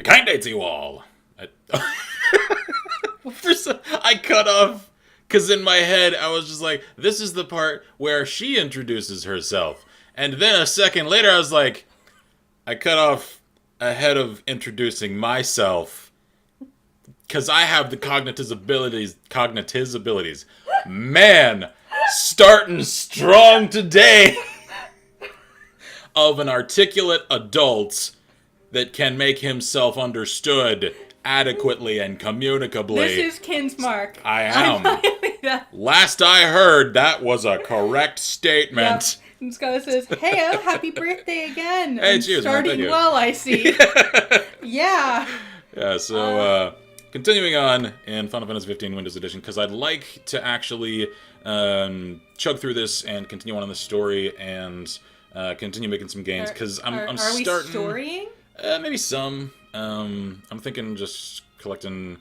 Kind day to you all. I cut off, because in my head I was just like, this is the part where she introduces herself. And then a second later I was like, I cut off ahead of introducing myself. Because I have the cognitive abilities. Man, starting strong today. Of an articulate adult that can make himself understood adequately and communicably. This is Kinsmark. I am. Last I heard, that was a correct statement. Yep. And Scott says, hey, happy birthday again. Hey, cheers. Starting well, I see. Yeah. Yeah, so continuing on in Final Fantasy 15 Windows Edition, because I'd like to actually chug through this and continue on in the story and continue making some gains, because I'm starting... Are we storying? Maybe some. I'm thinking just collecting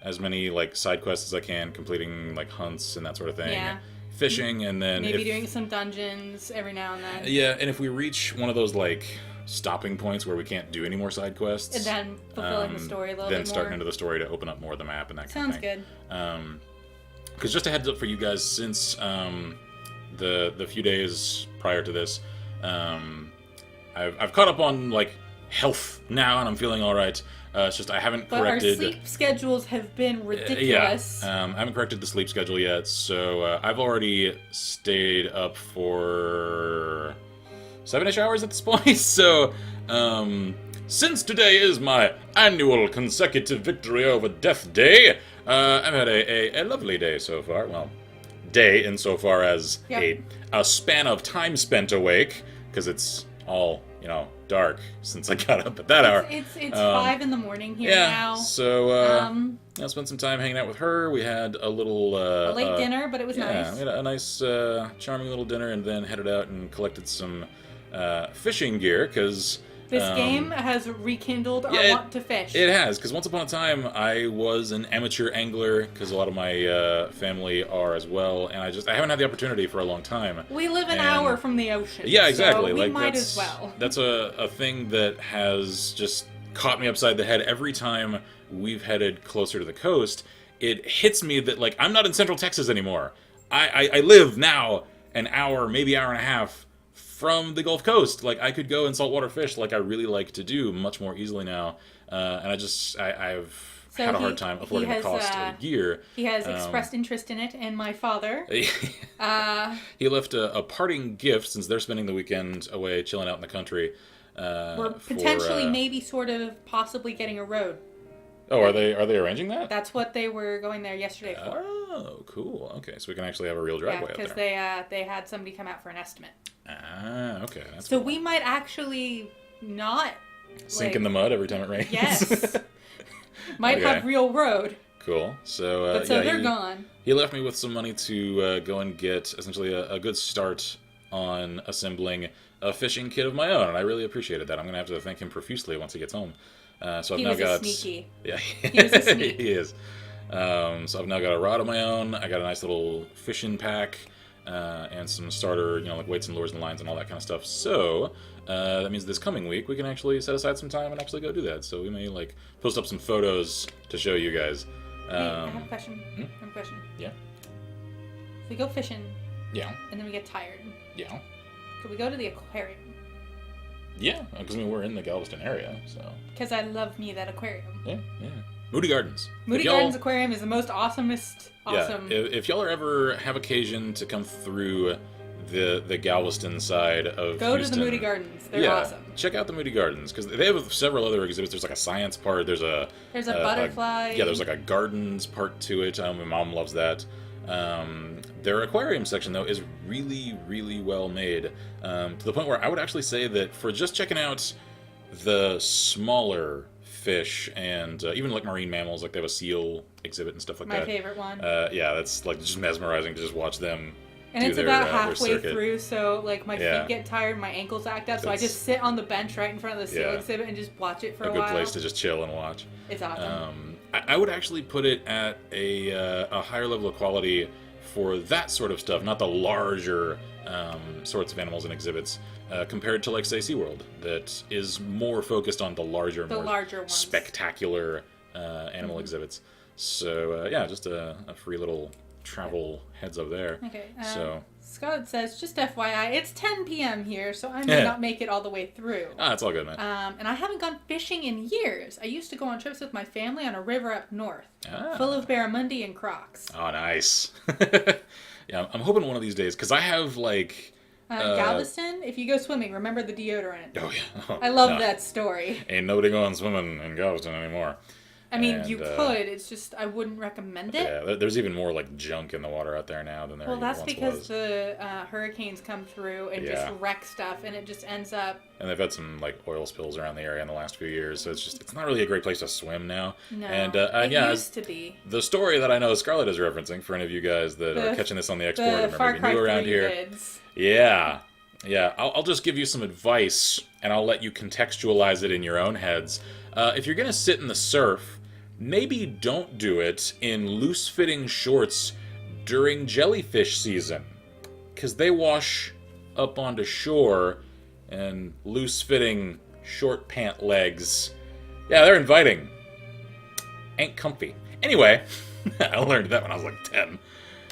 as many like side quests as I can, completing like hunts and that sort of thing. Yeah. Fishing, and then maybe doing some dungeons every now and then. Yeah, and if we reach one of those like stopping points where we can't do any more side quests, and then fulfilling the story a little bit more. Then starting into the story to open up more of the map and that kind of thing. Sounds good. Because just a heads up for you guys, since the few days prior to this, I've caught up on like health now, and I'm feeling all right. It's just I haven't corrected... But our sleep schedules have been ridiculous. I haven't corrected the sleep schedule yet, so I've already stayed up for 7-ish hours at this point. So, since today is my annual consecutive victory over Death Day, I've had a lovely day so far. Well, day insofar as a span of time spent awake, because it's all, dark since I got up at that hour. It's 5 in the morning here now. So I spent some time hanging out with her. We had a little a late dinner, but it was nice. Yeah, we had a nice, charming little dinner, and then headed out and collected some fishing gear, because this game has rekindled our want to fish. It has, because once upon a time I was an amateur angler, because a lot of my family are as well, and I haven't had the opportunity for a long time. We live an hour from the ocean. Yeah, exactly. So we might as well. That's a thing that has just caught me upside the head every time we've headed closer to the coast. It hits me that like I'm not in Central Texas anymore. I live now an hour, maybe hour and a half from the Gulf Coast. Like, I could go and saltwater fish like I really like to do much more easily now. And I've had a hard time affording the cost of gear. He has expressed interest in it, and my father. He left a parting gift, since they're spending the weekend away chilling out in the country. We're potentially maybe sort of possibly getting a road. Oh, are they arranging that? That's what they were going there yesterday for. Oh, cool. Okay, so we can actually have a real driveway up there. Yeah, because they had somebody come out for an estimate. Ah, okay. That's so cool. We might actually not... Sink in the mud every time it rains? Yes. Might have real road. Cool. So, they're gone. He left me with some money to go and get essentially a good start on assembling a fishing kit of my own, and I really appreciated that. I'm going to have to thank him profusely once he gets home. So I've now got... sneaky. Yeah, he was a sneak. He is. So I've now got a rod of my own. I got a nice little fishing pack, and some starter, like weights and lures and lines and all that kind of stuff. So that means this coming week we can actually set aside some time and actually go do that. So we may post up some photos to show you guys. Hey, I have a question. Yeah. If we go fishing. Yeah. And then we get tired. Yeah. Could we go to the aquarium? Yeah, because we're in the Galveston area, so. Because I love me that aquarium. Yeah. Moody Gardens. Moody Gardens Aquarium is the most awesomest. Awesome. Yeah, if y'all ever have occasion to come through the Galveston side of Go Houston, to the Moody Gardens. They're awesome. Check out the Moody Gardens, because they have several other exhibits. There's like a science part. There's a butterfly. There's like a gardens part to it. My mom loves that. Their aquarium section, though, is really, really well made, to the point where I would actually say that for just checking out the smaller fish and even like marine mammals, like they have a seal exhibit and stuff like that. My favorite one. Yeah, that's like just mesmerizing to just watch them. And it's about halfway through, so like my feet get tired, my ankles act up, so I just sit on the bench right in front of the seal exhibit and just watch it for a while. A good place to just chill and watch. It's awesome. I would actually put it at a higher level of quality for that sort of stuff, not the larger sorts of animals and exhibits, compared to, like, say, SeaWorld, that is more focused on the larger ones. Spectacular animal exhibits. So, yeah, just a free little travel heads up there. Okay. So Scott says, just FYI, it's 10 p.m. here, so I may not make it all the way through. It's all good, man. And I haven't gone fishing in years. I used to go on trips with my family on a river up north, full of barramundi and crocs. Oh, nice. Yeah, I'm hoping one of these days, because I have, like... Galveston, if you go swimming, remember the deodorant. Oh, yeah. Oh, I love that story. Ain't nobody going swimming in Galveston anymore. I mean, you could. It's just I wouldn't recommend it. Yeah, there's even more like junk in the water out there now than there once was. Well, that's because the hurricanes come through and just wreck stuff, and it just ends up. And they've had some like oil spills around the area in the last few years, so it's not really a great place to swim now. No, and it used to be. The story that I know Scarlett is referencing for any of you guys that are catching this on the export or maybe new around here. Vids. Yeah. I'll just give you some advice, and I'll let you contextualize it in your own heads. If you're gonna sit in the surf, maybe don't do it in loose-fitting shorts during jellyfish season, because they wash up onto shore, and loose-fitting short pant legs, yeah, they're inviting. Ain't comfy. Anyway, I learned that when I was like 10.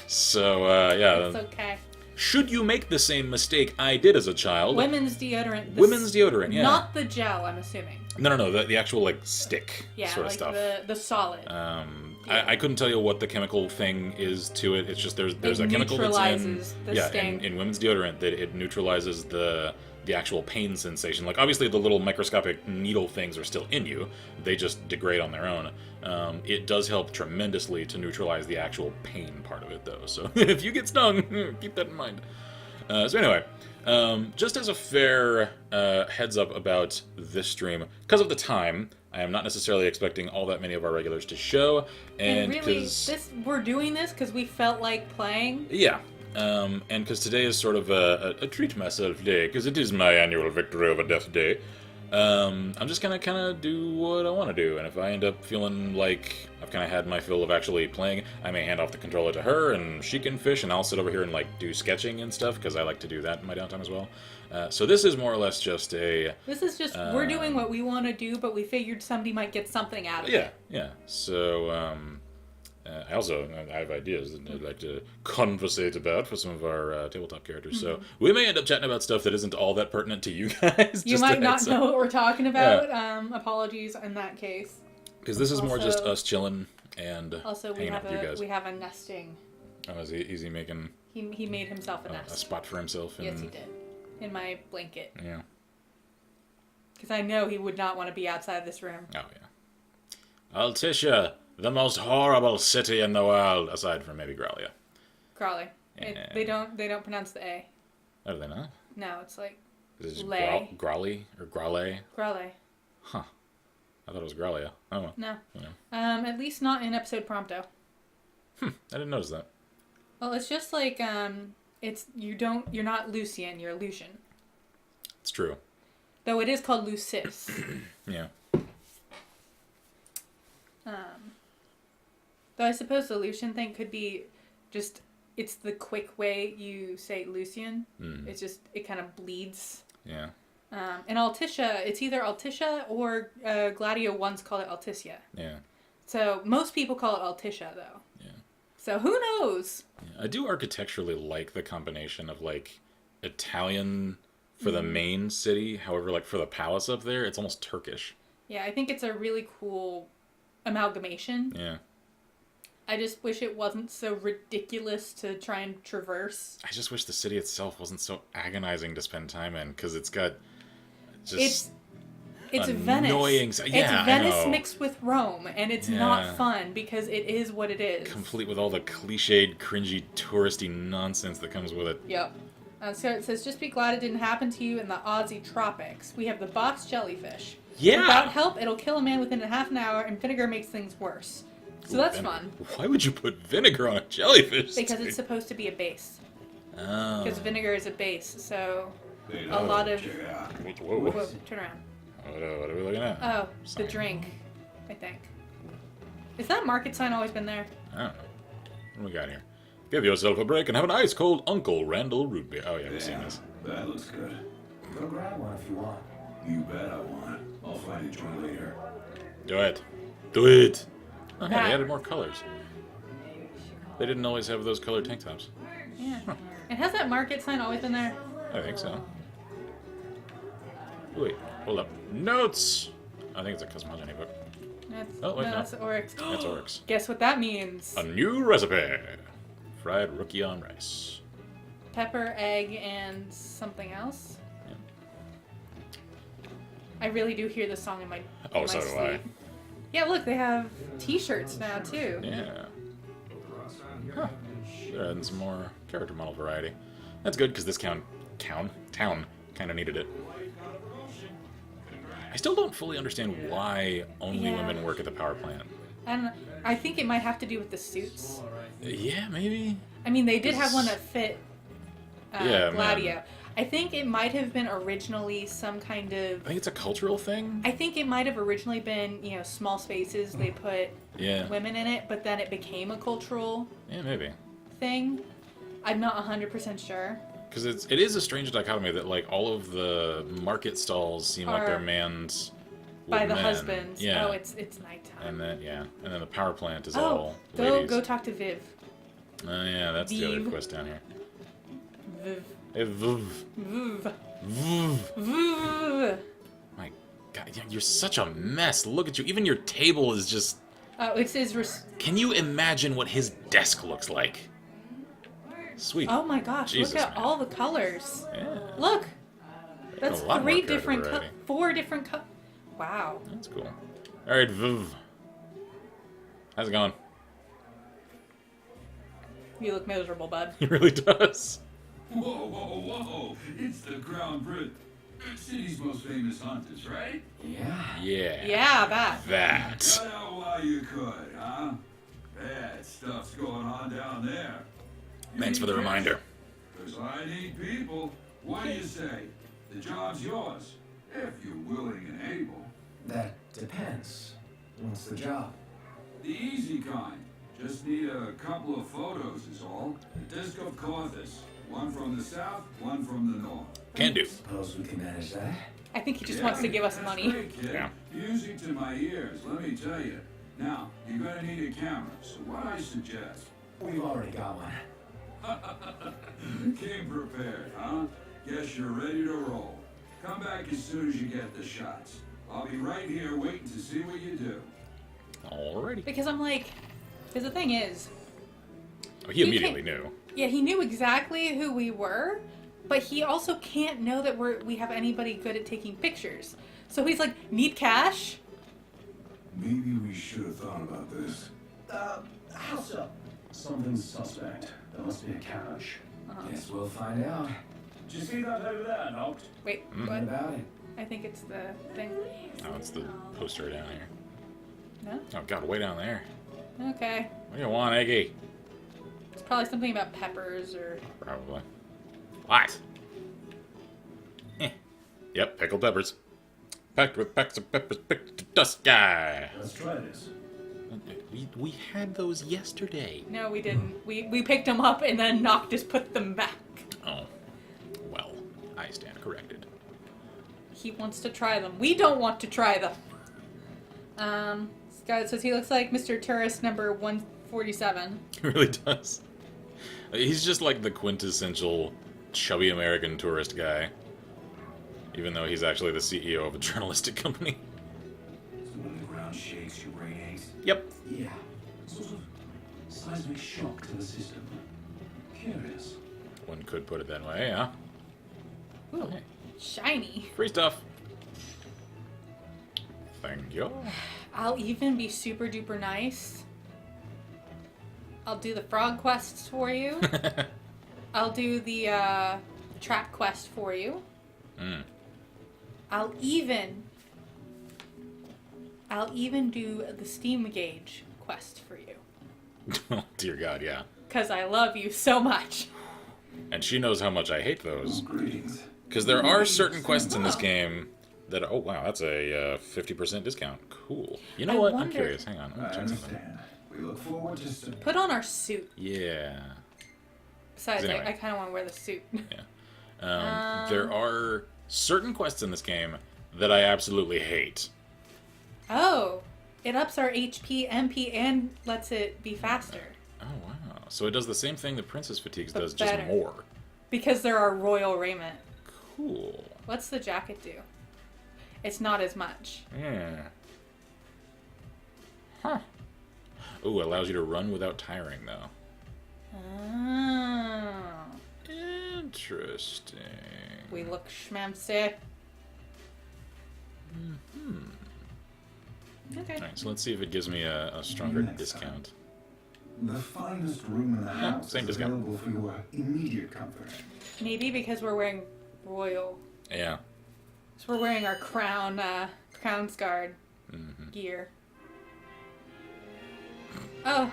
So, yeah. It's okay. Should you make the same mistake I did as a child... Women's deodorant. Women's deodorant, yeah. Not the gel, I'm assuming. No, the actual, like, stick sort of stuff. Yeah, like the solid. I couldn't tell you what the chemical thing is to it. It's just there's a chemical that's in... in women's deodorant that it neutralizes the actual pain sensation. Like, obviously, the little microscopic needle things are still in you. They just degrade on their own. It does help tremendously to neutralize the actual pain part of it, though. So if you get stung, keep that in mind. So anyway, just as a fair heads up about this stream, because of the time, I am not necessarily expecting all that many of our regulars to show. And really, we're doing this because we felt like playing? Yeah. And because today is sort of a treat myself day, because it is my annual victory over death day, I'm just gonna kind of do what I want to do, and if I end up feeling like I've kind of had my fill of actually playing, I may hand off the controller to her, and she can fish, and I'll sit over here and, like, do sketching and stuff, because I like to do that in my downtime as well. So this is more or less just a... This is just, we're doing what we want to do, but we figured somebody might get something out of it. Yeah. So, I have ideas that I'd like to conversate about for some of our tabletop characters. So we may end up chatting about stuff that isn't all that pertinent to you guys. You might not know what we're talking about. Yeah. Apologies in that case. Because this is more just us chilling and hanging out with you guys. We have a nesting. Oh, is he making... He made himself a nest. A spot for himself? Yes, he did. In my blanket. Yeah. Because I know he would not want to be outside this room. Oh, yeah. Altissia, the most horrible city in the world, aside from maybe Growlia. Growly. Yeah. They don't pronounce the A. Oh, do they not? No, it's like... Is it Growly or Growlay? Growlay. Huh. I thought it was Growlia. Oh, well. No. Yeah. At least not in episode Prompto. I didn't notice that. Well, it's just like, you're not Lucian, you're Lucian. It's true. Though it is called Lucis. Yeah. Though I suppose the Lucian thing could be just, it's the quick way you say Lucian. It's just, it kind of bleeds. Yeah. And Altissia, it's either Altissia or Gladio once called it Altissia. Yeah. So most people call it Altissia, though. Yeah. So who knows? Yeah, I do architecturally like the combination of, like, Italian for the main city. However, like, for the palace up there, it's almost Turkish. Yeah, I think it's a really cool amalgamation. Yeah. I just wish it wasn't so ridiculous to try and traverse. I just wish the city itself wasn't so agonizing to spend time in, because it's got just... It's annoying. Venice. Yeah, it's Venice mixed with Rome, and it's not fun because it is what it is. Complete with all the cliched, cringy, touristy nonsense that comes with it. Yep. So it says, just be glad it didn't happen to you in the Aussie tropics. We have the box jellyfish. Yeah! Without help, it'll kill a man within a half an hour, and vinegar makes things worse. So that's fun. Why would you put vinegar on a jellyfish? Because it's supposed to be a base. Oh. Because vinegar is a base, so a lot of... Whoa. Turn around. What are we looking at? Oh, the drink, I think. Is that market sign always been there? I don't know. What do we got here? Give yourself a break and have an ice-cold Uncle Randall root beer. Oh, yeah, we've seen this. That looks good. Go grab one if you want. You bet I want. I'll find a joint later. Do it. Do it. Oh, yeah, they added more colors. They didn't always have those colored tank tops. Yeah. And has that market sign always been there? I think so. Wait, hold up. Notes! I think it's a cosmogony book. No, that's Oryx. That's Oryx. Guess what that means? A new recipe. Fried rookie on rice. Pepper, egg, and something else. Yeah. I really do hear this song in my Oh, so do I. Yeah, look, they have t-shirts now, too. Yeah. Huh. They're adding some more character model variety. That's good, because this town kind of needed it. I still don't fully understand why only women work at the power plant. And I think it might have to do with the suits. Yeah, maybe. I mean, they did have one that fit Gladio. Man. I think it might have been originally some kind of... I think it's a cultural thing. I think it might have originally been, small spaces. They put women in it, but then it became a cultural thing. I'm not 100% sure. Because it is a strange dichotomy that, like, all of the market stalls seem like they're manned by the men. husbands. Yeah. Oh, it's nighttime. And then the power plant is all ladies. Go talk to Viv. Oh, yeah, that's the other quest down here. Viv. Hey, Viv. Viv. Viv. Viv. My God, you're such a mess. Look at you. Even your table is just... Oh, it says... Can you imagine what his desk looks like? Sweet. Oh my gosh, Jesus, look at man. all the colors. Yeah. Look. That's A lot more 3 character different variety. 4 different Wow. That's cool. Alright, Viv. How's it going? You look miserable, bud. He really does. Whoa, whoa, whoa! It's the Crown Prince. City's most famous hunters, right? Yeah. Yeah. Yeah, that. That. Cut out while you could, huh? Bad stuff's going on down there. Thanks for the reminder. Because I need people. What do you say? The job's yours, if you're willing and able. That depends. What's the job? The easy kind. Just need a couple of photos is all. A disc of clothes. One from the south, one from the north. Can do. Suppose we can manage that. I think he just wants to give us that's money. Great, kid. Yeah. Music to my ears, let me tell you. Now, you're gonna need a camera, so what I suggest. We've already got one. Came prepared, huh? Guess you're ready to roll. Come back as soon as you get the shots. I'll be right here waiting to see what you do. Alrighty. Because I'm like... Because the thing is... Oh, he immediately knew. Yeah, he knew exactly who we were, but he also can't know that we have anybody good at taking pictures. So he's like, need cash? Maybe we should have thought about this. How so? Something's suspect. There must be a catch. Guess we'll find out. Did you see that over there, Noct? Wait, What what? about it? I think it's the thing. Oh, it's the poster down here. No? Oh, God, way down there. Okay. What do you want, Eggy? It's probably something about peppers or... Probably. What? Yep, pickled peppers. Packed with packs of peppers picked to dust guy. Let's try this. We had those yesterday. No, we didn't. We picked them up and then Noct just put them back. Oh. Well, I stand corrected. He wants to try them. We don't want to try them. This guy says he looks like Mr. Tourist number 147. He really does. He's just like the quintessential chubby American tourist guy. Even though he's actually the CEO of a journalistic company. So when the ground shakes, your brain aches? Yep. Yeah. Sort of seismic shock to the system. Curious. One could put it that way, yeah. Ooh, Hey, shiny. free stuff. Thank you. I'll even be super duper nice. I'll do the frog quests for you. I'll do the trap quest for you. Mm. I'll even do the steam gauge quest for you. Oh, dear God, yeah. Because I love you so much. And she knows how much I hate those. Greetings. Because there are certain quests in this game that... Oh, wow, that's a 50% discount. Cool. You know I what? I'm wonder- curious. Hang on. I Let me check something. understand. We look forward to some... Put on our suit. Yeah. Besides, Anyway. I kind of want to wear the suit. There are certain quests in this game that I absolutely hate. Oh, it ups our HP, MP, and lets it be faster. Oh, wow. So it does the same thing that Princess Fatigues But does, better. just more. Because they're our royal raiment. Cool. What's the jacket do? It's not as much. Yeah. Huh. Ooh, it allows you to run without tiring, though. Oh. Interesting. We look schmempsy. Okay. Alright, so let's see if it gives me a stronger Next discount. The finest room in the house same is discount. available for your immediate comfort. Maybe because we're wearing royal. Yeah. So we're wearing our crown's guard gear. Oh.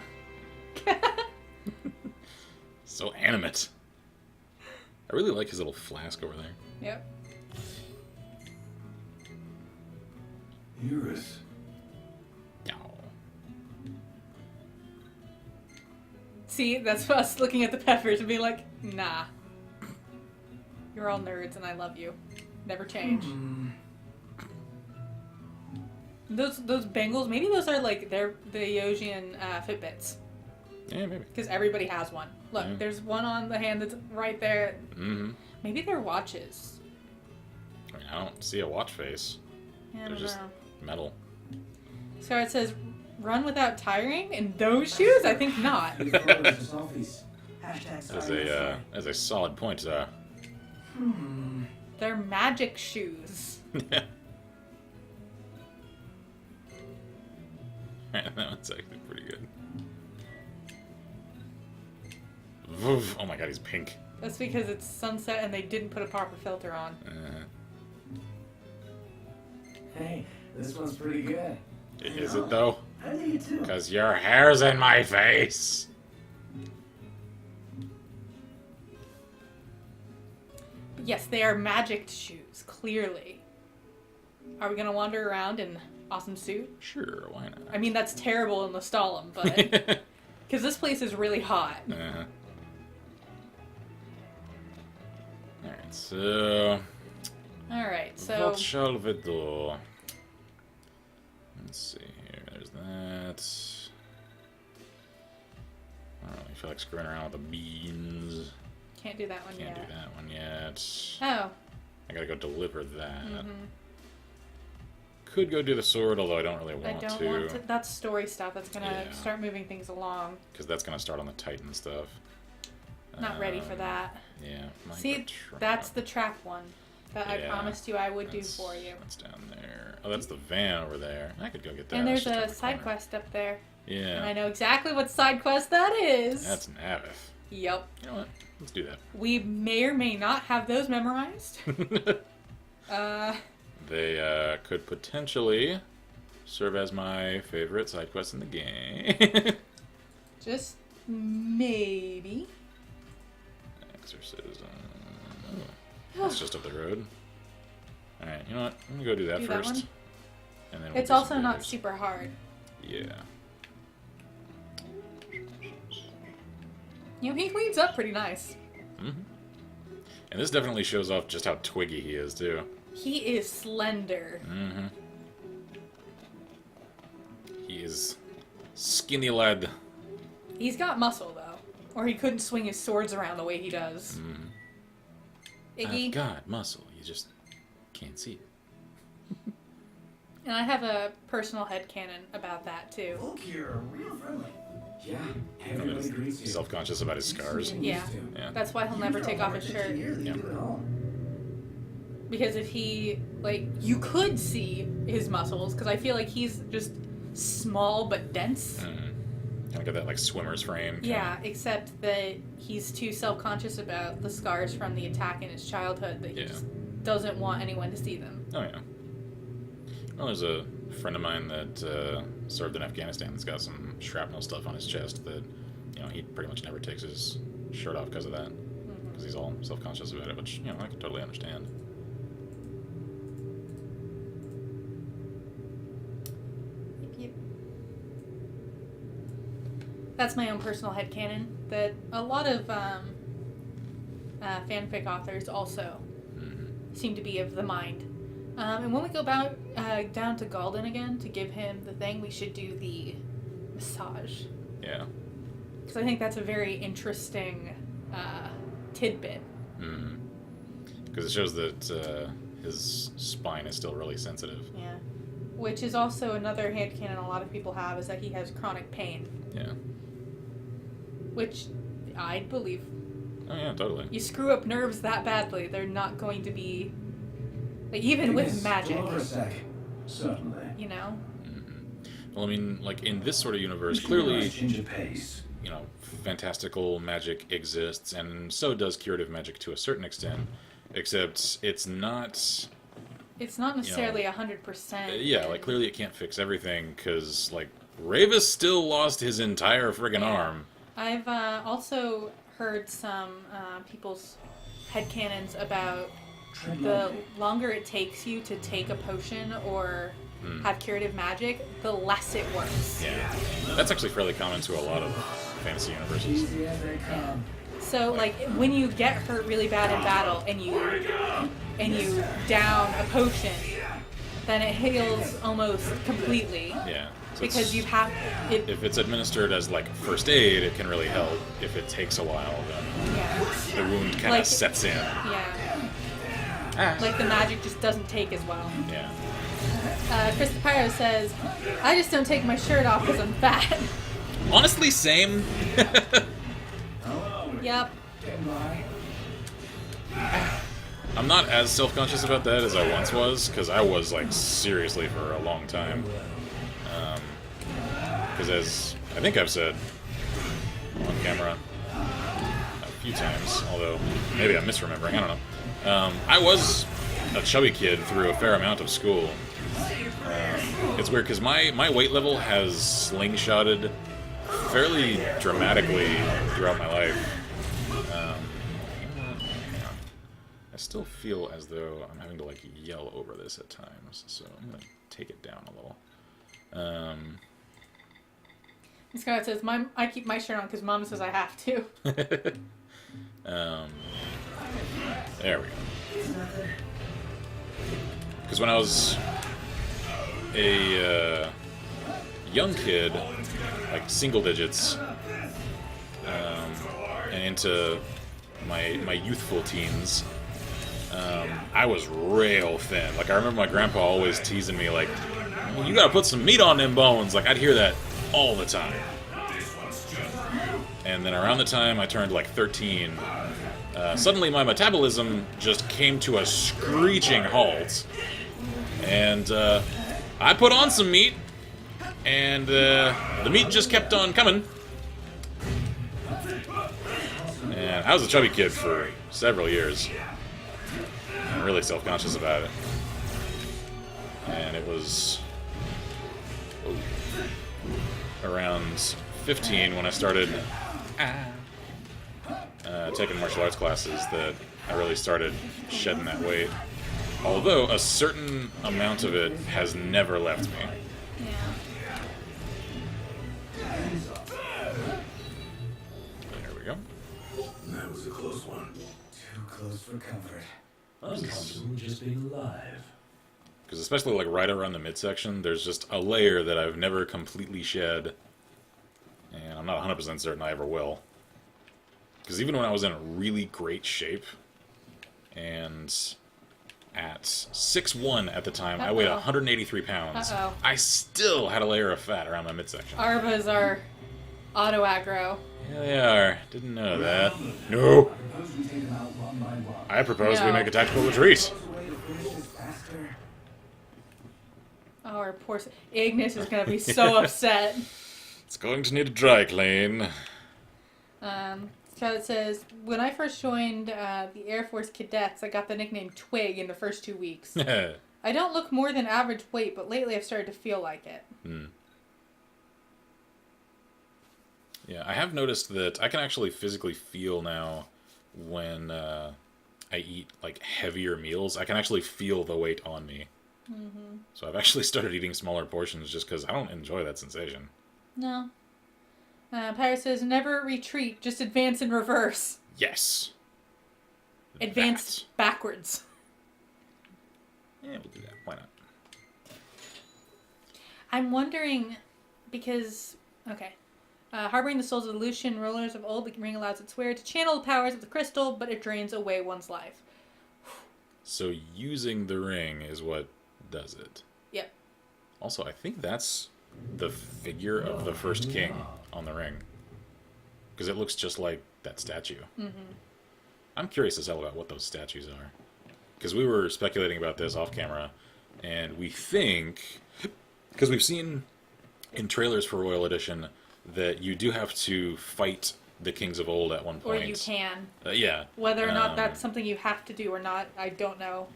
So animate. I really like his little flask over there. Yep. Eurus. Oh. See, that's us looking at the peppers and being like, nah. You're all nerds and I love you. Never change. Those bangles, maybe those are like the Yosian Fitbits. Yeah, maybe. Because everybody has one. Look, Yeah. there's one on the hand that's right there. Mm-hmm. Maybe they're watches. I mean, I don't see a watch face. Yeah, I They're don't just know. metal. So it says, run without tiring? In those shoes? I think not. As a solid point, They're magic shoes. that one's actually pretty good. Woof. Oh my god, he's pink. That's because it's sunset and they didn't put a proper filter on. Hey, this one's pretty good. Is it though? I think it too. Because your hair's in my face. But yes, they are magic shoes, clearly. Are we going to wander around in awesome suit? Sure, why not? I mean, that's terrible in the Stalin, but... Because this place is really hot. Alright, so... Alright, so... What shall we do? Let's see here. There's that. I don't really feel like screwing around with the beans. Can't do that one Can't yet. do that one yet. Oh. I gotta go deliver that. Mm-hmm. Could go do the sword, although I don't really want I don't to. want to. That's story stuff. That's going to Yeah. start moving things along. Because that's gonna start on the Titan stuff. Not ready for that. Yeah. might See, go try. that's the trap one that I Yeah, promised you I would do That's- for you. That's down there. Oh, that's the van over there. I could go get that. And It's there's just a around the side corner. quest up there. And I Yeah. know exactly what side quest that is. That's Navith. Yep. You know what? Let's do We may or may not have those memorized. that. uh, They could potentially serve as my favorite side quest in the game. just maybe. Exorcism. Oh, that's just up the road. Alright, you know what? I'm gonna go do that Do that first. one? And then we'll It's do some also not videos. super hard. Yeah. You know, he cleans up pretty nice. And this definitely shows off just how twiggy he is, too. He is slender. He is skinny lad. He's got muscle, though. Or he couldn't swing his swords around the way he does. Iggy. I've got muscle. You just can't see it. And I have a personal headcanon about that, too. Look here, real friendly. Yeah, everybody greets you. He's self-conscious about his scars. Yeah. Yeah. That's why he'll never take off his shirt. Yeah. Because if he, like, you could see his muscles, because I feel like he's just small but dense. Kind of got that, like, swimmer's frame. kinda. Yeah, except that he's too self-conscious about the scars from the attack in his childhood that he Yeah. just doesn't want anyone to see them. Oh, yeah. Well, there's a friend of mine that served in Afghanistan that's got some shrapnel stuff on his chest that, you know, he pretty much never takes his shirt off because of that. Because he's all self-conscious about it, which, you know, I can totally understand. Yep. That's my own personal headcanon, that a lot of fanfic authors also seem to be of the mind. And when we go down to Galden again to give him the thing, we should do the massage. Yeah. Because I think that's a very interesting tidbit. Because it shows that his spine is still really sensitive. Yeah. Which is also another headcanon a lot of people have, is that he has chronic pain. Yeah. Which I believe. Oh, yeah, totally. You screw up nerves that badly, they're not going to be... Like, even with magic. For a sec. Certainly. You know? Well, I mean, like, in this sort of universe, clearly, Change of pace. you know, fantastical magic exists, and so does curative magic to a certain extent, except it's not... It's not necessarily 100%. Yeah, like, clearly it can't fix everything, because, like, Ravis still lost his entire friggin' arm. I've also heard some people's headcanons about the longer it takes you to take a potion or have curative magic, the less it works. Yeah, that's actually fairly common to a lot of fantasy universes. So, like, when you get hurt really bad in battle and you down a potion, then it heals almost completely. Yeah. So Because you have it. if it's administered as, like, first aid, it can really help. If it takes a while, then Yeah. the wound kind of Like- sets in. Yeah. Like, the magic just doesn't take as well. Yeah. Chris the Pyro says, I just don't take my shirt off because I'm fat. Honestly, same. Yep. I'm not as self-conscious about that as I once was, because I was, like, seriously for a long time. Because as I think I've said on camera a few times, although maybe I'm misremembering, I don't know. I was a chubby kid through a fair amount of school. It's weird, because my weight level has slingshotted fairly dramatically throughout my life. I still feel as though I'm having to, like, yell over this at times, so I'm going to take it down a little. Scott says, I keep my shirt on because Mom says I have to. There we go. Because when I was a young kid, like single digits, and into my youthful teens, I was real thin. Like, I remember my grandpa always teasing me, like, you gotta put some meat on them bones. Like, I'd hear that all the time. And then around the time I turned, like, 13, suddenly my metabolism just came to a screeching halt. And I put on some meat, and the meat just kept on coming. And I was a chubby kid for several years. I'm really self-conscious about it. And it was around 15 when I started taking martial arts classes that I really started shedding that weight. Although a certain amount of it has never left me. Yeah. There we go. That was a close one. Too close for comfort. Uncomfortable just being alive. Because especially, like, right around the midsection, there's just a layer that I've never completely shed. And I'm not 100% certain I ever will. Because even when I was in really great shape, and at 6'1" at the time, I weighed 183 pounds, I still had a layer of fat around my midsection. Arbas are auto aggro. Yeah, they are. Didn't know that. No! I propose we make a tactical retreat. Oh, our poor Ignis is going to be so upset. It's going to need a dry clean. Scarlett says, when I first joined the Air Force Cadets, I got the nickname Twig in the first 2 weeks. I don't look more than average weight, but lately I've started to feel like it. Yeah, I have noticed that I can actually physically feel now when I eat, like, heavier meals. I can actually feel the weight on me. So I've actually started eating smaller portions just because I don't enjoy that sensation. No. Pyro says, never retreat, just advance in reverse. Yes. advance backwards. Yeah, we'll do that. Why not? I'm wondering, because, okay. Harboring the souls of the Lucian rulers of old, the ring allows its wearer to channel the powers of the crystal, but it drains away one's life. So using the ring is what does it. Yep. Also, I think that's the figure of the first king on the ring. Because it looks just like that statue. Mm-hmm. I'm curious as hell about what those statues are. Because we were speculating about this off camera, and we think... Because we've seen in trailers for Royal Edition that you do have to fight the kings of old at one point. Or you can. Yeah. Whether or not that's something you have to do or not, I don't know.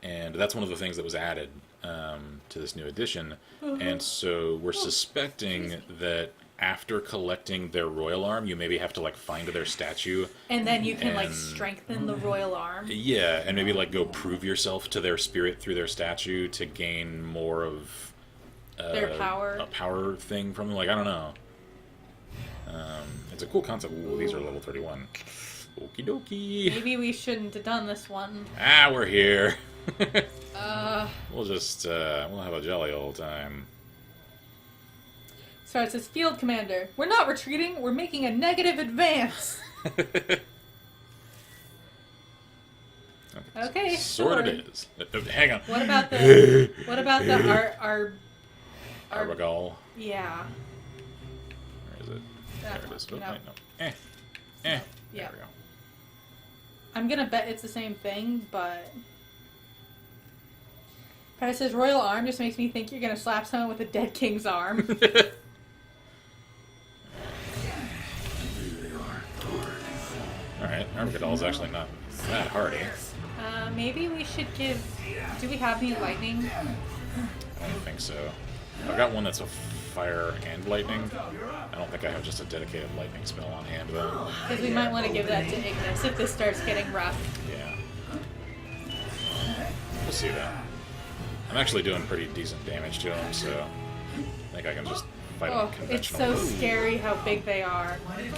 And that's one of the things that was added to this new edition. And so we're suspecting that after collecting their royal arm, you maybe have to like find their statue. And then you can like strengthen the royal arm. Yeah, and maybe like go prove yourself to their spirit through their statue to gain more of their power. A power thing from them. Like, I don't know. It's a cool concept. Ooh, these are level 31. Okie dokie. Maybe we shouldn't have done this one. We're here. We'll just, we'll have a jolly old time. So it says, Field Commander, we're not retreating, we're making a negative advance. Okay, Sort of is. Hang on. What about the, Arbagal. Yeah. Where is it? There it is. Oh, no. wait, no. Yeah. There we go. I'm gonna bet it's the same thing, but... Press says, royal arm just makes me think you're gonna slap someone with a dead king's arm. Alright, Arbagadol's actually not that hardy. Maybe we should give... Do we have any lightning? I don't think so. I've got one that's a fire and lightning. I don't think I have just a dedicated lightning spell on hand, though. Because we might want to give that to Ignis if this starts getting rough. Yeah. We'll see that. I'm actually doing pretty decent damage to him, so I think I can just fight him conventional. It's so scary how big they are. Right,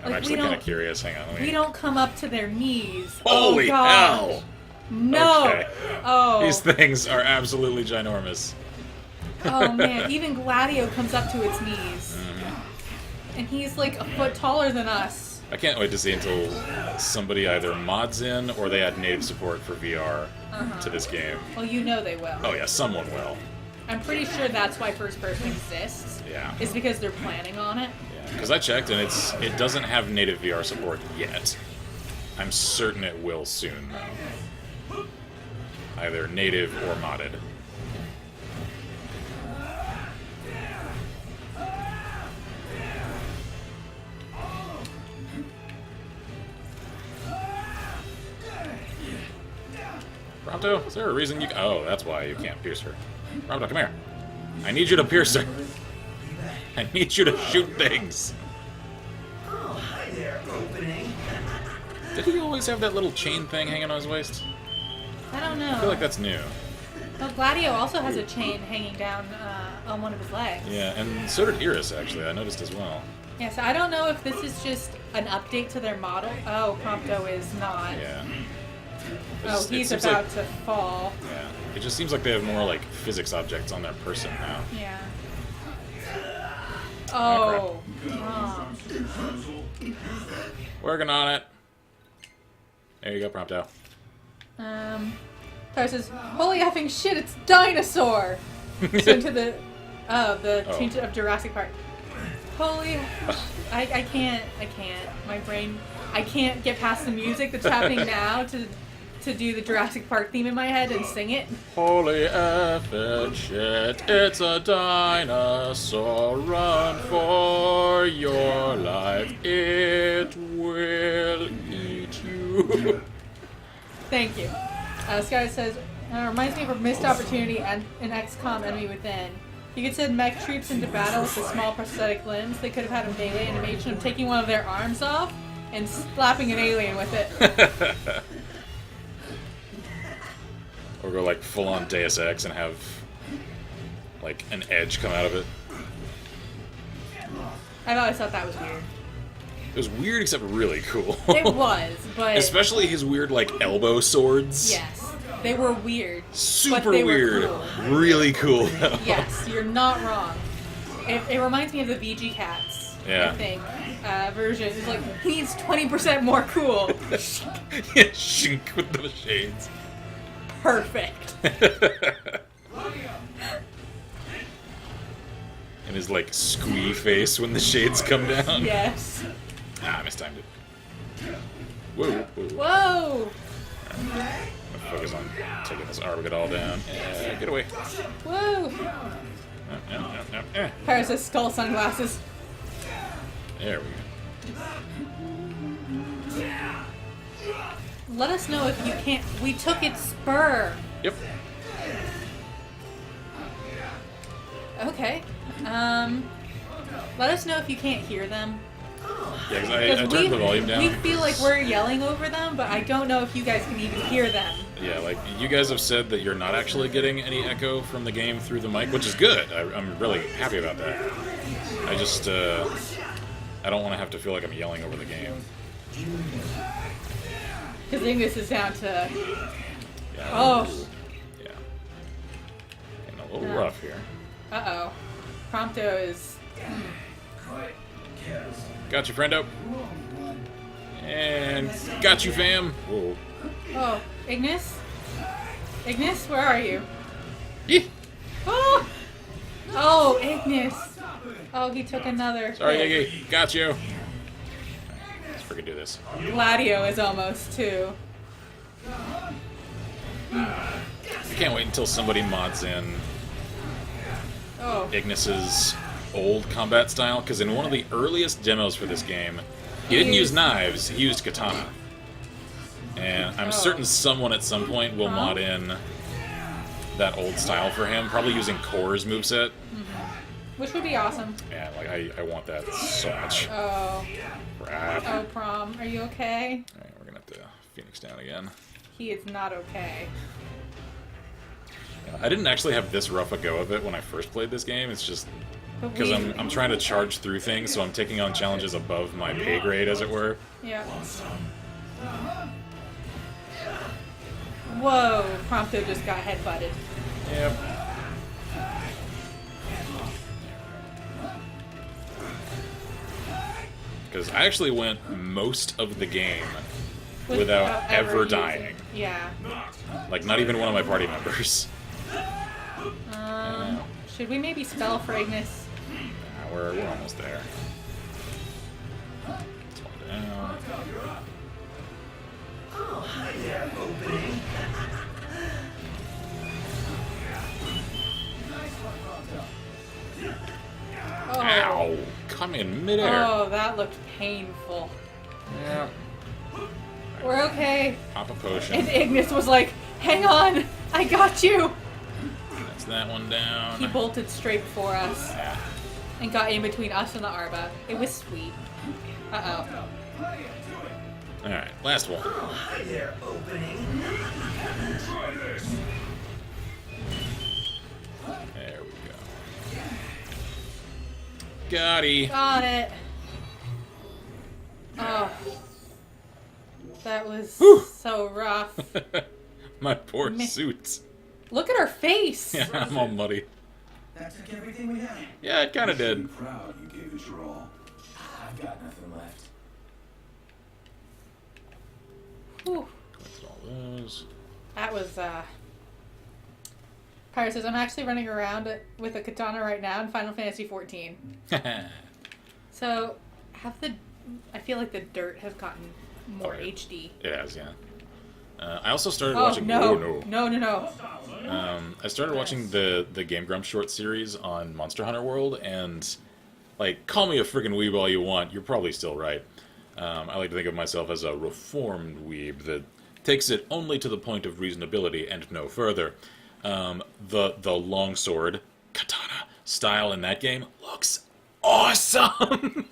I'm actually kind of curious. Hang on, let me... We don't come up to their knees. Holy hell! No! Okay. Oh. These things are absolutely ginormous. Oh man, even Gladio comes up to its knees. Mm-hmm. And he's like a foot taller than us. I can't wait to see until somebody either mods in or they add native support for VR to this game. Well, you know they will. Oh yeah, someone will. I'm pretty sure that's why first person exists. Yeah. Is because they're planning on it. Yeah, because I checked and it doesn't have native VR support yet. I'm certain it will soon though. Either native or modded. Prompto, is there a reason you... Oh, that's why you can't pierce her. Prompto, come here. I need you to pierce her. I need you to shoot things. Oh, hi there, opening. Did he always have that little chain thing hanging on his waist? I don't know. I feel like that's new. Well, Gladio also has a chain hanging down on one of his legs. Yeah, and so did Iris, actually. I noticed as well. Yeah, so I don't know if this is just an update to their model. Oh, Prompto is not. Yeah. Oh, he's about to fall. Yeah. It just seems like they have more, like, physics objects on their person now. Yeah. Oh. Working on it. There you go, Prompto. Tar says, holy effing shit, it's Dinosaur! So to the change of Jurassic Park. Holy... I can't. My brain... I can't get past the music that's happening now to do the Jurassic Park theme in my head and sing it. Holy effing shit, it's a dinosaur, run for your life, it will eat you. Thank you. Sky says, reminds me of a missed opportunity and an XCOM Enemy Within. You could send mech troops into battle with the small prosthetic limbs. They could have had a melee animation of taking one of their arms off and slapping an alien with it. Or go like full on Deus Ex and have like an edge come out of it. I've always thought that was weird. It was weird, except really cool. It was, but Especially his weird, like, elbow swords. yes, they were weird. Super but they weird. Were cool. Really cool, though. Yes, you're not wrong. It reminds me of the VG Cats, Yeah. I think, version. It's like, he's 20% more cool. Yeah, shink with the shades. Perfect. And his, like, squee face when the shades come down. Yes. Ah, I mistimed it. Whoa, whoa. Whoa! I'll focus on taking this Arbagadol down. Get away. Whoa! Paris has skull sunglasses. There we go. Let us know if you can't. We took its spur. Yep. Okay. Let us know if you can't hear them. Yeah, because I turned the volume down. We feel like we're yelling over them, but I don't know if you guys can even hear them. Yeah, like, you guys have said that you're not actually getting any echo from the game through the mic, which is good. I'm really happy about that. I just, I don't want to have to feel like I'm yelling over the game. Because I think this is down to... Yeah. Oh. Yeah. Getting a little rough here. Uh-oh. Prompto is... Got you, friendo. And got you, fam. Whoa. Oh, Ignis? Ignis, where are you? Yee. Oh! Oh, Ignis. Oh, he took another. Sorry, hit. Iggy. Got you. Let's freaking do this. Gladio is almost too. I can't wait until somebody mods in Oh. Ignis's old combat style, because in one of the earliest demos for this game, he didn't use knives, he used katana. And I'm certain someone at some point will mod in that old style for him, probably using Core's moveset. Which would be awesome. Yeah, like, I want that so much. Oh. Crap. Oh, Prom. Are you okay? Alright, we're gonna have to Phoenix down again. He is not okay. I didn't actually have this rough a go of it when I first played this game, it's just But because we- I'm trying to charge through things, so I'm taking on challenges above my pay grade, as it were. Yeah. Whoa. Prompto just got headbutted. Yep. Because I actually went most of the game without ever using- dying. Yeah. Like, not even one of my party members. Should we maybe spell for Ignis? Nah, we're almost there. Let's one down. Oh. Ow! Come in midair. Oh, that looked painful. Yeah. We're okay. Pop a potion. And Ignis was like, hang on, I got you. That's that one down. He bolted straight for us Yeah. and got in between us and the Arba. It was sweet. Uh-oh. Alright, last one. There we go. Gotti. Got it. Oh. That was Whew. so rough. My poor Me- suit. Look at her face. Yeah, I'm all muddy. That took everything we had. Yeah, it kind of did. I'm proud you gave it your all. I've got nothing left. Whew. Collected all those. That was, Pyro says, I'm actually running around with a katana right now in Final Fantasy XIV. So, I feel like the dirt has gotten more Oh, yeah. HD. It has, yeah. I also started Oh, watching. no. Oh, No. I started watching the Game Grumps short series on Monster Hunter World, and like, call me a friggin' weeb all you want, you're probably still right. I like to think of myself as a reformed weeb that takes it only to the point of reasonability and no further. The longsword katana style in that game looks awesome.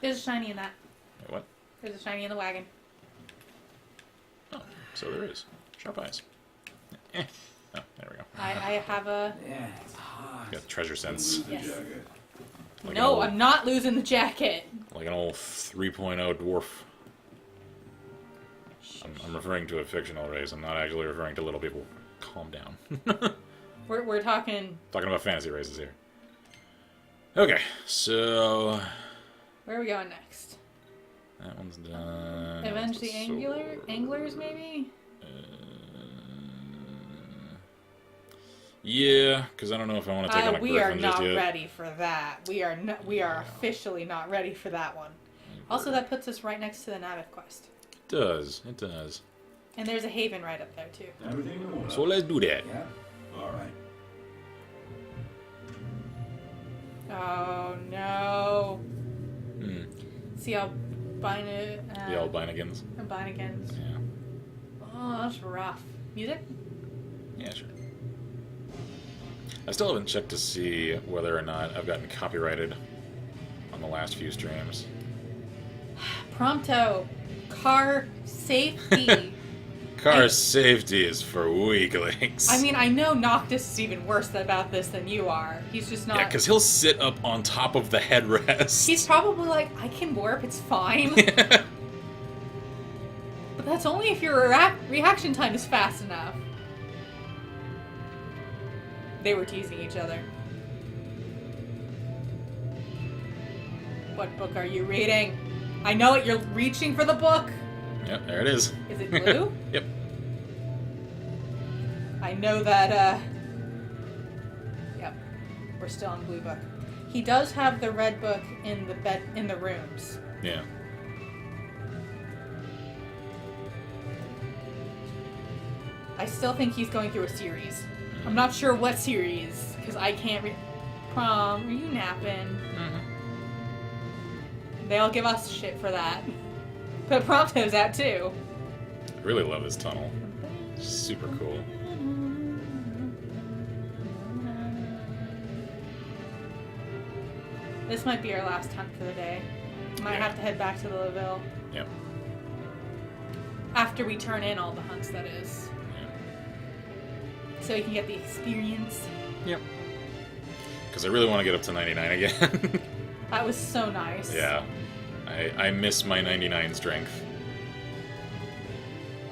There's a shiny in that. Wait, what? There's a shiny in the wagon. Oh, so there is. Sharp eyes. Oh, there we go. I have a... Yeah, it's hot. Got treasure sense. Yes. Like No, I'm not losing the jacket. Like an old 3.0 dwarf. I'm referring to a fictional race. I'm not actually referring to little people. Calm down. We're talking... Talking about fantasy races here. Okay, so... Where are we going next? That one's done. Avenge the Anglers, maybe? Yeah, because I don't know if I want to take on a we are griffin just not yet. ready for that. We are officially not ready for that one. Also, that puts us right next to the Navith quest. It does. It does. And there's a haven right up there, too. Everything in order. So let's do that. Yeah? Alright. Oh, no. See The Albinigans. Albinigans. Yeah. Oh, that's rough. Music? Yeah, sure. I still haven't checked to see whether or not I've gotten copyrighted on the last few streams. Prompto. Car safety. Car safety is for weaklings. I mean, I know Noctis is even worse about this than you are. He's just not... Yeah, because he'll sit up on top of the headrest. He's probably like, I can warp, it's fine. But that's only if your reaction time is fast enough. They were teasing each other. What book are you reading? I know it, you're reaching for the book. Yep, there it is. Is it blue? Yep. I know that, Yep. We're still on blue book. He does have the red book in the rooms. Yeah. I still think he's going through a series. I'm not sure what series, because I can't read. Prom, are you napping? They'll give us shit for that. But Prompto's out too. I really love this tunnel. It's super cool. This might be our last hunt for the day. Might have to head back to the Laville. Yep. After we turn in all the hunts, that is. So we can get the experience. Yep. Because I really want to get up to 99 again. That was so nice. Yeah. I miss my 99 strength.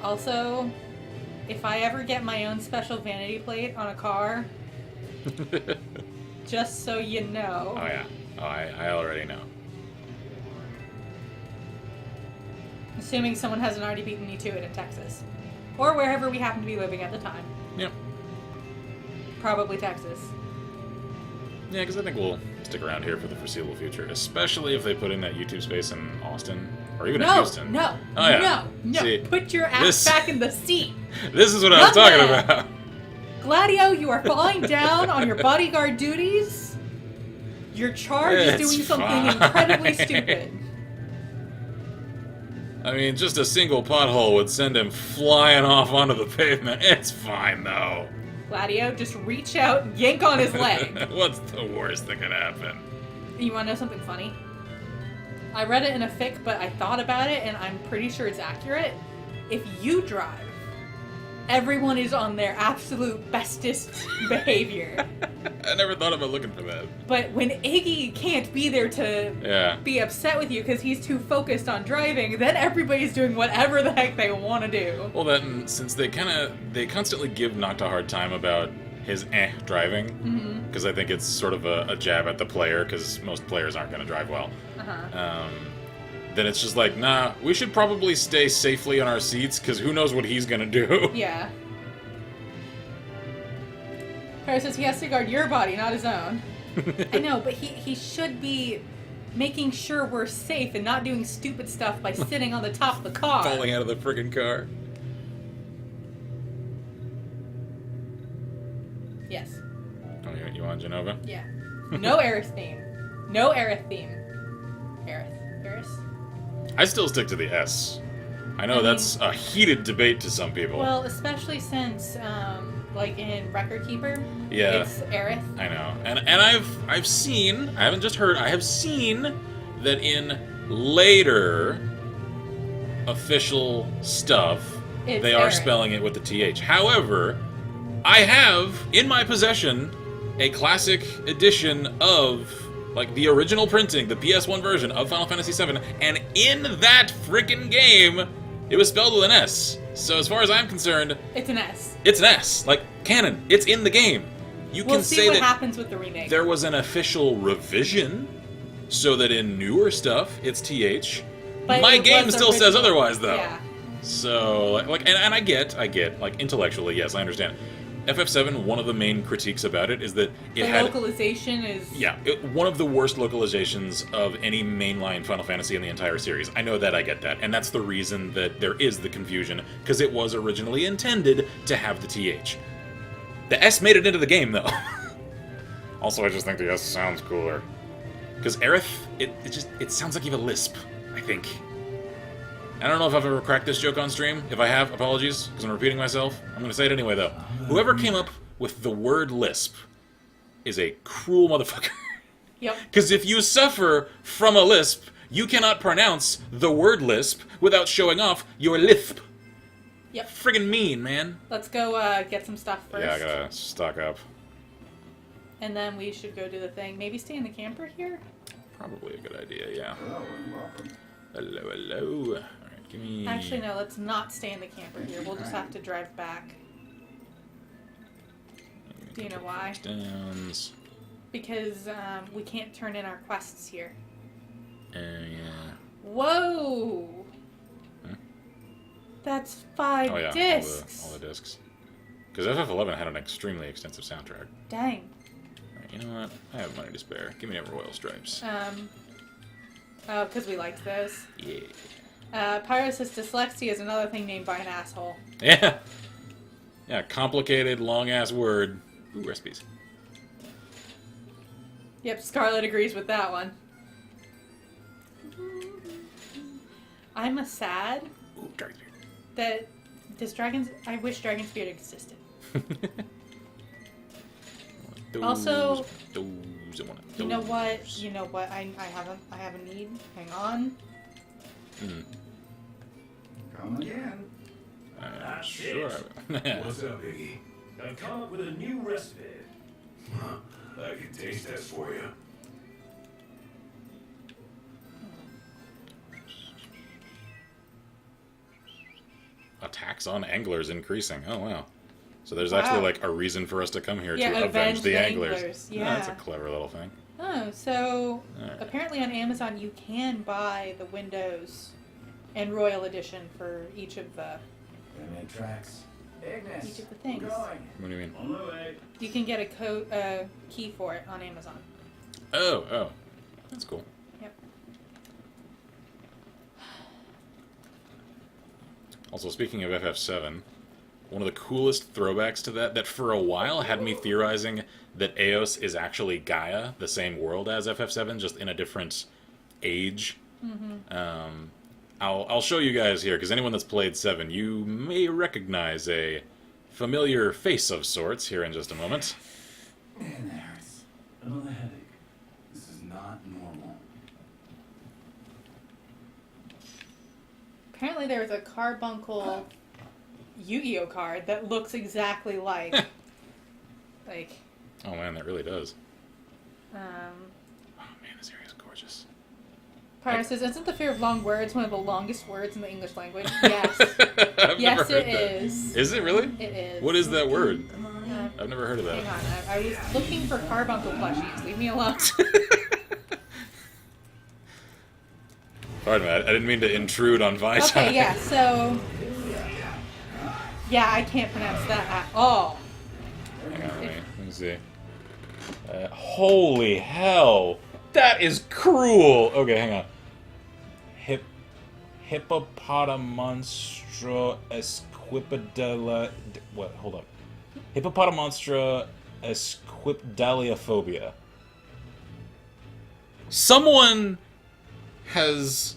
Also, if I ever get my own special vanity plate on a car, just so you know. Oh, yeah. Oh, I already know. Assuming someone hasn't already beaten me to it in Texas. Or wherever we happen to be living at the time. Yep. Probably Texas. Yeah, because I think we'll stick around here for the foreseeable future, especially if they put in that YouTube space in Austin, or even in Houston. No, Oh, yeah. no. See, Put your ass back in the seat. This is what I was talking about. Gladio, you are falling down on your bodyguard duties. Your charge is It's doing something fine. incredibly stupid. I mean, just a single pothole would send him flying off onto the pavement. It's fine, though. Gladio, just reach out and yank on his leg. What's the worst that could happen? You want to know something funny? I read it in a fic, but I thought about it, and I'm pretty sure it's accurate. If you drive, everyone is on their absolute bestest behavior. I never thought about looking for that. But when Iggy can't be there to be upset with you because he's too focused on driving, then everybody's doing whatever the heck they want to do. Well, then, since they constantly give Nocta a hard time about his driving, because I think it's sort of a jab at the player, because most players aren't going to drive well. Then it's just like, nah, we should probably stay safely in our seats, because who knows what he's going to do. Yeah. Paris says he has to guard your body, not his own. I know, but he should be making sure we're safe and not doing stupid stuff by sitting on the top of the car. Falling out of the friggin' car. Yes. Oh, you want Genova? Yeah. No Aerith theme. No Aerith theme. Aerith. I still stick to the S. I know that's a heated debate to some people. Well, especially since, like in Record Keeper, it's Aerith. I know. And I've seen, I haven't just heard, I have seen that in later official stuff, they are Aerith. spelling it with the TH. However, I have in my possession a classic edition of Like, the original printing, the PS1 version of Final Fantasy VII, and in that frickin' game, it was spelled with an S. So as far as I'm concerned... It's an S. It's an S. Like, canon. It's in the game. You We'll can see say what that happens with the remake. there was an official revision, so that in newer stuff, it's TH. But My it game was still says original. otherwise, though. Yeah. So, like, and I get, like, intellectually, yes, I understand. FF7, one of the main critiques about it is that it The had... localization is... Yeah, one of the worst localizations of any mainline Final Fantasy in the entire series. I know that, I get that. And that's the reason that there is the confusion, because it was originally intended to have the TH. The S made it into the game, though. Also, I just think the S sounds cooler. Because Aerith, it sounds like you have a lisp, I think. I don't know if I've ever cracked this joke on stream. If I have, apologies, because I'm repeating myself. I'm going to say it anyway, though. Whoever came up with the word lisp is a cruel motherfucker. Yep. Because if you suffer from a lisp, you cannot pronounce the word lisp without showing off your lisp. Yep. Friggin' mean, man. Let's go get some stuff first. Yeah, I gotta stock up. And then we should go do the thing. Maybe stay in the camper here? Probably a good idea, yeah. Hello and welcome. Hello, hello. Alright, give me... Actually, no, let's not stay in the camper here. We'll just have to drive back. Do you know why? Downs. Because we can't turn in our quests here. Yeah. Whoa! Hmm? That's 5 Oh yeah, discs. all the discs. Because FF11 had an extremely extensive soundtrack. Dang. Alright, you know what? I have money to spare. Give me them Royal Stripes. Oh, because we liked those. Yeah. Pyro says dyslexia is another thing named by an asshole. Yeah. Yeah, complicated, long-ass word. Ooh, recipes. Yep, Scarlett agrees with that one. I'm a sad Ooh, Dragon's that I wish Dragon's Beard existed. Beard. Also, those, I want You know what? I have a need. Hang on. Come again. Sure. What's up, Iggy? I've come up with a new recipe. I can taste that for you. Attacks on anglers increasing. Oh, wow. So there's actually, like, a reason for us to come here Yeah, to avenge the anglers. anglers. Oh, Yeah. that's a clever little thing. Oh, so Alright. apparently on Amazon you can buy the Windows and Royal Edition for each of the Gonna make tracks. Ignis, Each of the things. we're going. What do you mean? On the way. You can get a key for it on Amazon. Oh. That's cool. Yep. Also, speaking of FF7, one of the coolest throwbacks to that for a while had me theorizing that Eos is actually Gaia, the same world as FF7, just in a different age. Mm-hmm. I'll show you guys here, because anyone that's played 7, you may recognize a familiar face of sorts here in just a moment. Man, that hurts. Another headache. This is not normal. Apparently there's a Carbuncle Yu-Gi-Oh card that looks exactly like Oh man, that really does. um Oh man, this area is gorgeous. Pyro says, isn't the fear of long words one of the longest words in the English language? Yes. I've Yes, never heard it that. is. Is it really? It is. What is that word? Uh, I've never heard of that. hang on, I was looking for Carbuncle plushies. Leave me alone. Pardon me, I didn't mean to intrude on Vice. Okay, yeah, so... Yeah, I can't pronounce that at all. Hang on, let me see. Holy hell! That is cruel! Okay, hang on. Hippopotamonstra esquipedala... What? Hold up. Hippopotamonstra esquipedaliophobia. Someone has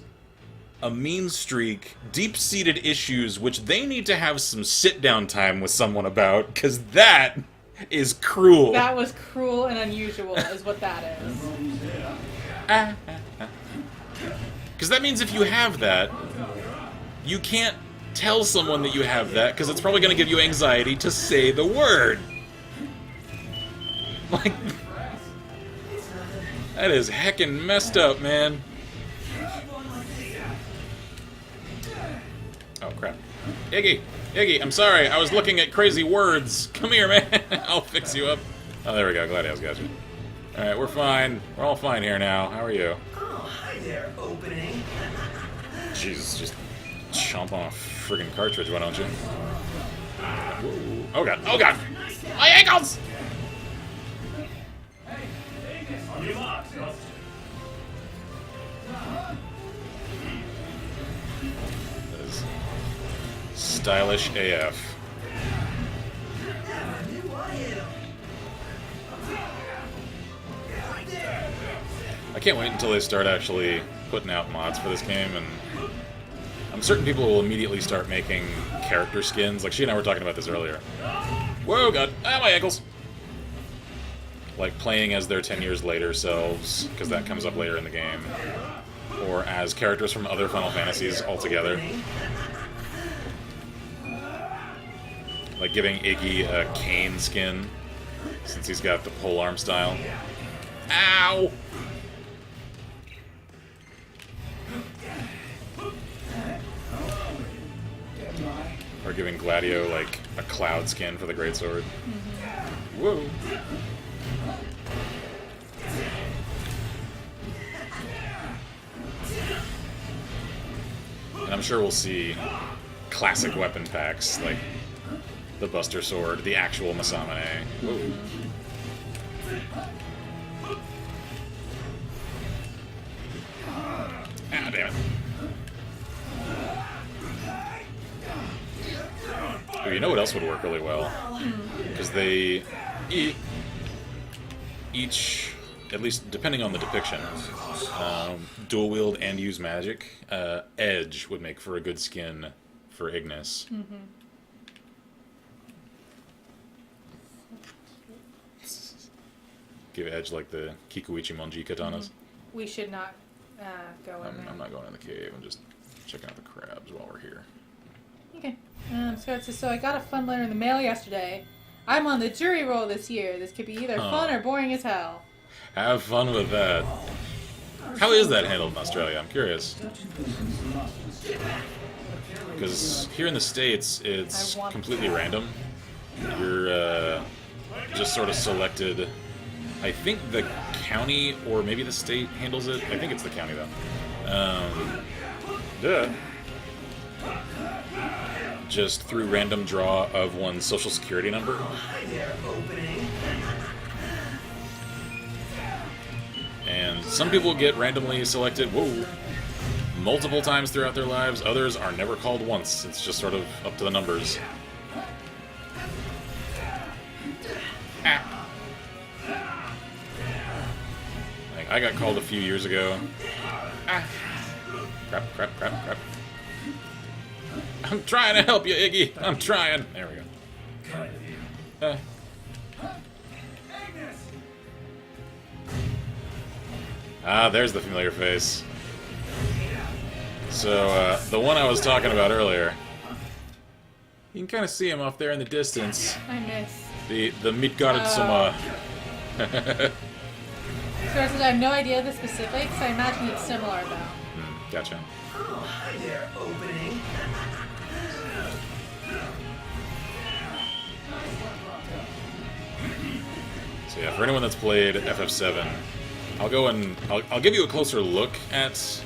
a mean streak, deep-seated issues, which they need to have some sit-down time with someone about, because that is cruel. That was cruel and unusual, is what that is. Because that means if you have that, you can't tell someone that you have that, because it's probably going to give you anxiety to say the word. Like... That is heckin' messed up, man. Oh, crap. Iggy! Iggy, I'm sorry. I was looking at crazy words. Come here, man. I'll fix you up. Oh, there we go. Gladius got you. Alright, we're fine. We're all fine here now. How are you? Oh, hi there, opening. Jesus, just chomp on a friggin' cartridge, why don't you? Whoa. Oh, God. Oh, God! My ankles! That is stylish AF. I can't wait until they start actually putting out mods for this game, and I'm certain people will immediately start making character skins. Like, she and I were talking about this earlier. Whoa, God. Ah, my ankles! Like, playing as their 10 years later selves, because that comes up later in the game. Or as characters from other Final Fantasies altogether. Like giving Iggy a cane skin, since he's got the polearm style. Ow! Or giving Gladio, like, a cloud skin for the greatsword. Whoa! And I'm sure we'll see classic weapon packs, like the Buster Sword, the actual Masamune. Whoa. Ah, damn it. Oh, you know what else would work really well? Because they each, at least depending on the depiction, dual wield and use magic. Edge would make for a good skin for Ignis. Give Edge like the Kikuichi Monji katanas. We should not go in there. I'm not going in the cave. I'm just checking out the crabs while we're here. Okay. So I got a fun letter in the mail yesterday. I'm on the jury roll this year. This could be either fun or boring as hell. Have fun with that. How is that handled in Australia? I'm curious. Because here in the States, it's completely random. You're just sort of selected. I think the county or maybe the state handles it. I think it's the county, though. Just through random draw of one's social security number. And some people get randomly selected, multiple times throughout their lives. Others are never called once. It's just sort of up to the numbers. Ah. Like, I got called a few years ago. Ah. Crap. I'm trying to help you, Iggy. I'm trying. There we go. There's the familiar face. So, the one I was talking about earlier. You can kind of see him off there in the distance. I miss. The Midgard-sama. So I have no idea the specifics. I imagine it's similar, though. Gotcha. Oh, hi there, opening. So yeah, for anyone that's played FF7, I'll give you a closer look at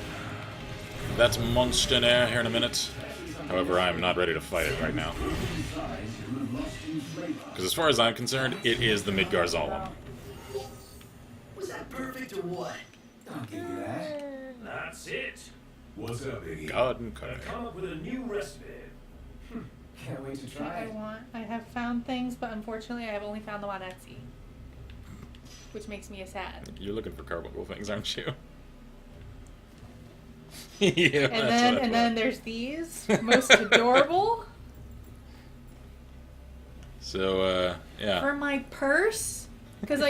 that monster here in a minute. However, I'm not ready to fight it right now. Because as far as I'm concerned, it is the Midgar-Zolom. Was that perfect or what? I'll give you that. That's it. What's up, Iggy? God and Kai. I've come up with a new recipe. Can't wait to try it. I have found things, but unfortunately I have only found them on Etsy. Which makes me sad. You're looking for carbuncle things, aren't you? Yeah, and then there's these. Most adorable. So, yeah. For my purse. Because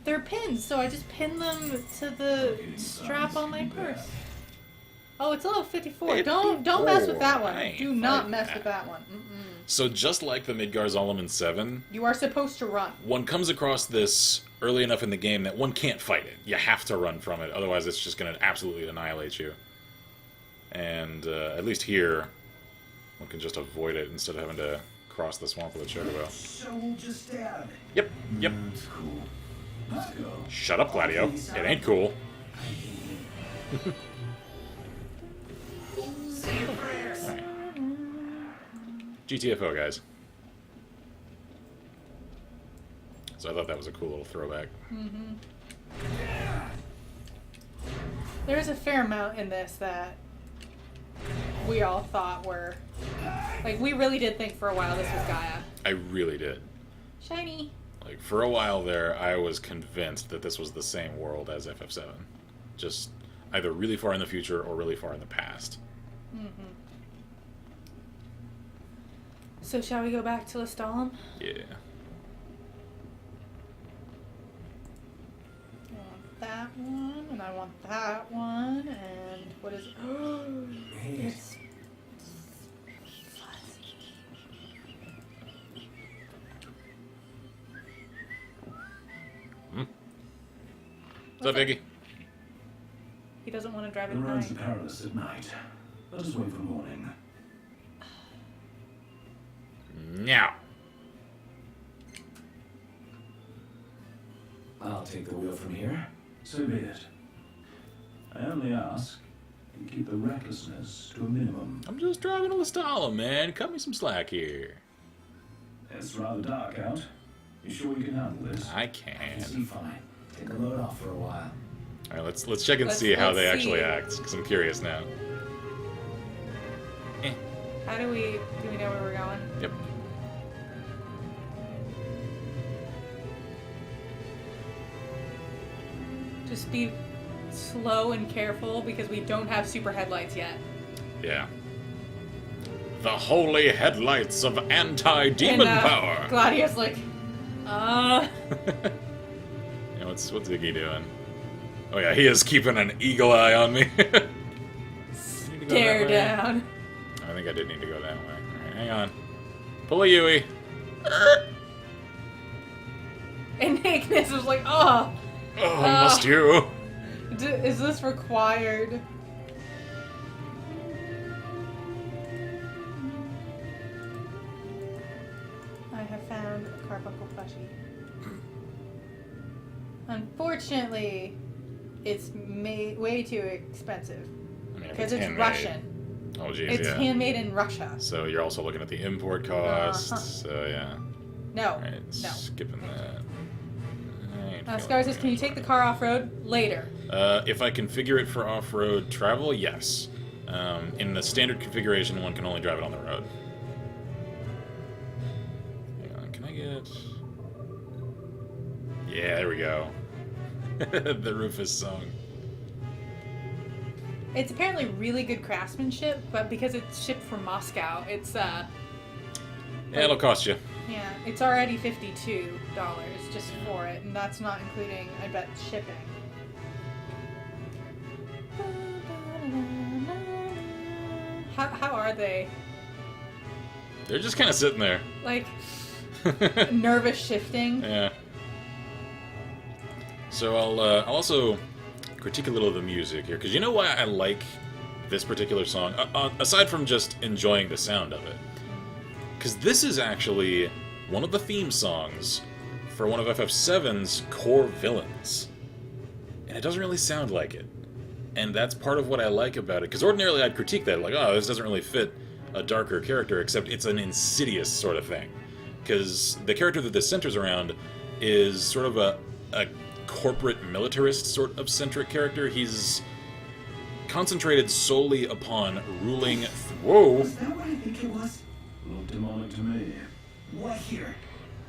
they're pins, so I just pin them to the strap on my purse. Oh, it's level 54. Don't mess with that one. Do not mess with that one. So just like the Midgar-Zolom in 7, you are supposed to run. one comes across this early enough in the game that one can't fight it. You have to run from it, otherwise it's just going to absolutely annihilate you. And at least here, one can just avoid it instead of having to cross the swamp with a chocobo. So we'll just stay out of it. Yep, yep. That's cool. Let's go. Shut up, Gladio. It ain't cool. Say your prayers. Alright. GTFO, guys. So I thought that was a cool little throwback. There's a fair amount in this that we all thought were... Like, we really did think for a while this was Gaia. I really did. Shiny. Like, for a while there, I was convinced that this was the same world as FF7. Just either really far in the future or really far in the past. So shall we go back to Lestalem? Yeah. I want that one, and I want that one, and what is it? It's fuzzy. What's up, Iggy? He doesn't want to drive The at roads night. are perilous at night. Let us wait for morning. Now. I'll take the wheel from here. So be it. I only ask you keep the recklessness to a minimum. I'm just driving to Lestalem, man. Cut me some slack here. It's rather dark out. You sure you can handle this? I I can can. see fine. Take a load off for a while. Alright, let's check and Let's- see how let's they actually see. act, because I'm curious now. How do we know where we're going? Yep. Just be slow and careful because we don't have super headlights yet. Yeah. The holy headlights of anti-demon And, power! Gladio's like, Yeah, what's Iggy doing? Oh yeah, he is keeping an eagle eye on me. I need to go stare that way. down. I think I did need to go that way. Alright, hang on. Pull a Yui. And Ignis was like, oh, Oh, must you? is this required? I have found a carbuncle plushie. Unfortunately, it's way too expensive I mean, if because it's handmade. Russian. Oh jeez, It's yeah. handmade in Russia. So you're also looking at the import costs. Uh-huh. So yeah. No, Alright, no. skipping that. I ain't Scar feeling says, that. can you take the car off-road later? If I configure it for off-road travel, yes. In the standard configuration, one can only drive it on the road. Hang on, can I get... Yeah, there we go. The Rufus song. It's apparently really good craftsmanship, but because it's shipped from Moscow, it's Yeah, it'll cost you. yeah, it's already $52 just for it, and that's not including, I bet, shipping. How are they? They're just kind of sitting there. Like, nervous shifting? Yeah. So I'll also critique a little of the music here, because you know why I like this particular song, aside from just enjoying the sound of it, because this is actually one of the theme songs for one of FF7's core villains, and it doesn't really sound like it, and that's part of what I like about it, because ordinarily I'd critique that, like, oh, this doesn't really fit a darker character, except it's an insidious sort of thing, because the character that this centers around is sort of a corporate militarist sort of centric character. He's concentrated solely upon ruling... Whoa! Was that what I think it was? Looked demonic to me. What here?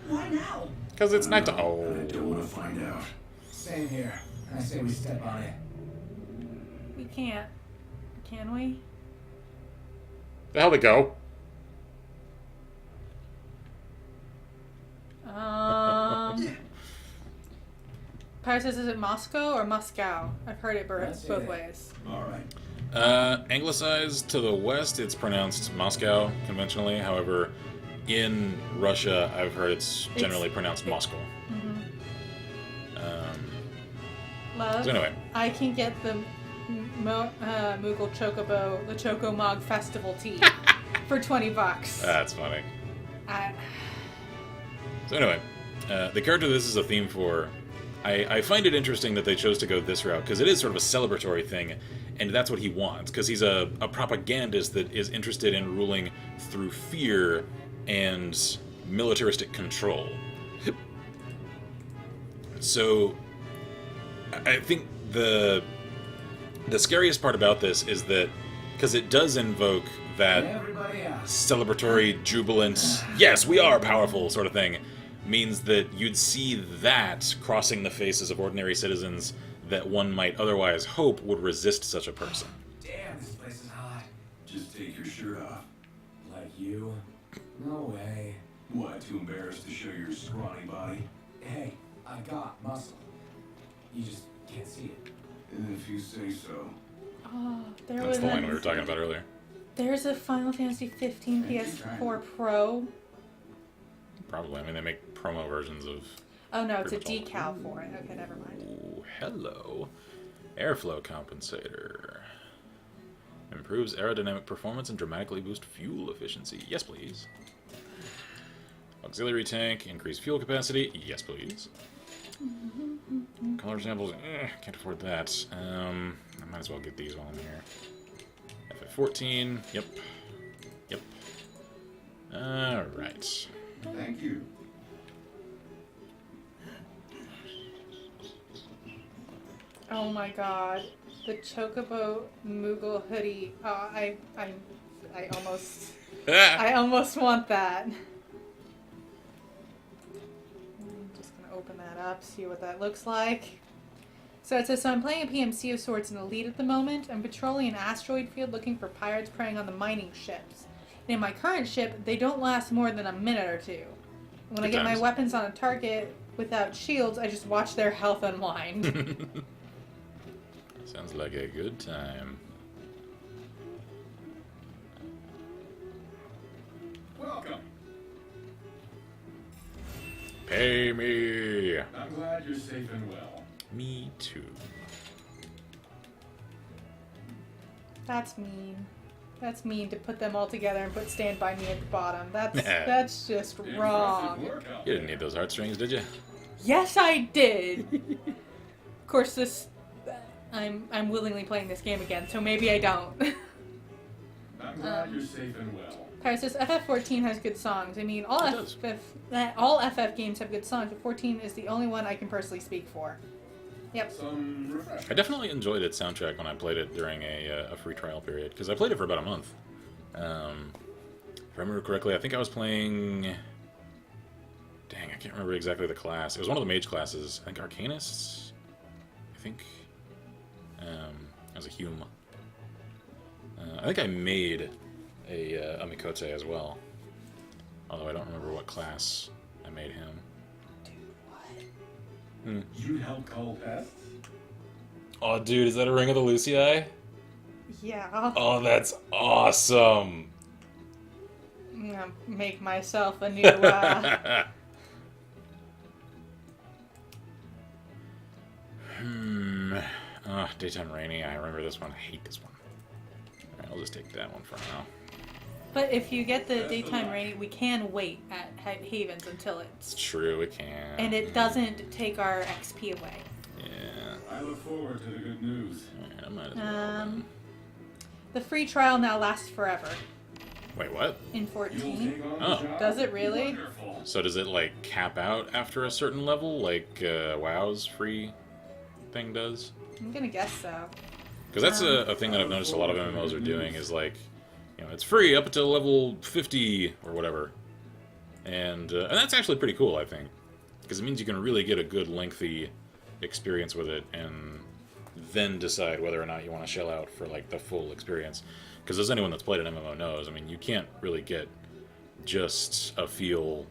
Why now? Because it's night. I Oh. don't want to find out. Same here. I say we step on it. We can't. Can we? The hell they go? Pyre says, is it Moscow or Moscow? I've heard it That's both it. ways. All right. Anglicized to the west, it's pronounced Moscow conventionally. However, in Russia, I've heard it's generally pronounced Moscow. Love. So anyway. I can get the Moogle Chocobo, the Chocomog Festival tea for $20. That's funny. I, So anyway, the character this is a theme for, I find it interesting that they chose to go this route, because it is sort of a celebratory thing, and that's what he wants, because he's a propagandist that is interested in ruling through fear and militaristic control. So, I think the scariest part about this is that, because it does invoke that Everybody else. celebratory, jubilant, yes, we are powerful sort of thing, means that you'd see that crossing the faces of ordinary citizens that one might otherwise hope would resist such a person. Damn, this place is hot. Just take your shirt off. Like you? No way. What, too embarrassed to show your scrawny body? Hey, I got muscle. You just can't see it. And if you say so. oh, there That's was the line we a, were talking about earlier. there's a Final Fantasy 15 PS4 Pro. Probably. I mean, they make promo versions of... Oh no, it's a Pretty much decal for it. Okay, never mind. Ooh, hello. Airflow compensator. Improves aerodynamic performance and dramatically boosts fuel efficiency. Yes, please. Auxiliary tank. Increase fuel capacity. Yes, please. Color samples. Can't afford that. I might as well get these while I'm here. FF14. Yep. Yep. Alright. Thank you. Oh my god, the Chocobo Moogle hoodie. Oh, I almost want that. I'm just gonna open that up, see what that looks like. So it says, so I'm playing a PMC of sorts in Elite at the moment. I'm patrolling an asteroid field looking for pirates preying on the mining ships. And in my current ship, they don't last more than a minute or two. When I Good get my times. weapons on a target without shields, I just watch their health unwind. Sounds like a good time. Welcome. Pay me. I'm glad you're safe and well. Me too. That's mean. That's mean to put them all together and put Stand By Me at the bottom. That's just wrong. Impressive work out You didn't there. need those heartstrings, did you? Yes, I did. Of course, I'm willingly playing this game again, so maybe I don't. I'm glad you're safe and well. Paris says FF14 has good songs. I mean, all It does. all FF games have good songs, but 14 is the only one I can personally speak for. Yep. Some refreshments. I definitely enjoyed its soundtrack when I played it during a free trial period, because I played it for about a month. If I remember correctly, I think I was playing... Dang, I can't remember exactly the class. It was one of the mage classes. I think Arcanists? I think... as a Hume. I think I made a Mikote as well. Although I don't remember what class I made him. You help call pests? Oh, dude, is that a Ring of the Lucii? Yeah. Oh, that's awesome! I'm gonna make myself a new. Daytime Rainy. I remember this one. I hate this one. Alright, I'll just take that one for now. But if you get the daytime rainy, we can wait at Havens until It's it's. true, it can. And it doesn't take our XP away. Yeah. I look forward to the good news. Alright, I might as well. then. The free trial now lasts forever Wait, what? in You'll 14. take on the Oh. job? Does it really? Wonderful. So does it, like, cap out after a certain level, like WoW's free thing does? I'm gonna guess so. Because that's a thing that I've noticed a lot of MMOs are doing, is like, you know, it's free up until level 50 or whatever. And that's actually pretty cool, I think. Because it means you can really get a good, lengthy experience with it, and then decide whether or not you want to shell out for, like, the full experience. Because as anyone that's played an MMO knows, I mean, you can't really get just a feel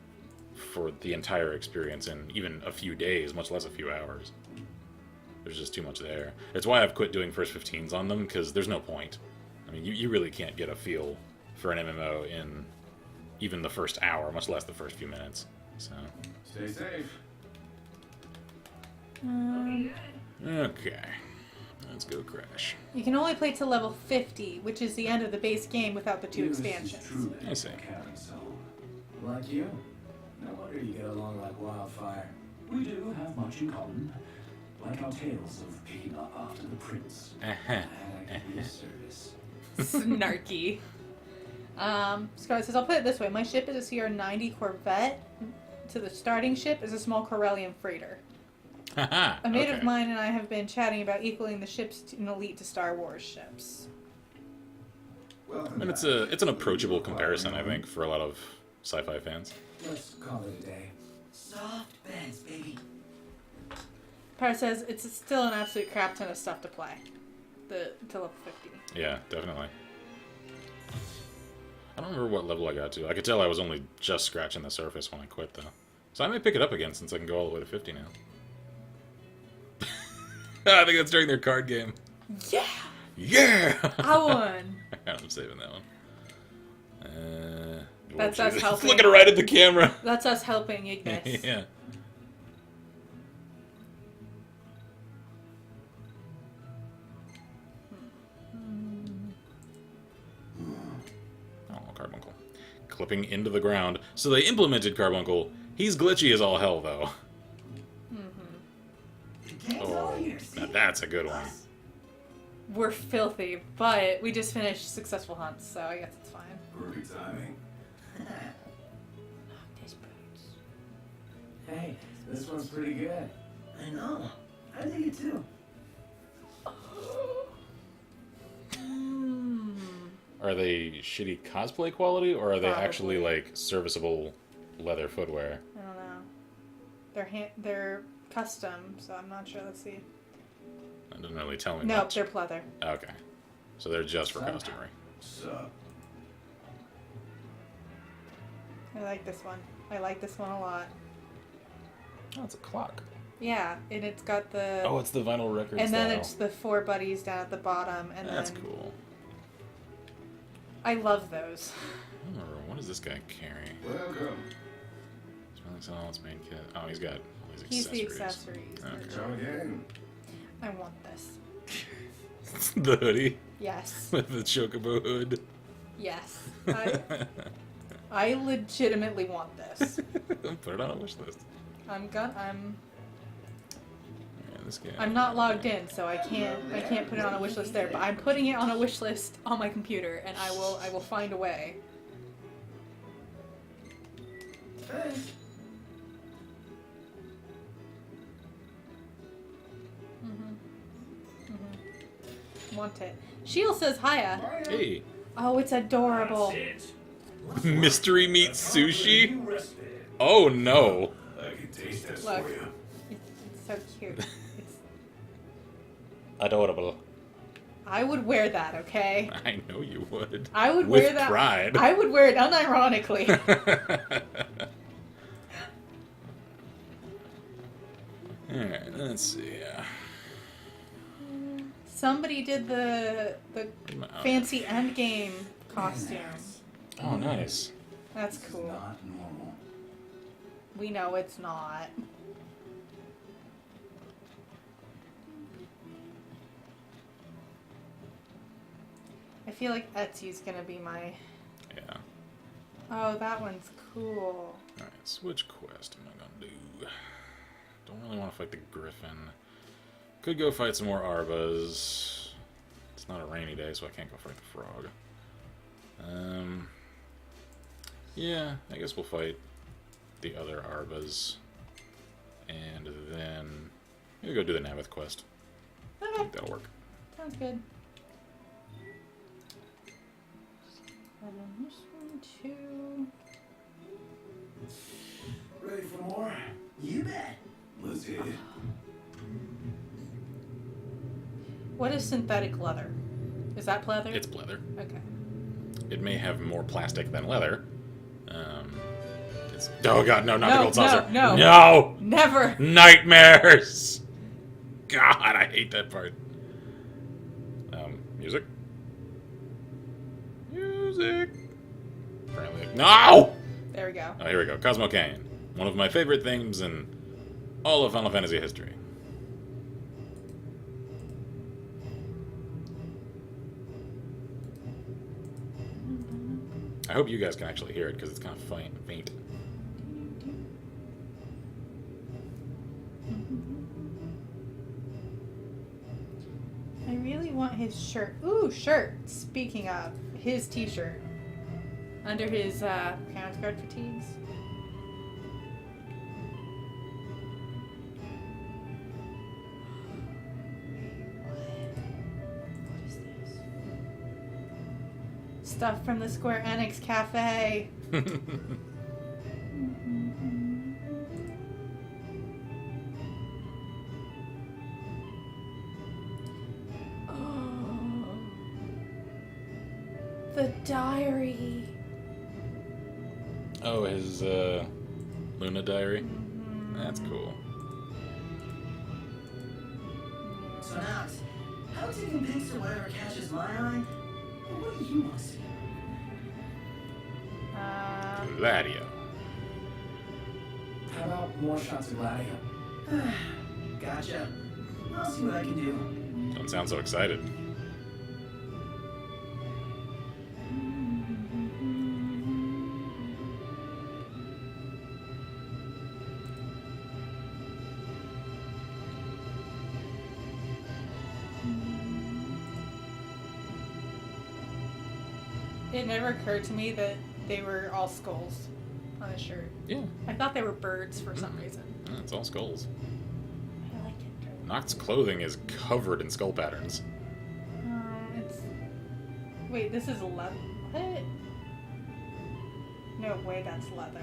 for the entire experience in even a few days, much less a few hours. There's just too much there. It's why I've quit doing first 15s on them, because there's no point. I mean, you really can't get a feel for an MMO in even the first hour, much less the first few minutes. So, Stay safe. Okay. Let's go crash. You can only play to level 50, which is the end of the base game without the 2 This is expansions. truly I see. a cabin zone. Like you? No wonder you get along like wildfire. We do have much in common, like our tales of picking up after the prince. Uh-huh. And I could be of service. Snarky. Scar says, I'll put it this way. My ship is a CR-90 Corvette. To the starting ship is a small Corellian freighter. Haha. A mate Okay. of mine and I have been chatting about equaling the ships in elite to Star Wars ships. Welcome And back. it's an approachable comparison, I think, for a lot of sci-fi fans. Let's call it a day. Soft beds, baby. Par says, it's still an absolute crap ton of stuff to play. To level 50. Yeah, definitely. I don't remember what level I got to. I could tell I was only just scratching the surface when I quit, though. So I may pick it up again since I can go all the way to 50 now. I think that's during their card game. Yeah! Yeah! I won! I'm saving that one. That's Lord us Jesus. helping. Looking right at the camera. That's us helping Ignis. Yeah. Oh, Carbuncle. Clipping into the ground. So they implemented Carbuncle. He's glitchy as all hell, though. Oh, now that's a good one. We're filthy, but we just finished successful hunts, so I guess it's fine. Perfect timing. Hey, this one's pretty good. I know. I think it too. Are they shitty cosplay quality, or are they actually, Probably. like, serviceable leather footwear? I don't know. They're custom, so I'm not sure. Let's see. That doesn't really tell me No, much. they're pleather. Okay. So they're just for costumery. Sup? I like this one. I like this one a lot. Oh, it's a clock. Yeah, and it's got the... Oh, it's the vinyl record and then style. it's the 4 buddies down at the bottom, and That's then... cool. I love those. I don't remember. What does this guy carry? Welcome. Smelling salts, main kit. Oh, he's got all these He's the accessories. accessories. Okay. Come again. I want this. The hoodie Yes. with the chocobo hood. Yes. I legitimately want this. Put it on a wish list. I'm Yeah, this guy. I'm not logged in, so I can't put it on a wish list there, but I'm putting it on a wish list on my computer, and I will find a way. Want it. Sheila says hiya. Hey, Oh, it's adorable. That's it. mystery meat A sushi. new recipe. Oh no. I can taste this Look. for you. It's so cute. It's, Adorable. I would wear that, okay? I know you would. I would With wear that. pride. I would wear it unironically. Alright, let's see. Somebody did the fancy endgame costume. Oh, nice. That's This is cool. not normal. We know it's not. I feel like Etsy's gonna be my... Yeah. Oh, that one's cool. Alright, so which quest am I gonna do? Don't really want to fight the Griffin. Could go fight some more Arbas. It's not a rainy day, so I can't go fight the Frog. Yeah, I guess we'll fight the other Arbas. And then maybe go do the Navith quest. I Okay, think that'll work. sounds good. And then this one too. Ready for more? You bet. Let's hit it. What is synthetic leather? Is that pleather? It's leather. Okay. It may have more plastic than leather. Oh god, no, not the No, gold saucer. no, no. No! Never. Nightmares! God, I hate that part. Music? Music! Apparently. No! There we go. Oh, here we go. Cosmo Canyon. One of my favorite themes in all of Final Fantasy history. I hope you guys can actually hear it because it's kind of faint. I really want his shirt. Ooh, shirt. Speaking of, his t-shirt. Under his parents' guard fatigues. What is this? Stuff from the Square Enix Cafe. The diary. Oh, his Luna diary? That's cool. So Knox, how taking pics or whatever catches my eye? What do you want to see? Gladio. How about more shots of Gladio? Gotcha. I'll see what I can do. Don't sound so excited. It never occurred to me that they were all skulls on his shirt. Yeah. I thought they were birds for some reason. It's all skulls. I like it. Noct's clothing is covered in skull patterns. It's. Wait, this is leather. What? No way, that's leather.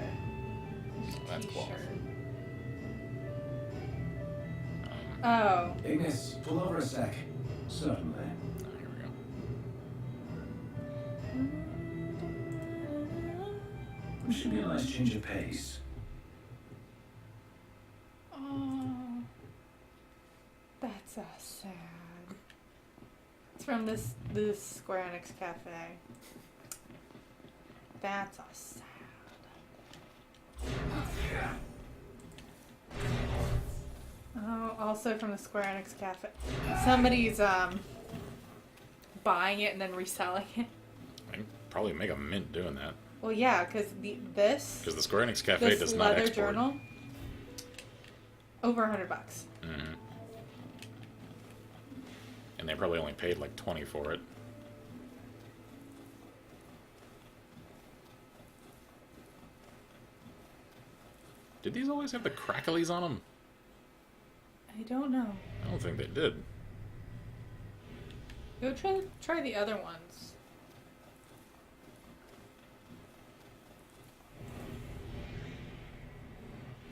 That's cloth. T-shirt. Oh. Ignis, pull over a sec. Certainly. Oh, here we go. It should be a nice change of pace. Oh. That's sad. It's from this Square Enix Cafe. That's sad. Oh, also from the Square Enix Cafe. Somebody's buying it and then reselling it. I can probably make a mint doing that. Well, yeah, because Because the Square Enix Cafe this does not leather export. journal, over $100. Mm-hmm. And they probably only paid like 20 for it. Did these always have the cracklies on them? I don't know. I don't think they did. Go try the other ones.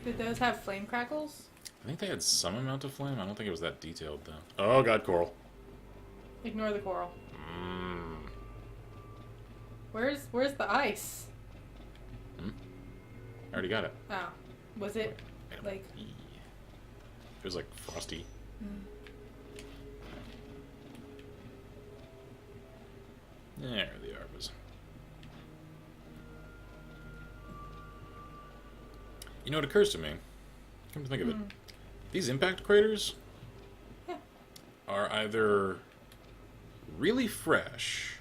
Did those have flame crackles? I think they had some amount of flame. I don't think it was that detailed though. Oh god, coral. Ignore the coral. Mm. Where's the ice? I already got it. Oh, was it like? It was like frosty. There the arbors. You know, it occurs to me, come to think of it, these impact craters Yeah. are either really fresh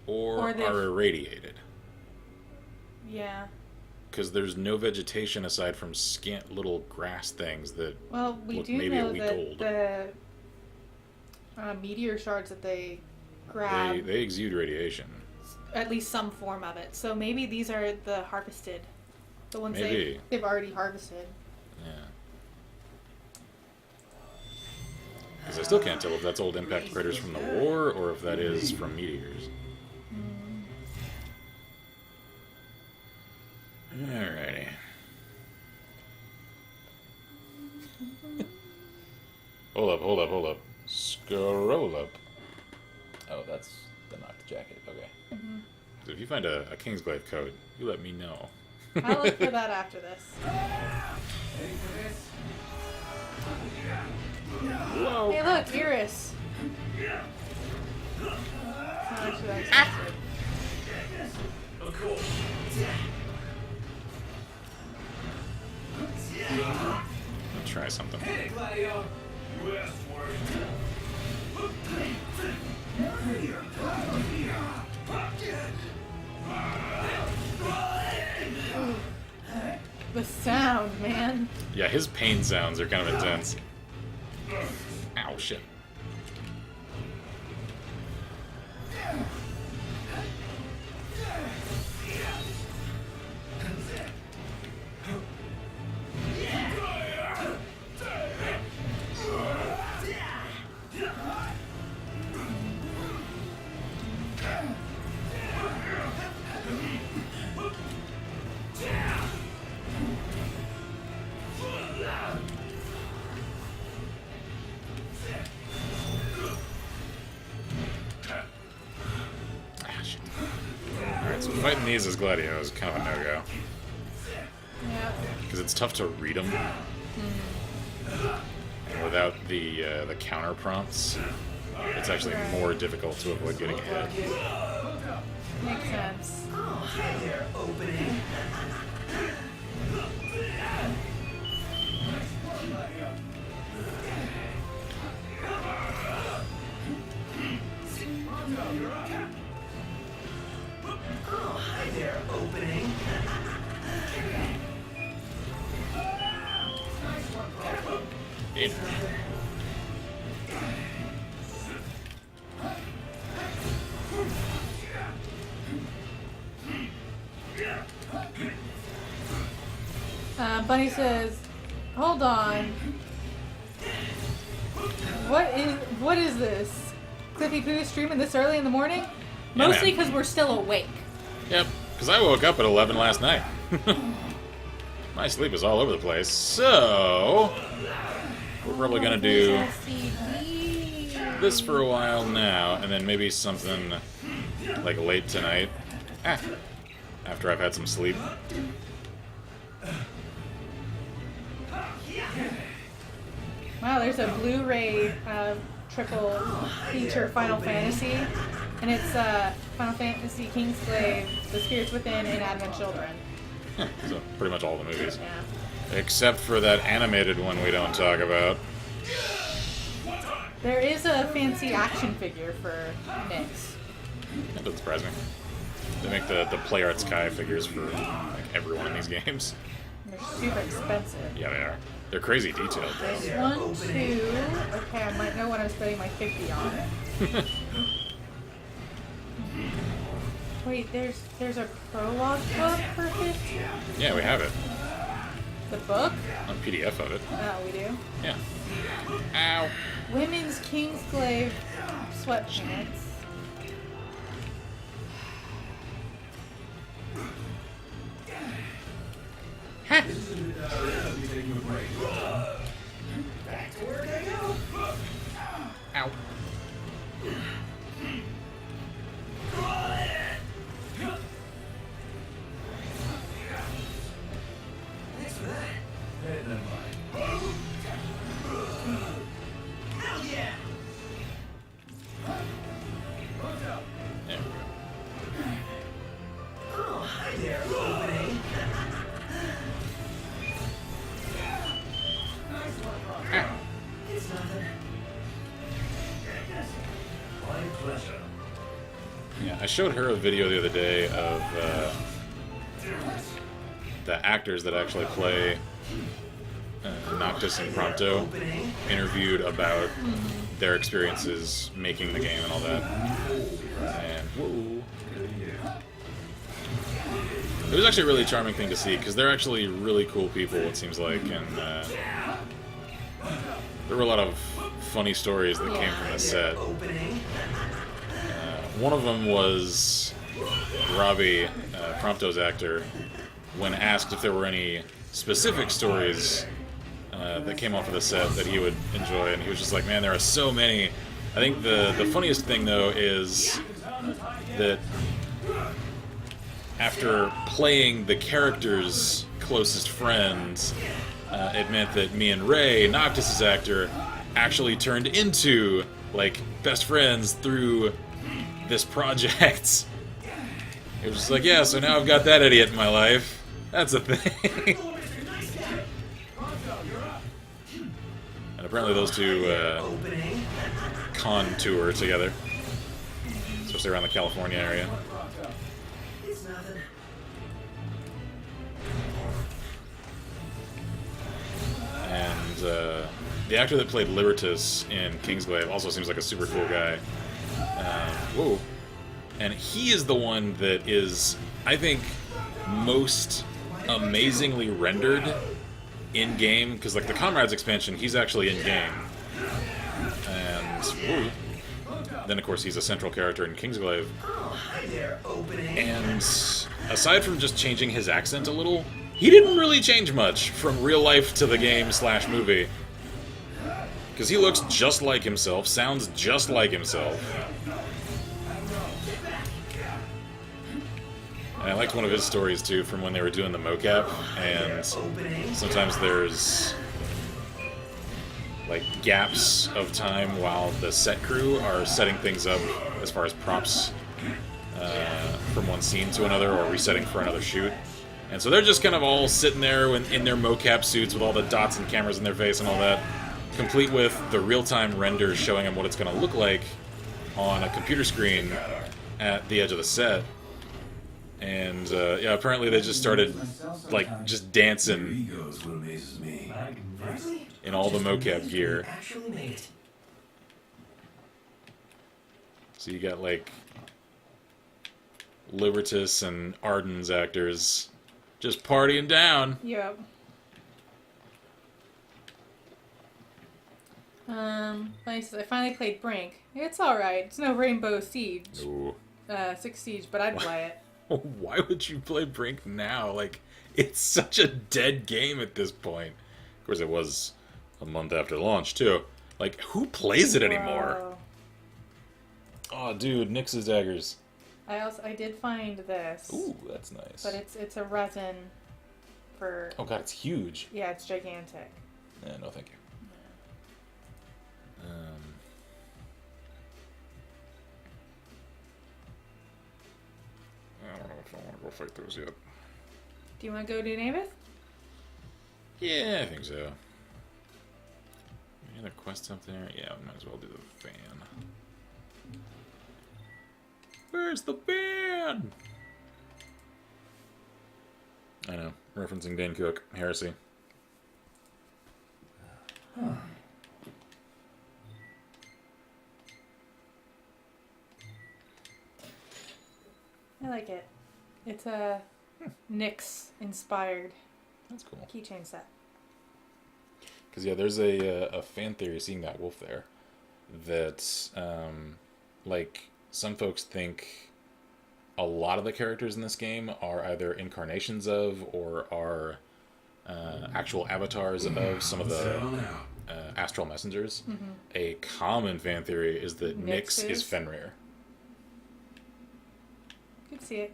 or they've- are irradiated. Yeah. Because there's no vegetation aside from scant little grass things that Well, we look do maybe a know week that old. the meteor shards that they grab, They exude radiation. at least some form of it. So maybe these are the harvested, the ones Maybe. they've already harvested. Yeah. Because I still can't tell if that's old impact craters from the war or if that is from meteors. Alrighty. Hold up. Scroll up. Oh, that's the knocked jacket. Okay. So if you find a Kingsglaive coat, you let me know. I'll look for that after this. Ready for this? Whoa! Hey, look, Iris. It's not actually that expensive. Of course. Let's try something. Hit it, Gladio! You asked for it. The sound, man. Yeah, his pain sounds are kind of intense. Ow, shit. Alright, so fighting these as Gladio is kind of a no-go. Yeah. Because it's tough to read them. And without the counter prompts, it's actually more difficult to avoid getting hit. Makes sense. Oh, hi there, opening. Oh, hi there, opening. In. Bunny says, "Hold on. What is this? Cliffy Poo streaming this early in the morning? Yeah, Mostly man. because we're still awake." Yep, because I woke up at 11 last night. My sleep is all over the place, so we're probably gonna do this for a while now, and then maybe something like late tonight, after I've had some sleep. Wow, there's a Blu-ray triple feature Final Fantasy, and it's Final Fantasy Kingsglaive, The Spirits Within, and Advent Children. So pretty much all the movies, Yeah. except for that animated one we don't talk about. There is a fancy action figure for Nyx. That doesn't surprise me. They make the Play Arts Kai figures for like everyone in these games. They're super expensive. Yeah, they are. They're crazy detailed. There's 1, 2. Okay, I might know what I'm spending my 50 on. Wait, there's a prologue book for 50? Yeah, we have it. The book? On PDF of it. Oh, we do. Yeah. Ow. Women's Kingsglaive sweatpants. Back to work I go. Ow. Thanks for that. Hey, never mind. Hell yeah! Yeah. Oh, hi there, opening. It's nothing. My pleasure. Yeah, I showed her a video the other day of the actors that actually play Noctis and Prompto interviewed about their experiences making the game and all that. And whoa. It was actually a really charming thing to see because they're actually really cool people, it seems like, and there were a lot of funny stories that came from the set. One of them was Robbie, Prompto's actor, when asked if there were any specific stories that came off of the set that he would enjoy, and he was just like, man, there are so many. I think the funniest thing, though, is that after playing the character's closest friends, it meant that me and Ray, Noctis' actor, actually turned into, like, best friends through this project. It was just like, yeah, so now I've got that idiot in my life. That's a thing. And apparently those two con tour together. Especially around the California area. It's nothing. And the actor that played Libertus in Kingsglaive also seems like a super cool guy. Whoa. And he is the one that is, I think, most amazingly rendered in-game, because like the Comrades expansion, he's actually in-game. And whoa. Then of course he's a central character in Kingsglaive. Oh, hi there, opening. And aside from just changing his accent a little, he didn't really change much from real life to the game/movie. Because he looks just like himself, sounds just like himself. And I liked one of his stories too from when they were doing the mocap, and sometimes there's like gaps of time while the set crew are setting things up as far as props from one scene to another or resetting for another shoot. And so they're just kind of all sitting there in their mocap suits with all the dots and cameras in their face and all that, complete with the real-time render showing them what it's going to look like on a computer screen at the edge of the set. And yeah, apparently they just started like just dancing in all the mocap gear. So you got like Libertus and Arden's actors just partying down. Yep. Funny says, I finally played Brink. It's alright. It's no Rainbow Siege. Ooh. Six Siege, but I'd play it. Why would you play Brink now? Like, it's such a dead game at this point. Of course, it was a month after launch, too. Like, who plays it anymore? Whoa. Oh, dude, Nyx's daggers. I did find this. Ooh, that's nice. But it's a resin for... Oh god, it's huge. Yeah, it's gigantic. Yeah, no thank you. I don't know if I want to go fight those yet. Do you want to go to Navith? Yeah, I think so. Any other quests up there? Yeah, we might as well do the fan. Where's the fan? I know, referencing Dane Cook, heresy. I like it. It's a Nyx inspired That's cool. keychain set. Because yeah, there's a fan theory seeing that wolf there that like some folks think a lot of the characters in this game are either incarnations of or are actual avatars of some of the astral messengers. Mm-hmm. A common fan theory is that Nyx is Fenrir. Could see it.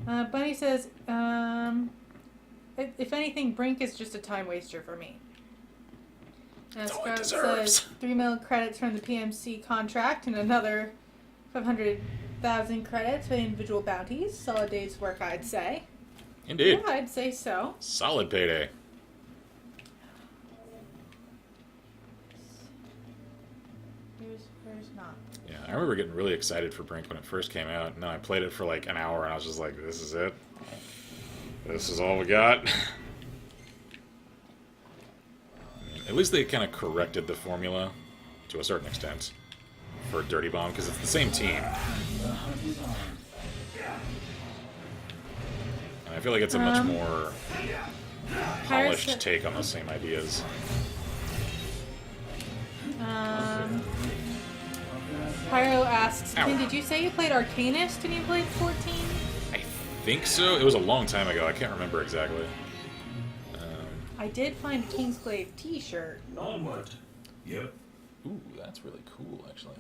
Bunny says, if anything, Brink is just a time waster for me. That's all it Sprout deserves. says 3 million credits from the PMC contract and another 500,000 credits for individual bounties. Solid day's work, I'd say. Indeed. Yeah, I'd say so. Solid payday. Where's not? Yeah, I remember getting really excited for Brink when it first came out, and then I played it for like an hour, and I was just like, this is it? This is all we got? I mean, at least they kind of corrected the formula, to a certain extent, for Dirty Bomb, because it's the same team. And I feel like it's a much more polished take on those same ideas. Pyro asks, Ow. Finn, did you say you played Arcanist and you played 14? I think so. It was a long time ago. I can't remember exactly. I did find a Kingsglaive t-shirt. Onward. Yep. Ooh, that's really cool, actually.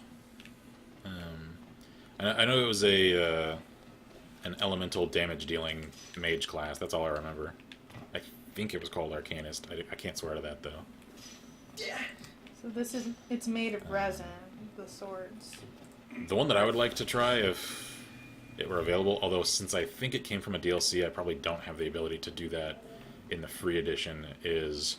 I know it was an elemental damage-dealing mage class. That's all I remember. I think it was called Arcanist. I can't swear to that, though. So it's made of resin, the swords. The one that I would like to try if it were available, although since I think it came from a DLC, I probably don't have the ability to do that in the free edition, is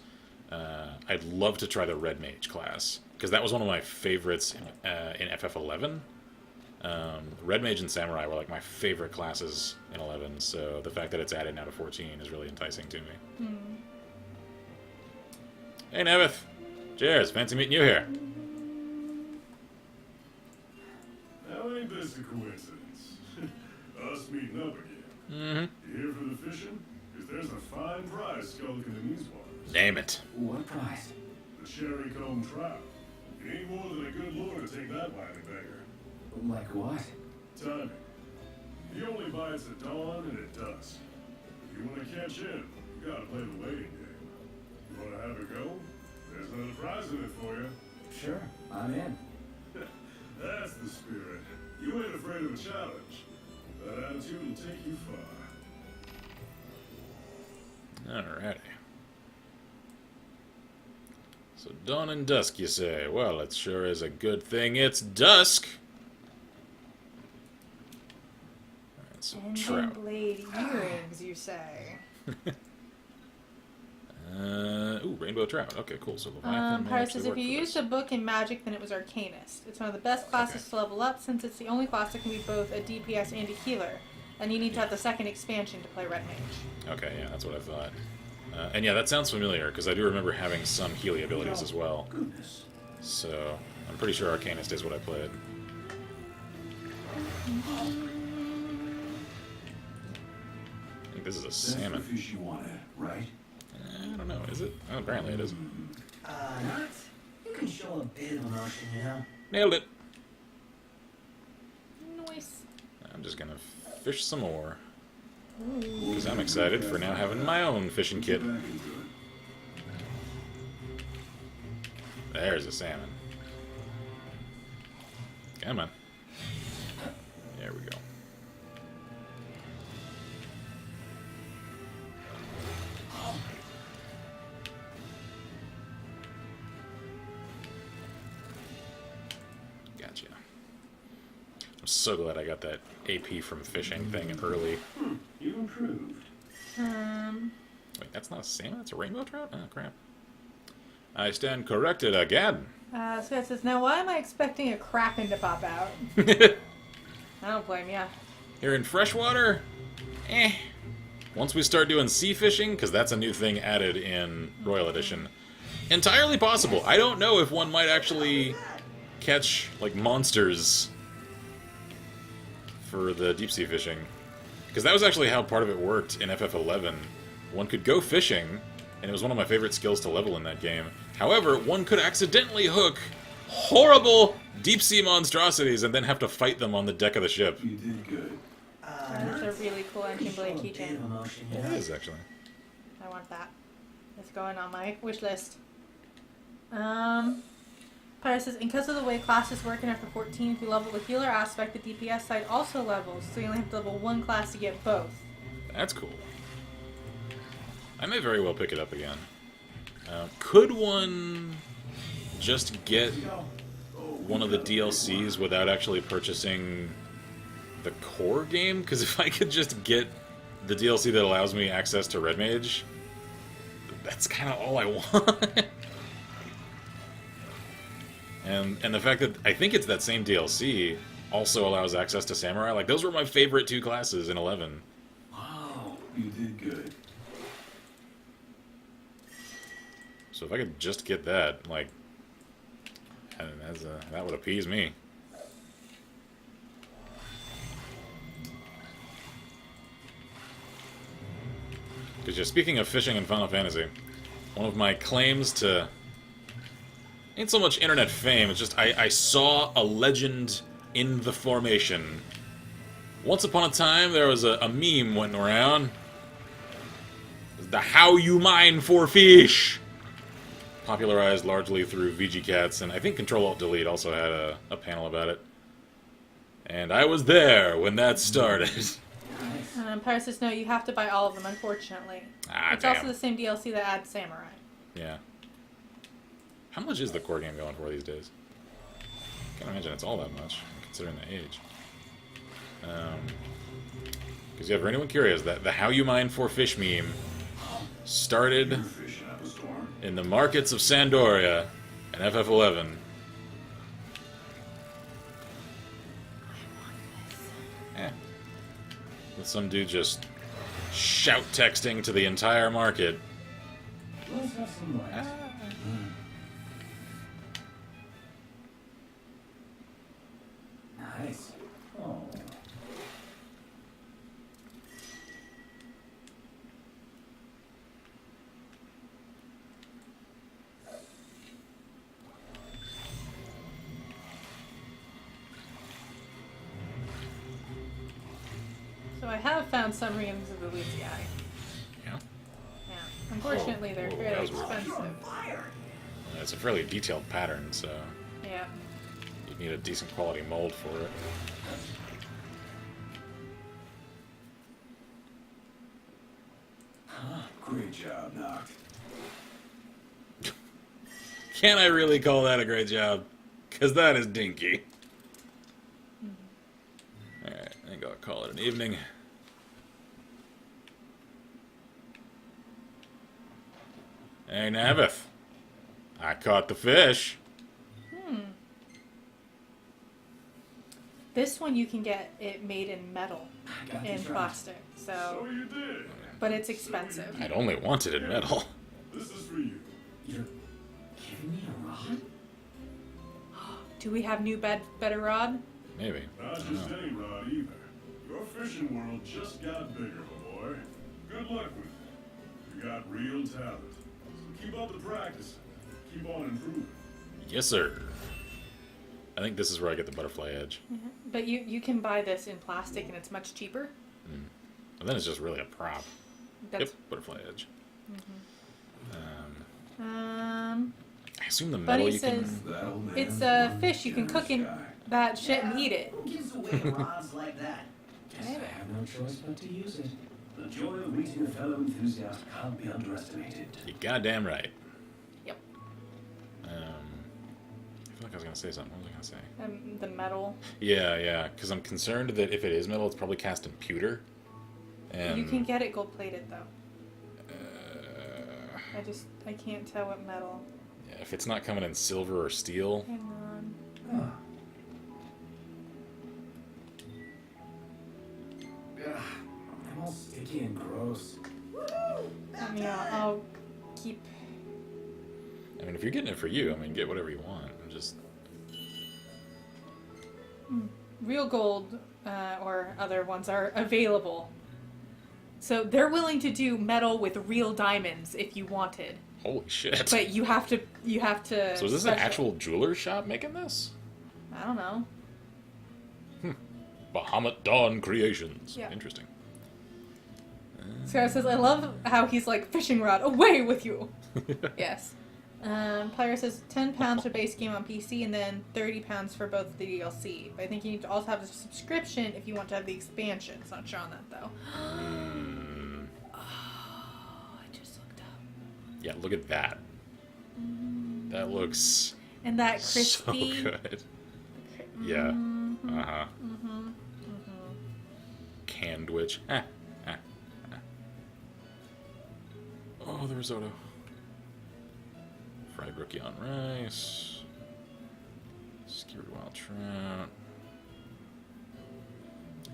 I'd love to try the Red Mage class, because that was one of my favorites in FF11. Red Mage and Samurai were like my favorite classes in 11, so the fact that it's added now to 14 is really enticing to me. Hey, Nevith. Cheers. Fancy meeting you here. Now ain't this a coincidence? Us meeting up again. Mm-hmm. You here for the fishing? Because there's a fine prize skulking in these waters. Name it. What prize? The cherry comb trout. You ain't more than a good lure to take that mighty beggar. Like what? Timing. He only bites at dawn and at dusk. If you want to catch him, you gotta play the waiting game. You want to have a go? There's another prize in it for you. Sure, I'm in. That's the spirit. You ain't afraid of a challenge. That attitude will take you far. Alrighty. So dawn and dusk, you say? Well, it sure is a good thing it's dusk. Alright, so trout. Blade earrings, you say? Ooh, rainbow trout. Okay, cool. So Leviathan may Pyro actually says if work you for used this. a book in Magic, then it was Arcanist. It's one of the best classes to level up since it's the only class that can be both a DPS and a healer. And you need to have the second expansion to play Red Mage. Okay, yeah, that's what I thought. And yeah, that sounds familiar, because I do remember having some Healy abilities as well. Goodness. So, I'm pretty sure Arcanist is what I played. I think this is a That's salmon. the fish you wanted, right? I don't know, is it? Oh, apparently it is. Not. You can show a bit of emotion, you know? Nailed it! Nice. I'm just gonna fish some more. Because I'm excited for now having my own fishing kit. Back into it. There's a salmon. Come on. There we go. Gotcha. I'm so glad I got that AP from fishing thing early. You improved. Wait, that's not a salmon? That's a rainbow trout? Oh, crap. I stand corrected again. Scott says, now why am I expecting a kraken to pop out? I don't blame ya. Here in freshwater? Eh. Once we start doing sea fishing, because that's a new thing added in Royal Edition, entirely possible. I don't know if one might actually catch, like, monsters for the deep sea fishing. Because that was actually how part of it worked in FF11. One could go fishing, and it was one of my favorite skills to level in that game. However, one could accidentally hook horrible deep-sea monstrosities and then have to fight them on the deck of the ship. You did good. That's a really cool engine blade Show a bit keychain. of emotion, you It know? is, actually. I want that. It's going on my wish list. Pyro says, and because of the way classes work in FF14, if you level the healer aspect, the DPS side also levels, so you only have to level one class to get both. That's cool. I may very well pick it up again. Could one just get one of the DLCs without actually purchasing the core game? Because if I could just get the DLC that allows me access to Red Mage, that's kind of all I want. And the fact that I think it's that same DLC also allows access to Samurai. Like, those were my favorite two classes in 11. Wow, you did good. So if I could just get that, like, that would appease me. Because just speaking of fishing in Final Fantasy, one of my claims to ain't so much internet fame, it's just I saw a legend in the formation. Once upon a time, there was a meme went around. The how you mine for fish. Popularized largely through VG Cats, and I think Control-Alt-Delete also had a panel about it. And I was there when that started. Pyro says, no, you have to buy all of them, unfortunately. Ah, It's damn. also the same DLC that adds Samurai. Yeah. How much is the core game going for these days? Can't imagine it's all that much, considering the age. Because yeah, for anyone curious, the how you mine for fish meme started You're fishing up a storm. in the markets of Sandoria in FF11. With some dude just shout texting to the entire market. Let's have some light. So I have found some rings of the Lucy Eye. Yeah. Yeah. Unfortunately, they're Whoa, that fairly was weird. expensive. It's a fairly detailed pattern, so Yeah. you'd need a decent quality mold for it. Great job, Noct. Can I really call that a great job? Because that is dinky. Alright, I think I'll call it an evening. Hey, Navith. I caught the fish. This one you can get it made in metal Got and these right. plastic. So you did. But it's expensive. I'd only wanted it in metal. This is for you. You're giving me a rod? Do we have new better rod? Maybe. Not I don't just know. any rod either. Your fishing world just got bigger, my boy. Good luck with it. You got real talent. So keep up the practice. Keep on improving. Yes, sir. I think this is where I get the butterfly edge. But you can buy this in plastic and it's much cheaper. And then it's just really a prop. That's, Yep, butterfly edge. Um, I assume the Buddy metal you says can... That old man's it's a one fish. You can cook in generous guy. that shit and eat it. Who gives away rods like that? Guess I have no choice but to use it. The joy of meeting a fellow enthusiast can't be underestimated. You're goddamn right. Yep. I feel like I was going to say something. What was I going to say? The metal. Yeah, because I'm concerned that if it is metal, it's probably cast in pewter. And You can get it gold plated though. uh, I can't tell what metal. yeah, if it's not coming in silver or steel, Hang on. Ugh, I'm all sticky and gross. I mean, I'll keep. I mean, if you're getting it for you, I mean, get whatever you want. I'm just... Real gold or other ones are available. So they're willing to do metal with real diamonds if you wanted. Holy shit. But you have to. So is this an actual jeweler shop making this? I don't know. Bahamut Dawn Creations. Yeah. Interesting. Sarah says, I love how he's like, fishing rod, away with you. Yes. Pyro says, £10 for base game on PC and then £30 for both the DLC. But I think you need to also have a subscription if you want to have the expansion. It's not showing that though. Oh, I just looked up. Yeah, look at that. That looks And that so crispy. good. Yeah. Uh-huh. Canned witch. Oh, the risotto. Fried rookie on rice. Skewered wild trout.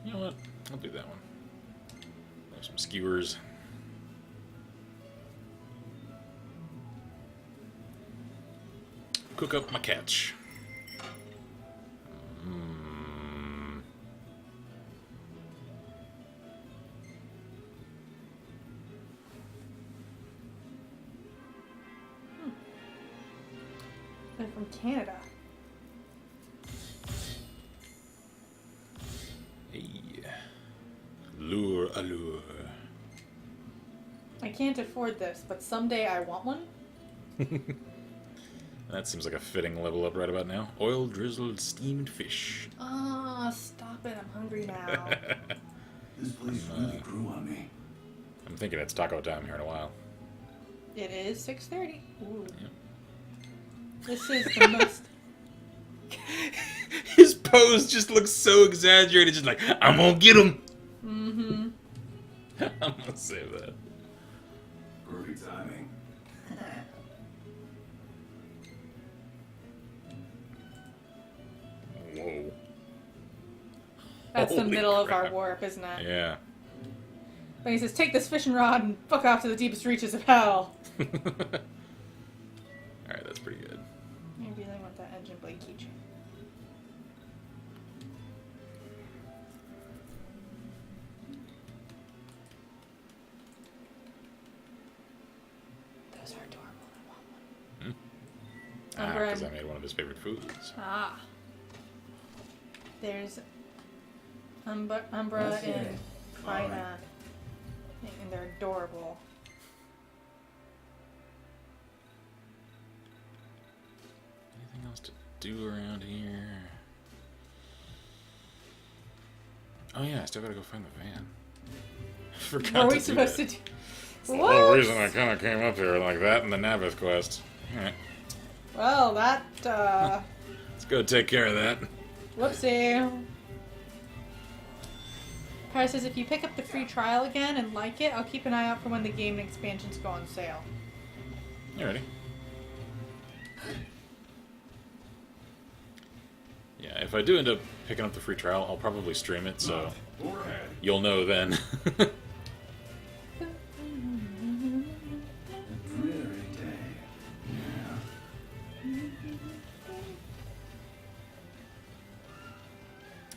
You know what? I'll do that one. There's some skewers. Cook up my catch. They're from Canada. Hey. Lure allure. I can't afford this, but someday I want one. That seems like a fitting level up right about now. Oil drizzled steamed fish. Ah, stop it. I'm hungry now. This place really grew on me. I'm thinking it's taco time here in a while. It is 6:30. Ooh. Yep. This is the most. His pose just looks so exaggerated, just like, I'm gonna get him! Mm-hmm. I'm gonna save that. Perfect timing. Whoa. That's the Holy middle of our crap. warp, isn't it? Yeah. But he says, take this fishing rod and fuck off to the deepest reaches of hell. Alright, that's pretty good. I really want that engine blade keychain. Those are adorable. I want one. Umbra Because I and- made one of his favorite foods. Ah. There's Umbra Let's hear and it. fine, and they're adorable. Anything else to do around here? Oh yeah, I still gotta go find the van. Forgot What are we to do supposed that. to do? It's the whole reason I kind of came up here like that in the Navith quest. Alright, Well, that, let's go take care of that. whoopsie. Kara says, if you pick up the free trial again and like it, I'll keep an eye out for when the game and expansions go on sale. You ready? Yeah, if I do end up picking up the free trial, I'll probably stream it, so you'll know then. A dreary day. Yeah.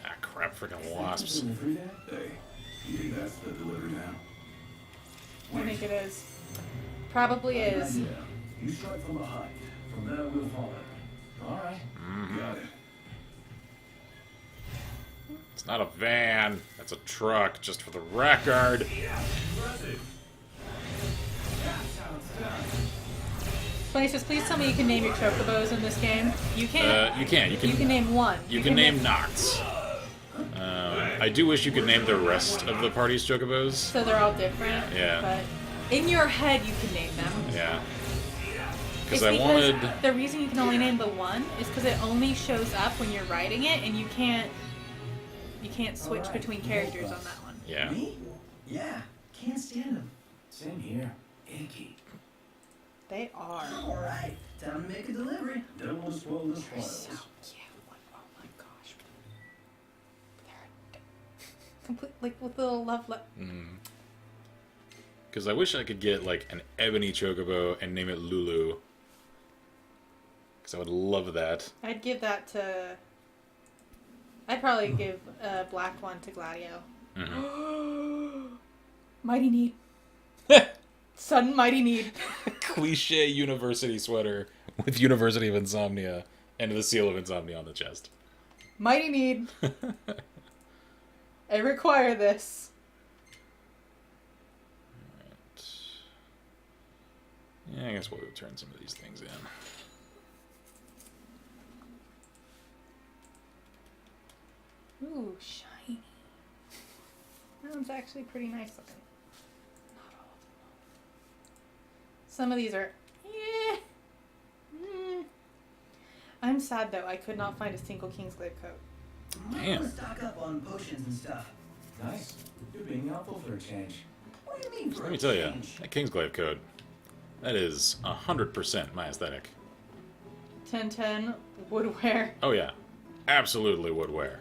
Ah, crap, freaking wasps. Delivery there? Hey, you think that's the delivery now? I think it is. Probably is. Yeah. You strike from behind. From there we'll follow. All right. Got it. It's not a van, that's a truck, just for the record. Funny says, please tell me you can name your chocobos in this game. You can. You can. You can name one. You can name Nox. I do wish you could name the rest of the party's chocobos. So they're all different. Yeah. But in your head, you can name them. Yeah. It's Because I wanted. the reason you can only name the one is because it only shows up when you're writing it, and you can't switch Alright, between characters on that one. Yeah. Me? Yeah. Can't stand them. Same here. Icky. They are. Alright. Time to make a delivery. Don't want to spoil the So spoils. cute. Oh my gosh. They're complete, like with little love. Because I wish I could get like an ebony chocobo and name it Lulu. Because I would love that. I'd give that to. I'd probably give a black one to Gladio. Mighty Need. Sudden Mighty Need. Cliche university sweater with University of Insomnia and the seal of Insomnia on the chest. Mighty Need. I require this. Yeah, I guess we'll turn some of these things in. Ooh, shiny. That one's actually pretty nice looking. Not all of them. Some of these are, I'm sad though. I could not find a single Kingsglaive coat. Might Damn. want to stock up on potions and stuff. Nice. You're being helpful for a change. What do you mean for Let a me tell you, change? that Kingsglaive code, that is 100% my aesthetic. 1010 woodwear. Oh yeah, absolutely would wear.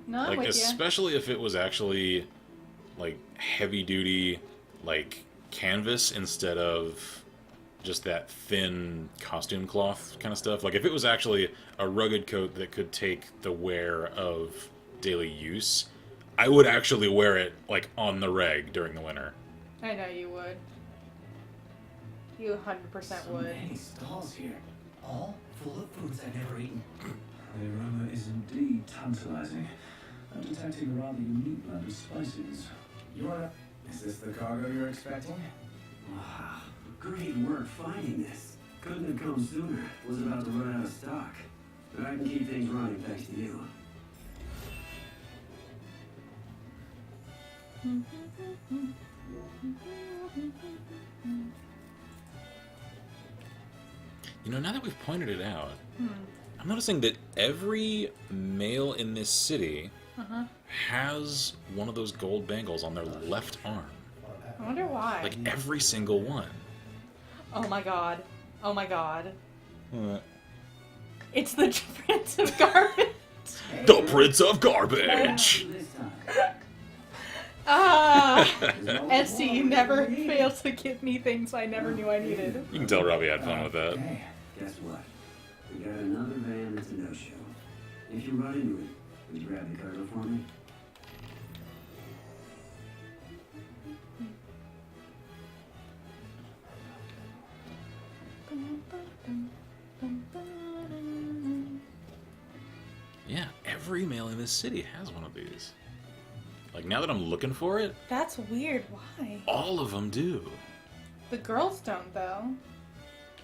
No, I'm Like, with you. especially if it was actually, like, heavy-duty, like, canvas instead of just that thin costume cloth kind of stuff. Like, if it was actually a rugged coat that could take the wear of daily use, I would actually wear it, like, on the reg during the winter. I know you would. You 100% So would. many stalls here. All full of foods I've never eaten. The aroma is indeed tantalizing. I'm detecting a rather unique blend of spices. You wanna... Is this the cargo you're expecting? Wow, great work finding this. Couldn't have come sooner. Was about to run out of stock. But I can keep things running thanks to you. You know, now that we've pointed it out, I'm noticing that every male in this city has one of those gold bangles on their left arm. I wonder why. Like, every single one. Oh my god. Oh my god. It's the Prince of Garbage. The Prince of Garbage! This time. Ah! Essie never fails to give me things I never knew I needed. You can tell Robbie had fun with that. Okay. Guess what? We got another van that's a no-show. If you run into it, would you grab the cargo for me? Yeah, every male in this city has one of these. Like, now that I'm looking for it, That's weird. Why? all of them do. The girls don't, though.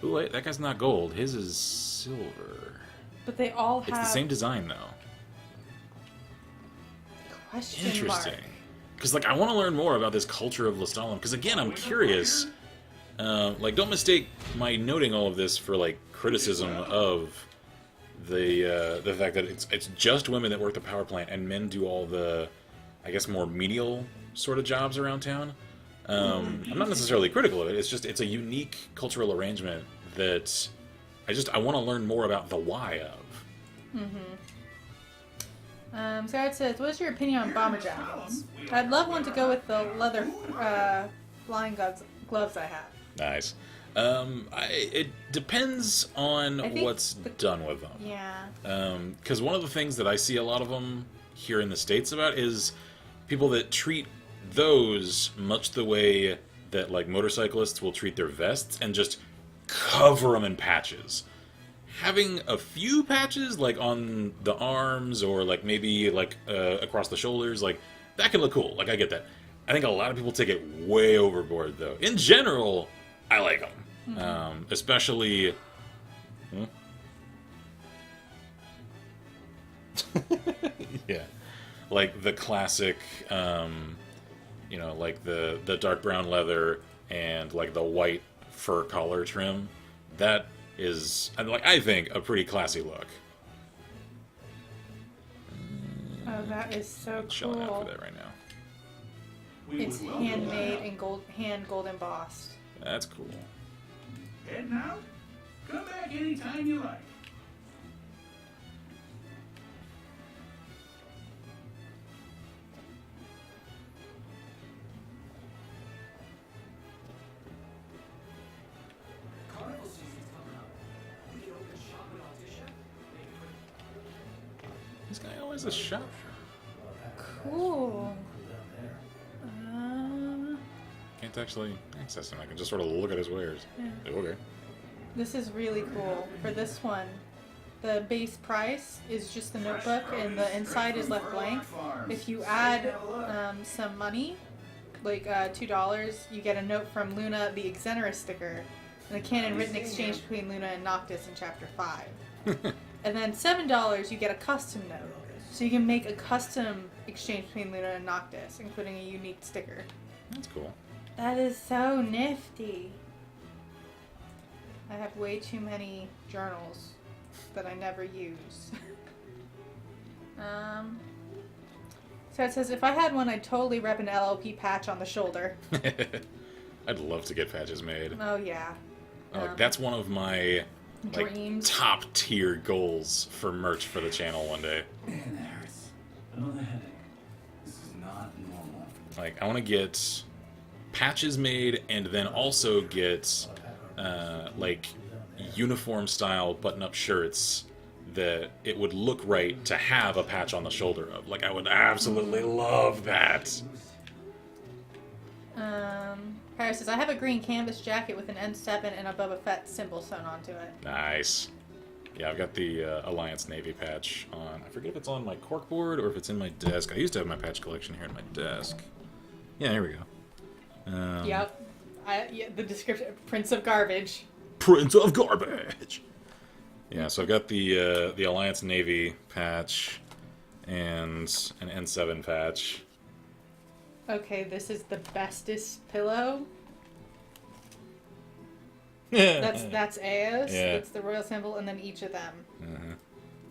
Ooh, wait, that guy's not gold. His is silver. But they all have It's the same design, though. question Interesting. mark. Because, like, I want to learn more about this culture of Lestalem. Because, again, I'm curious. Like, don't mistake my noting all of this for, like, criticism of the fact that it's just women that work the power plant and men do all the, I guess, more menial sort of jobs around town. I'm not necessarily critical of it. It's just it's a unique cultural arrangement that I want to learn more about the why of. So it says, "What's your opinion on bomber jackets? I'd love one to go with the leather flying gloves I have." Nice. It depends on I think what's done with them. Yeah. Because one of the things that I see a lot of them here in the States about is people that treat those much the way that, like, motorcyclists will treat their vests and just cover them in patches. Having a few patches, like, on the arms or, like, maybe, like, across the shoulders, like, that can look cool. Like, I get that. I think a lot of people take it way overboard, though. In general, I like them. Especially... yeah. Like, the classic, you know, like, the dark brown leather and, like, the white fur collar trim. That is, like, I think, a pretty classy look. Oh, that is so Shelling out cool. for that right now. It's handmade and gold embossed. That's cool. Heading out? Come back anytime you like. Carnival season's coming up. We can open shop in Altisha. This guy always a shop. Cool. Can't actually access him. I can just sort of look at his wares. Yeah. Okay. This is really cool. For this one, the base price is just the notebook, and the inside is left blank. If you add some money, like $2, you get a note from Luna, the Exenera sticker, and a canon written exchange between Luna and Noctis in Chapter 5. And then $7, you get a custom note. So you can make a custom exchange between Luna and Noctis, including a unique sticker. That's cool. That is so nifty. I have way too many journals that I never use. So it says, if I had one, I'd totally rep an LLP patch on the shoulder. I'd love to get patches made. Oh, yeah. That's one of my, like, Dreams. top tier goals for merch for the channel one day. Man, that hurts. Another headache. This is not normal. Like, I want to get patches made and then also get, like, uniform style button-up shirts that it would look right to have a patch on the shoulder of. Like, I would absolutely love that. Paris says, I have a green canvas jacket with an N7 and a Boba Fett symbol sewn onto it. Nice. Yeah, I've got the Alliance Navy patch on. I forget if it's on my corkboard or if it's in my desk. I used to have my patch collection here in my desk. Yeah, here we go. Yep. Yeah, the description, Prince of Garbage. Prince of Garbage! Yeah, so I've got the Alliance Navy patch and an N7 patch. Okay, this is the bestest pillow. That's Eos. Yeah. It's the royal symbol, and then each of them.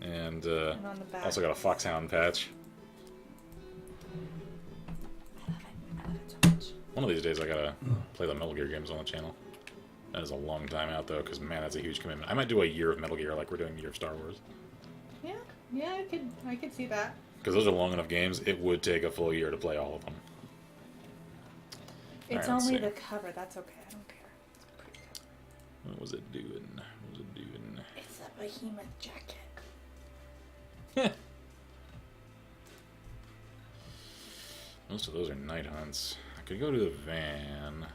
And on the back. also got a Foxhound patch. I love it so much. One of these days I gotta play the Metal Gear games on the channel. That is a long time out though, because man, that's a huge commitment. I might do a year of Metal Gear like we're doing the year of Star Wars. Yeah, I could see that. Because those are long enough games, it would take a full year to play all of them. It's Alright, let's only see. the cover. That's okay. I don't care. It's a pretty cover. What was it doing? What was it doing? It's a behemoth jacket. Most of those are night hunts. I could go to the van.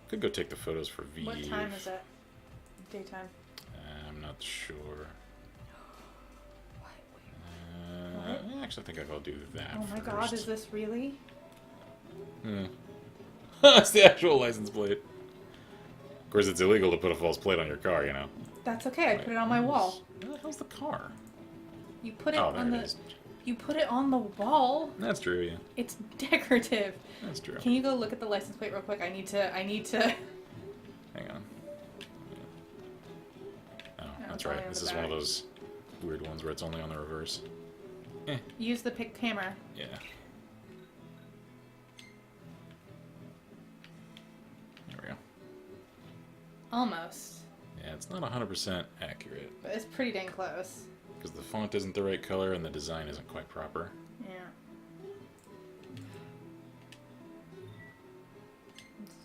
Could go take the photos for V. What time is it? Daytime. I'm not sure. What? Actually, I think I'll do that. Oh my first. god, is this really? That's the actual license plate. Of course, it's illegal to put a false plate on your car, you know. That's okay, I put it on my wall. Where the hell's the car? You put it Oh, there on it the... is. You put it on the wall. That's true, yeah. It's decorative. That's true. Can you go look at the license plate real quick? I need to... Hang on. Oh, that's it's only right. on This the is one of back. those weird ones where it's only on the reverse. Use the pick camera. Yeah. There we go. Almost. Yeah, it's not 100% accurate. But it's pretty dang close. Because the font isn't the right color and the design isn't quite proper. Yeah.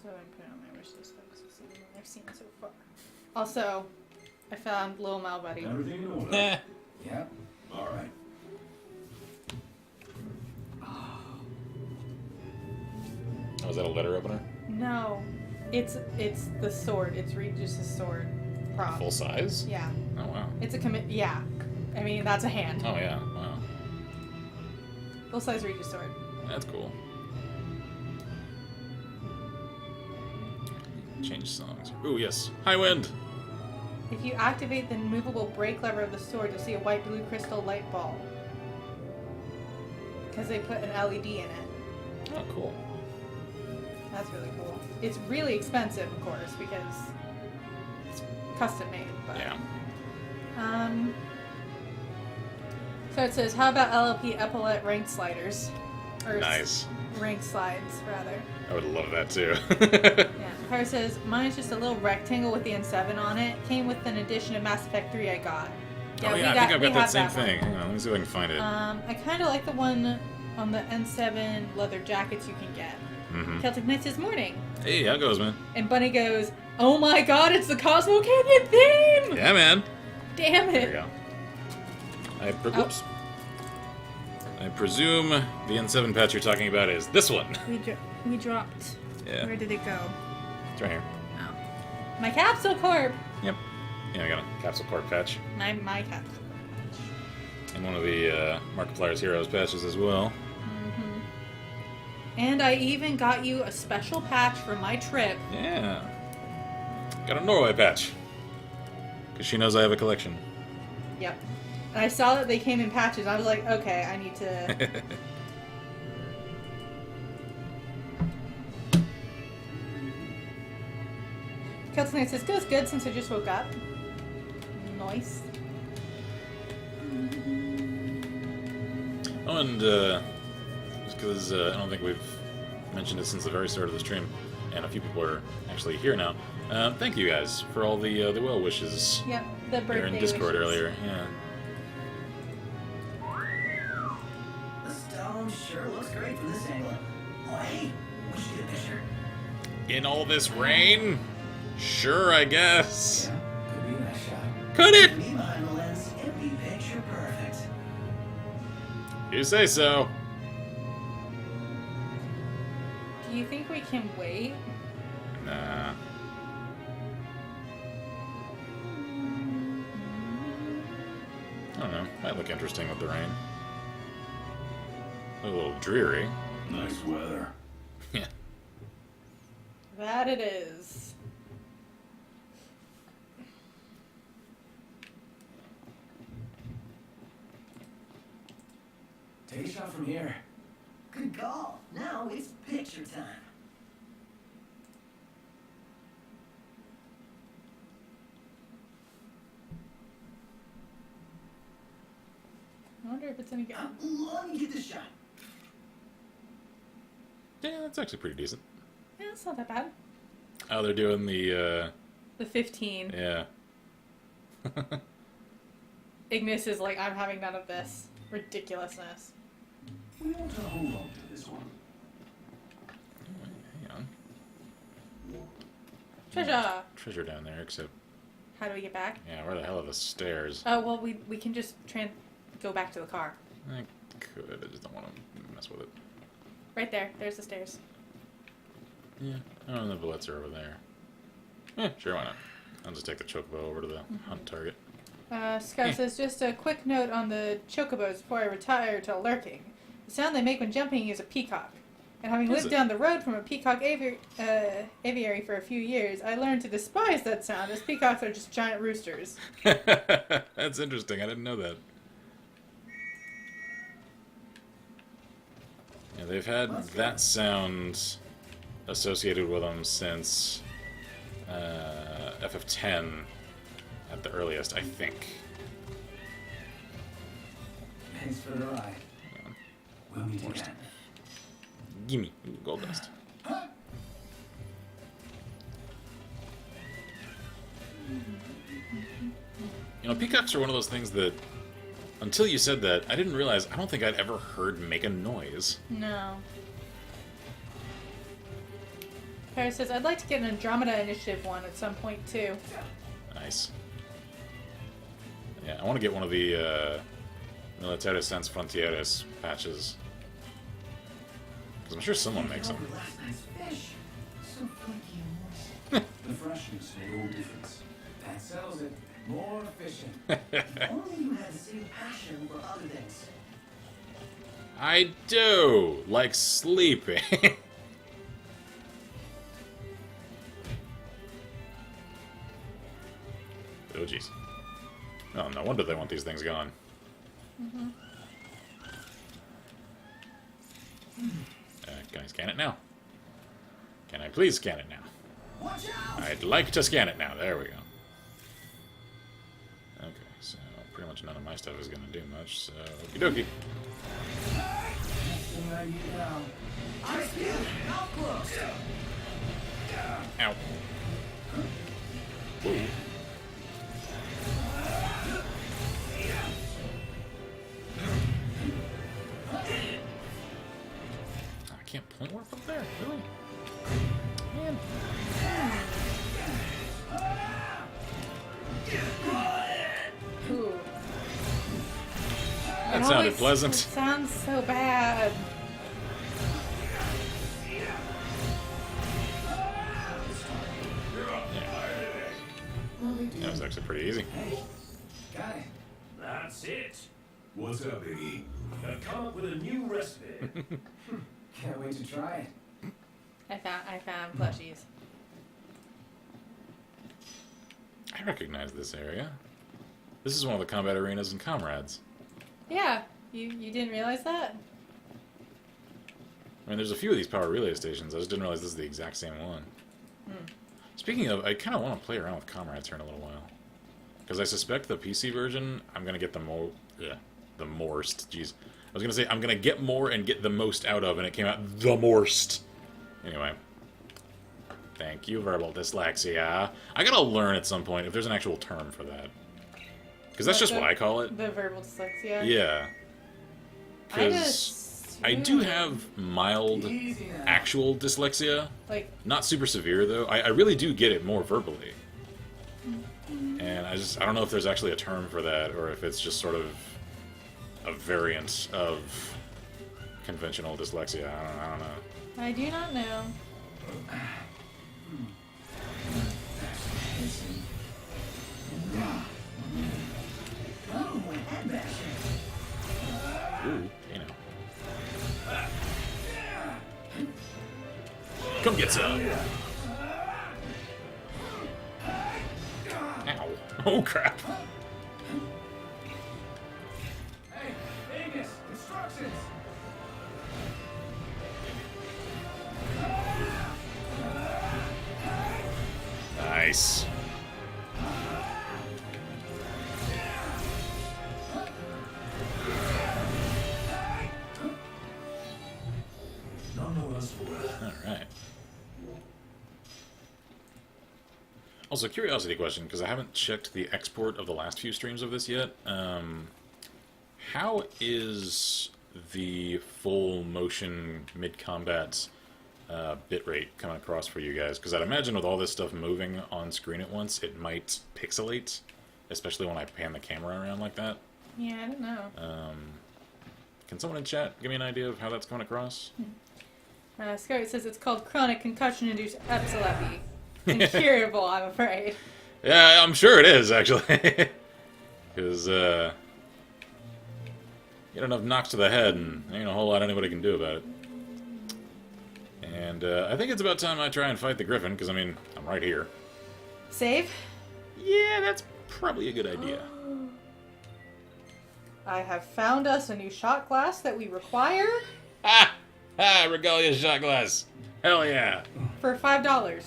So I put it on my wish list, folks. We'll see what I've seen so far. Also, I found Little Mal Buddy. Everything in order? Eh. Yep. All right. Oh, is that a letter opener? No. It's the sword. It's Regis' sword. Prop. Full size? Yeah. Oh, wow. It's a commit. Yeah. I mean, that's a hand. Oh, yeah. Wow. Full size Regis sword. That's cool. Change songs. Ooh, yes. High wind! If you activate the movable brake lever of the sword, you'll see a white blue crystal light ball. Because they put an LED in it. Oh, cool. That's really cool. It's really expensive, of course, because it's custom made. But, Yeah. So it says, how about LLP epaulette rank sliders? Or Nice. rank slides, rather. I would love that, too. Yeah. Car says, mine's just a little rectangle with the N7 on it. Came with an edition of Mass Effect 3 I got. Oh, we yeah, I think I've we got that have same one. thing. Hang on, let me see if I can find it. I kind of like the one on the N7 leather jackets you can get. Mm-hmm. Celtic Knights this morning. Hey, how goes, man? And Bunny goes, oh my god, it's the Cosmo Canyon theme! Yeah, man. Damn There you it. go. Oops. I presume the N7 patch you're talking about is this one. We dropped. Yeah. Where did it go? It's right here. Oh. My capsule corp! Yep. Yeah, I got a Capsule Corp patch. My capsule. And one of the Markiplier's Heroes patches as well. Mm-hmm. And I even got you a special patch for my trip. Yeah. Got a Norway patch. Because she knows I have a collection. Yep. And I saw that they came in patches. I was like, okay, I need to... Celtic Knight says, good since I just woke up. Nice. Oh, and just because I don't think we've mentioned it since the very start of the stream, and a few people are actually here now. Thank you guys for all the well wishes Yep, the birthday here in Discord wishes. earlier. Yeah. The stone sure looks great from this angle. Oh, hey, we should get a picture. In all this rain? Sure, I guess. Yeah, could be a nice shot. Could it? Me behind the lens, it'd be picture perfect. You say so. Do you think we can wait? Nah. I don't know. Might look interesting with the rain. A little dreary. Nice weather. Yeah. That it is. Take a shot from here. Good call. Now it's picture time. I wonder if it's any good. Let me get this shot. Yeah, that's actually pretty decent. Yeah, it's not that bad. Oh, they're doing the, The 15. yeah. Ignis is like, I'm having none of this ridiculousness. We want to hold on to this one. Hang on. Treasure! Treasure down there, except, How do we get back? yeah, where the hell are the stairs? Oh, well, we can just go back to the car. I could, I just don't want to mess with it. Right there. There's the stairs. Yeah. Oh, and the bullets are over there. Yeah, sure, why not? I'll just take the chocobo over to the hunt target. Scar says, just a quick note on the chocobos before I retire to lurking. The sound they make when jumping is a peacock. And having lived down the road from a peacock aviary for a few years, I learned to despise that sound, as peacocks are just giant roosters. That's interesting. I didn't know that. Yeah, they've had that sound associated with them since FF10 at the earliest, I think. Thanks for the ride. We'll meet again. Gimme. Ooh, gold dust. You know, peacocks are one of those things that, until you said that, I didn't realize, I don't think I'd ever heard make a noise. No. Paris says, I'd like to get an Andromeda Initiative one at some point, too. Nice. Yeah, I want to get one of the Militares Sans Frontieres patches. Because I'm sure someone makes them. Last night's fish. So flaky and moist. The freshness made all difference. That settles it. More efficient. If only you had the same passion for other things. I do! Like sleeping. Oh, jeez. Oh, no wonder they want these things gone. Can I scan it now? Can I please scan it now? Watch out! I'd like to scan it now. There we go. Okay, so pretty much none of my stuff is going to do much, so okie dokie. I feel out close. Ow. Whoa. I can't point work up there, really? Man. Ooh. That It sounded always pleasant. sounds so bad. That was actually pretty easy. Got it. That's it. What's up, Iggy? I've come up with a new recipe. Can't wait to try it. I found plushies. I recognize this area. This is one of the combat arenas in Comrades. Yeah, you didn't realize that? I mean, there's a few of these power relay stations. I just didn't realize this is the exact same one. Speaking of, I kind of want to play around with Comrades here in a little while. Because I suspect the PC version, I'm going to get the morst. Jeez. I was going to say, I'm going to get more and get the most out of, and it came out the morst. Anyway. Thank you, verbal dyslexia. I gotta learn at some point if there's an actual term for that. Because that's just what I call it. The verbal dyslexia? Yeah. Because I do have mild actual dyslexia. Like, Not super severe, though. I really do get it more verbally. And I don't know if there's actually a term for that, or if it's just sort of a variant of conventional dyslexia. I don't know. I do not know. Ooh, you know. Come get some. Ow. Oh, crap. Hey, Vegas, instructions. Nice. Alright. Also, curiosity question, because I haven't checked the export of the last few streams of this yet. How is the full motion mid-combat bitrate coming across for you guys? Because I'd imagine with all this stuff moving on screen at once, it might pixelate, especially when I pan the camera around like that. Yeah, I don't know. Can someone in chat give me an idea of how that's coming across? Scarlet says it's called chronic concussion-induced epilepsy. Incurable, I'm afraid. Yeah, I'm sure it is, actually. Because, get enough knocks to the head, and there ain't a whole lot anybody can do about it. And, I think it's about time I try and fight the Griffin, because, I mean, I'm right here. Save? Yeah, that's probably a good idea. I have found us a new shot glass that we require Ah! Ah, Regalia shot glass! Hell yeah! for $5.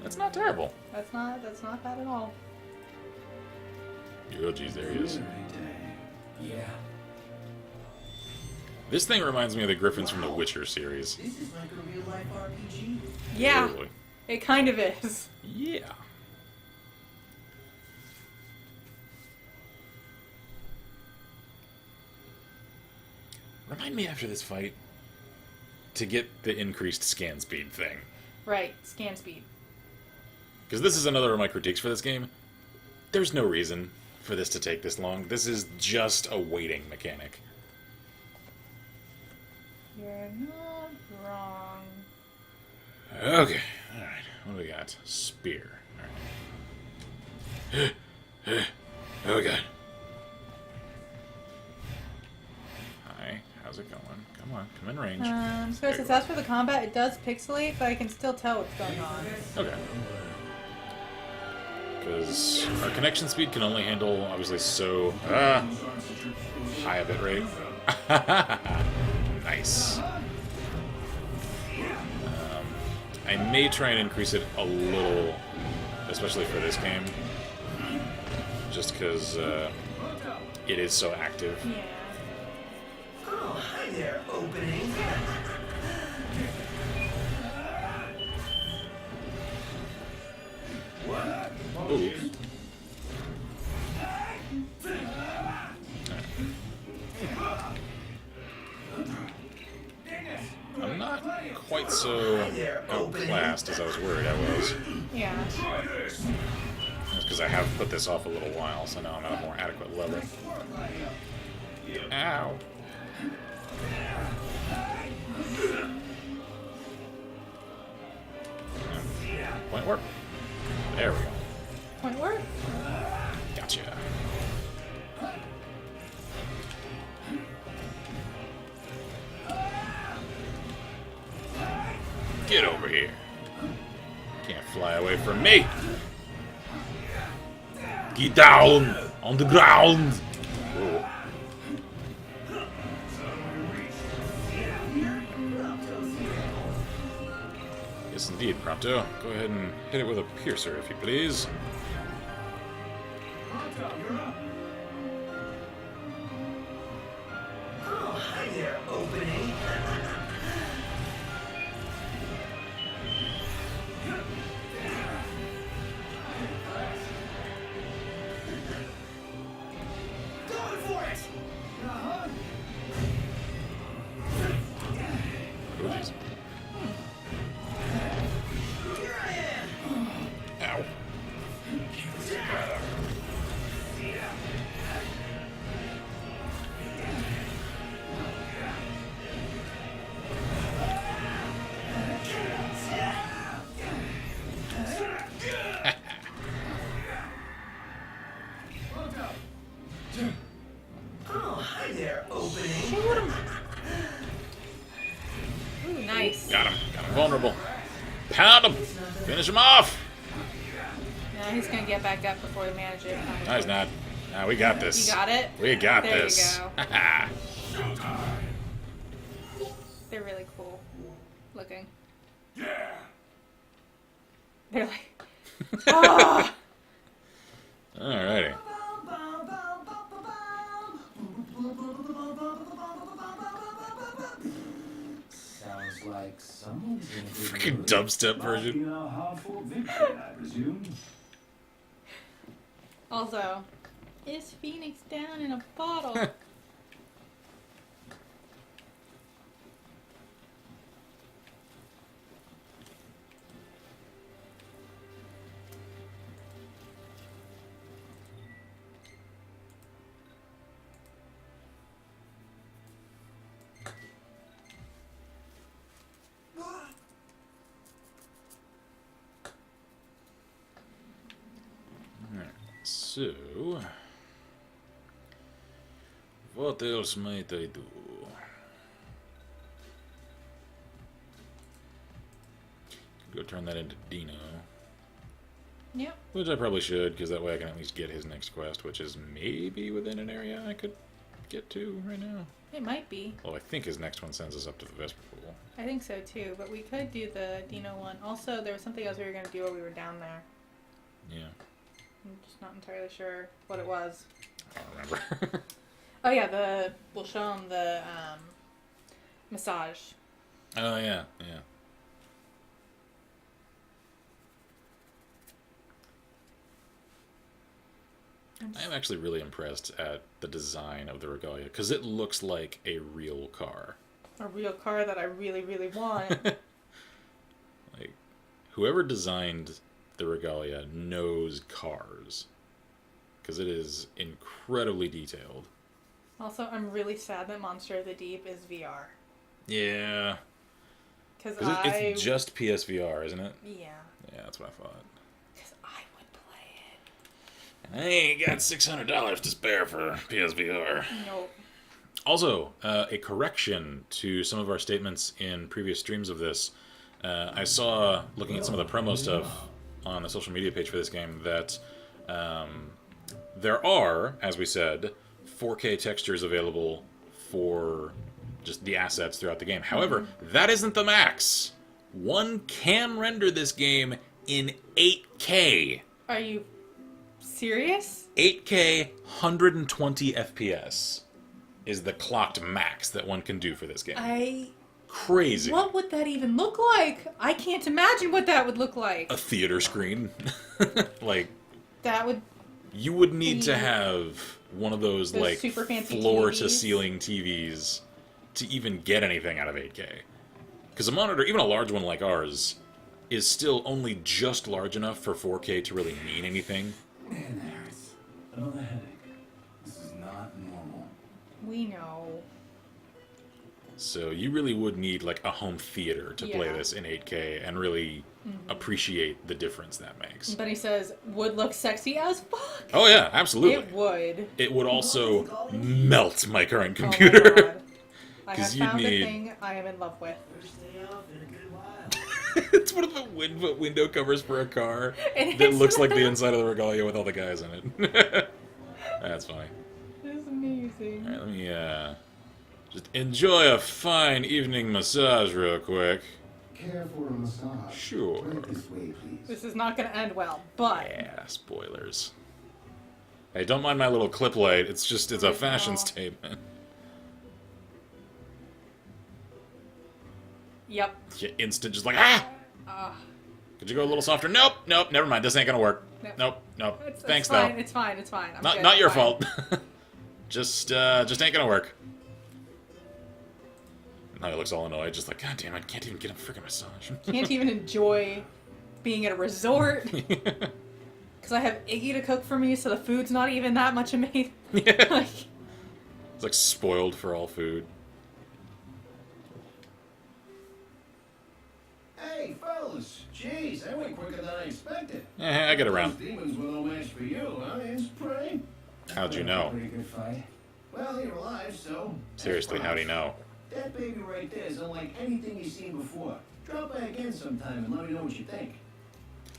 That's not terrible. That's not bad at all. Oh, geez, there he is. Yeah. This thing reminds me of the Griffins from the Witcher series. This is like a real life RPG. Yeah, Totally. it kind of is. Yeah. Remind me after this fight to get the increased scan speed thing. Right, scan speed. Because this is another of my critiques for this game. There's no reason for this to take this long. This is just a waiting mechanic. You're not wrong. Okay, alright. What do we got? Spear. Alright. Oh god. Hi, how's it going? Come on, come in range. So it says as for the combat, it does pixelate, but I can still tell what's going on. Okay. Because our connection speed can only handle, obviously, so high a bit rate. Nice. I may try and increase it a little, especially for this game, just because it is so active. Yeah. Oh, hi there, opening. Ooh. I'm not quite so outclassed as I was worried I was. Yeah. That's because I have put this off a little while, so now I'm at a more adequate level. Ow. Point work. There we go. Point work. Gotcha. Get over here. Can't fly away from me. Get down on the ground. Whoa. Yes, indeed, Prompto. Go ahead and hit it with a piercer, if you please. Oh, hi there, opening. Going for it! Oh, jeez. Here I am! Ow. Oh, hi there, opening. Shoot him. Ooh, nice. Got him. Got him vulnerable. Pound him. Finish him off. Now he's gonna get back up before we manage it. No, he's not. Nah, we got this. You got it? We got There this. you They're really cool looking. Yeah. They're like, oh! Alrighty. Sounds like someone's in a good Freaking mood. dubstep Might be version. a hard-fought victory, I presume. Also, is Phoenix down in a bottle? So, What else might I do? Go turn that into Dino. Yep. Which I probably should, because that way I can at least get his next quest, which is maybe within an area I could get to right now. It might be. Well, I think his next one sends us up to the Vesper Pool. I think so too, but we could do the Dino one. Also, there was something else we were going to do while we were down there. Yeah. I'm just not entirely sure what it was. I don't remember. Oh yeah, we'll show him the massage. Oh, yeah, yeah. I am actually really impressed at the design of the Regalia, because it looks like a real car. A real car that I really, really want. Like, whoever designed the Regalia knows cars, because it is incredibly detailed. Also, I'm really sad that Monster of the Deep is VR. Yeah. Because It's just PSVR, isn't it? Yeah. Yeah, that's what I thought. Because I would play it. I ain't got $600 to spare for PSVR. Nope. Also, a correction to some of our statements in previous streams of this. I saw, looking at some of the promo stuff on the social media page for this game, that there are, as we said, 4K textures available for just the assets throughout the game. However, that isn't the max. One can render this game in 8K. Are you serious? 8K, 120 FPS is the clocked max that one can do for this game. Crazy. What would that even look like? I can't imagine what that would look like. A theater screen. Like, That would... you would need to have one of those like super fancy floor-to-ceiling TVs to even get anything out of 8K. Because a monitor, even a large one like ours, is still only just large enough for 4K to really mean anything. Man, that hurts. Another headache. This is not normal. We know. So you really would need like a home theater to play Yeah. this in 8K and really appreciate the difference that makes. But he says, would look sexy as fuck. Oh yeah, absolutely. It would. It would also melt my current Oh my computer. God. I have 'Cause you'd found need- the thing I am in love with. First day off in a good while. It's one of the window covers for a car It that is. looks like the inside of the Regalia with all the guys in it. That's funny. It's amazing. Alright, let me just enjoy a fine evening massage real quick. Care for a massage? Sure. Right this way, please. This is not going to end well, but... Yeah, spoilers. Hey, don't mind my little clip light. It's a fashion Oh. statement. Yep. You instant just like, ah! Could you go a little softer? Nope, nope, never mind. This ain't gonna work. Nope. Nope. It's Thanks, fine. though. It's fine. It's fine. I'm Not good, not your fine. fault. just ain't gonna work. Now he looks all annoyed, just like, God damn it, can't even get a freaking massage. Can't even enjoy being at a resort. Because I have Iggy to cook for me, so the food's not even that much amazing. Yeah. Like, It's like spoiled for all food. Hey, fellas. Jeez, that went quicker than I expected. I get around. Those demons were no match for you, huh? It's pretty. How'd you know? Pretty good fight. Well, you're alive, so... Seriously, how'd he know? That baby right there is unlike anything you've seen before. Drop back in sometime and let me know what you think.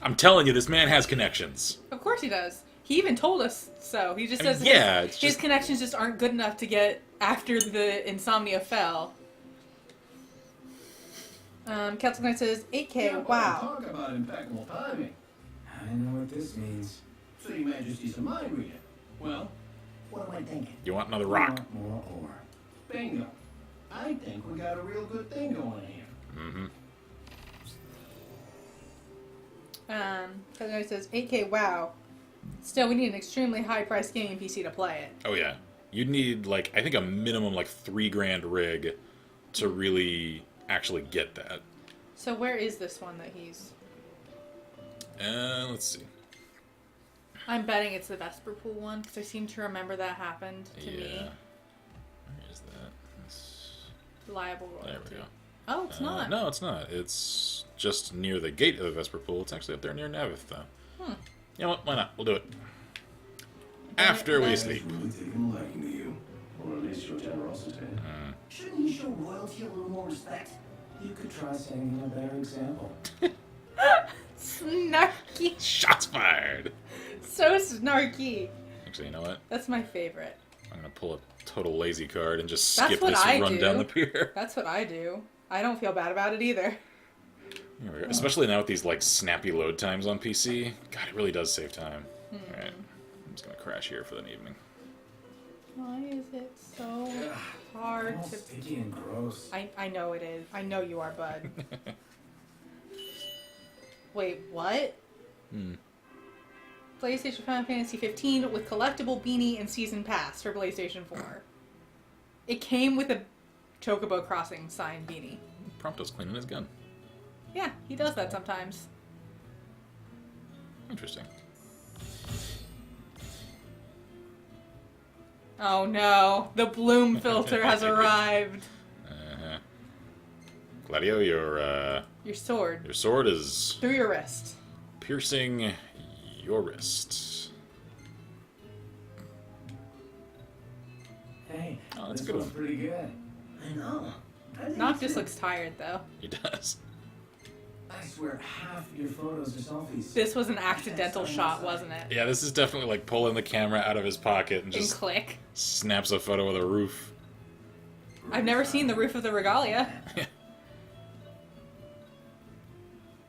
I'm telling you, this man has connections. of course he does. He even told us so. He just I mean, says yeah, his, it's his just- connections just aren't good enough to get after the insomnia fell. Celtic Knight says, 8K, Yeah, wow. Talk about impeccable timing. I know what this means. So your majesty's a mind reader. Well, what am I thinking? You want another rock? Want more ore. Bingo. I think we got a real good thing going here. Mm-hmm. Celtic Knight says, 8K, wow. Still, we need an extremely high-priced gaming PC to play it. Oh yeah. You'd need like I think a minimum like $3,000 rig to really actually get that. So where is this one that he's... Let's see. I'm betting it's the Vesper Pool one, because I seem to remember that happened to Yeah. me. Where is that? Liable royalty. There we go. Oh, it's not. No, it's not. It's just near the gate of the Vesper Pool. It's actually up there near Navith, though. You know what? Why not? We'll do it. After we sleep. Really taking a liking to you. Or at least your generosity. Shouldn't you show royalty a little more respect? You could try setting a better example. Snarky. Shots fired! So snarky. Actually, you know what? That's my favorite. I'm gonna pull a total lazy card and just That's skip what this I run do. down the pier. That's what I do. I don't feel bad about it either. Here we go. Especially now with these like snappy load times on PC. God, it really does save time. Alright. I'm just gonna crash here for the evening. Why is it so hard All to... sticky and gross. I know it is. I know you are, bud. Wait, what? PlayStation Final Fantasy 15 with collectible beanie and season pass for PlayStation 4. It came with a Chocobo Crossing signed beanie. Prompto's cleaning his gun. Yeah, he does that sometimes. Interesting. Oh no, the bloom filter has arrived. Uh-huh. Gladio, Your sword. your sword is Through your wrist. piercing your wrist. Hey, Oh, that's a this good was one. pretty good. I know. I didn't Noctis think- looks tired though. He does. I swear half your photos are selfies. This was an accidental shot, wasn't it? Yeah, this is definitely like pulling the camera out of his pocket and And just click. snaps a photo of the roof. I've never seen the roof of the Regalia.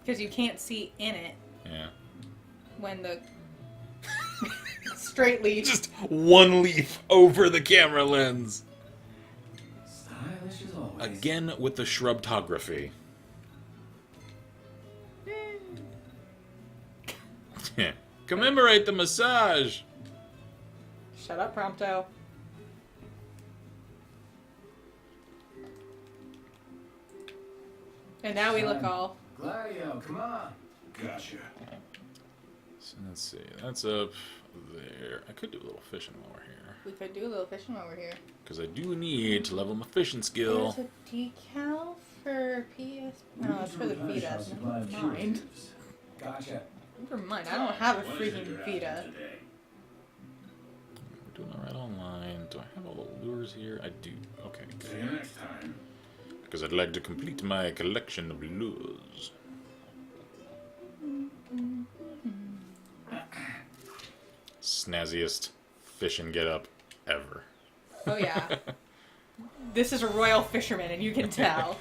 Because you can't see in it Yeah. when the straight leaf. Just one leaf over the camera lens. Stylish as always. Again with the shrubtography. Commemorate the massage. Shut up, Prompto. And now we look all. Gladio, come on. Gotcha. So let's see. That's up there. I could do a little fishing while we're here. We could do a little fishing while we're here. Because I do need to level my fishing skill. There's a decal for PS. No, it's for the Vita. Never mind. Gotcha. Never mind. I don't have a freaking Vita. We're doing alright online. Do I have all the lures here? I do. Okay, See you good. next time. Because I'd like to complete my collection of lures. Snazziest fishing getup ever. Oh yeah. This is a royal fisherman, and you can tell.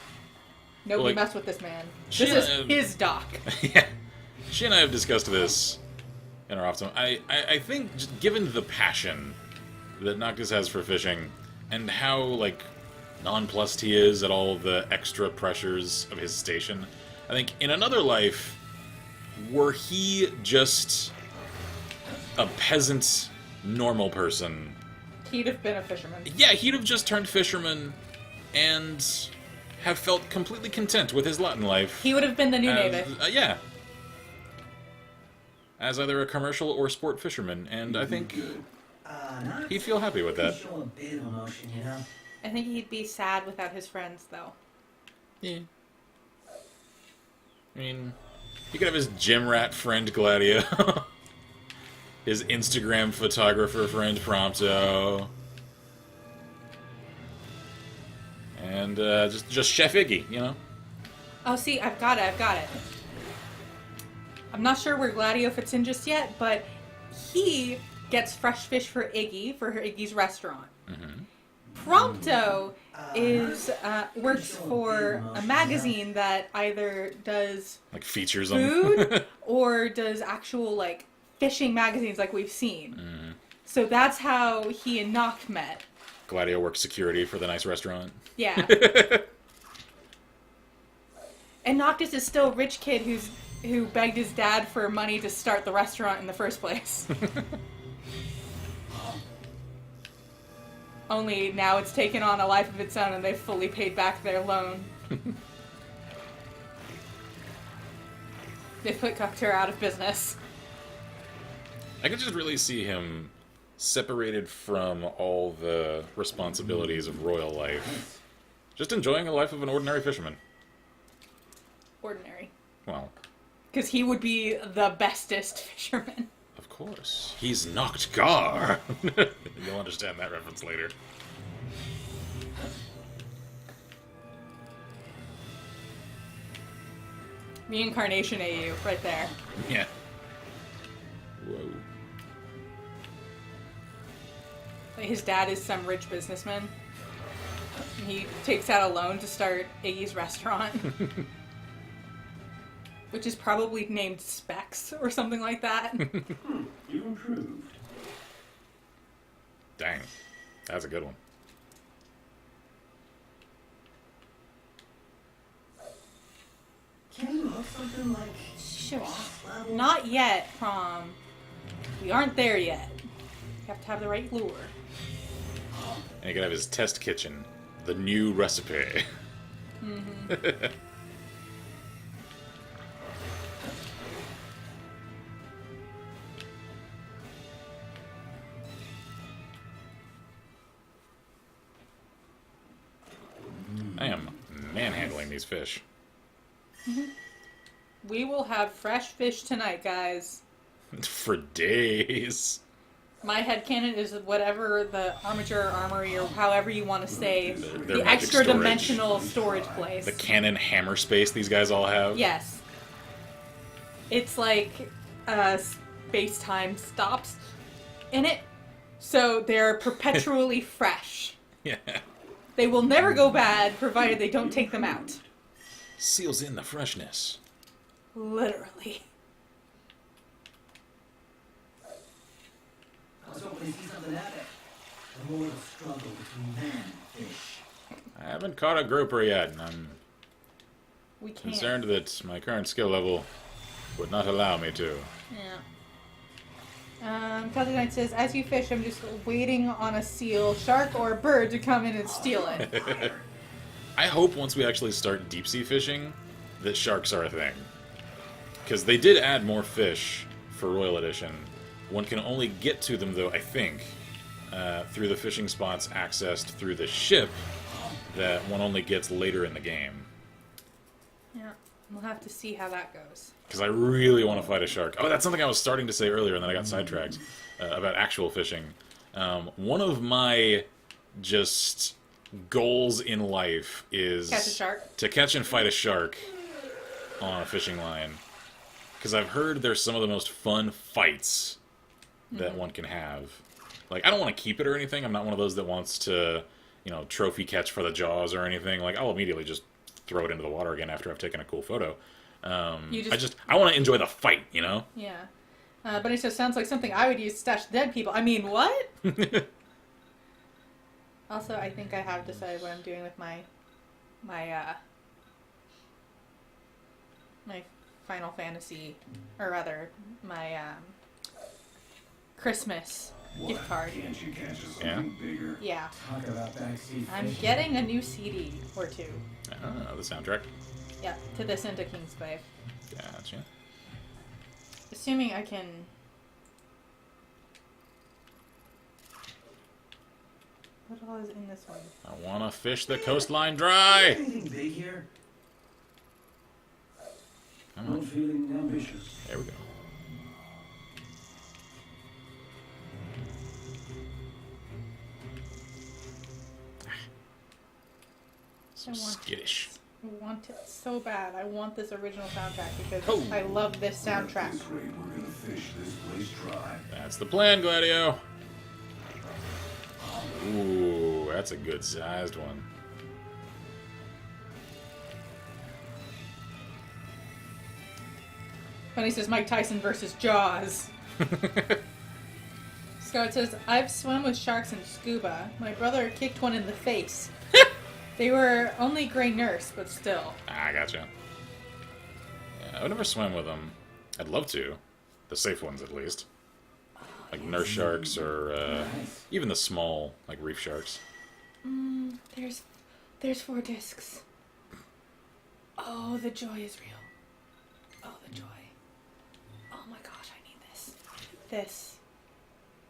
Nobody Like, messed with this man. she- This is his dock. Yeah. She and I have discussed this in our off time. I think, just given the passion that Noctis has for fishing, and how, like, nonplussed he is at all the extra pressures of his station, I think in another life, were he just a peasant, normal person, He'd have been a fisherman. yeah, he'd have just turned fisherman and have felt completely content with his lot in life. He would have been the new as, Navy. Yeah. As either a commercial or sport fisherman, and I think Not he'd feel happy with that. show a bit of emotion, you know? I think he'd be sad without his friends, though. Yeah. I mean, he could have his gym rat friend Gladio, his Instagram photographer friend Prompto, and just Chef Iggy, you know? Oh, see, I've got it. I'm not sure where Gladio fits in just yet, but he gets fresh fish for Iggy, for her Iggy's restaurant. Prompto is works for a magazine that either does Like features on food or does actual, like, fishing magazines like we've seen. So that's how he and Noct met. Gladio works security for the nice restaurant. Yeah. And Noctis is still a rich kid who begged his dad for money to start the restaurant in the first place. Only now it's taken on a life of its own and they've fully paid back their loan. They put Cocteau out of business. I could just really see him separated from all the responsibilities of royal life. Just enjoying the life of an ordinary fisherman. Ordinary. Well, Because he would be the bestest fisherman. of course. He's Noct Gar. You'll understand that reference later. Reincarnation AU, right there. Yeah. Whoa. Like, his dad is some rich businessman. And he takes out a loan to start Iggy's restaurant. Which is probably named Specs or something like that. You improved. Dang. That's a good one. Can you look something like Sure. boss level? Not yet, Prom. We aren't there yet. You have to have the right lure. And he could have his test kitchen. The new recipe. I am manhandling these fish. We will have fresh fish tonight, guys. For days. My headcanon is whatever the armature, armory, or however you want to say, Their the magic extra dimensional storage place. The cannon hammer space these guys all have. Yes. It's like space-time stops in it, so they're perpetually fresh. Yeah. They will never go bad, provided they don't take them out. Seals in the freshness. Literally. I was hoping to see something epic. A mortal struggle between man and fish. I haven't caught a grouper yet, and I'm We can't. concerned that my current skill level would not allow me to. Yeah. Kelly Knight says, as you fish, I'm just waiting on a seal, shark, or a bird to come in and steal it. I hope once we actually start deep sea fishing, that sharks are a thing. Because they did add more fish for Royal Edition. One can only get to them, though, I think, through the fishing spots accessed through the ship that one only gets later in the game. Yeah. We'll have to see how that goes. Because I really want to fight a shark. Oh, that's something I was starting to say earlier, and then I got sidetracked about actual fishing. One of my just goals in life is Catch a shark? to catch and fight a shark on a fishing line. Because I've heard there's some of the most fun fights that one can have. Like, I don't want to keep it or anything. I'm not one of those that wants to, you know, trophy catch for the jaws or anything. Like, I'll immediately just throw it into the water again after I've taken a cool photo. I want to enjoy the fight, you know? Yeah. But it just sounds like something I would use to stash dead people. I mean, what? Also, I think I have decided what I'm doing with my Final Fantasy, or rather, my Christmas gift card. Can't you catch us something bigger? Yeah. Talk about backseat I'm fishing. getting a new CD or two. The soundtrack. Yeah, to this Into Kingsglaive. Gotcha. Assuming I can... What all is in this one? I want to fish the coastline dry! Anything big here? Come Not on. feeling ambitious. There we go. So I want- skittish. I want it so bad. I want this original soundtrack because Oh. I love this soundtrack. At this rate, we're gonna fish this place dry. That's the plan, Gladio. Ooh, that's a good sized one. Funny says Mike Tyson versus Jaws. Scott says, I've swum with sharks in scuba. My brother kicked one in the face. They were only gray nurse, but still. I gotcha. Yeah, I've never swam with them. I'd love to. The safe ones, at least. Like nurse sharks or even the small, like reef sharks. There's 4 discs. Oh, the joy is real. Oh, the joy. Oh my gosh, I need this.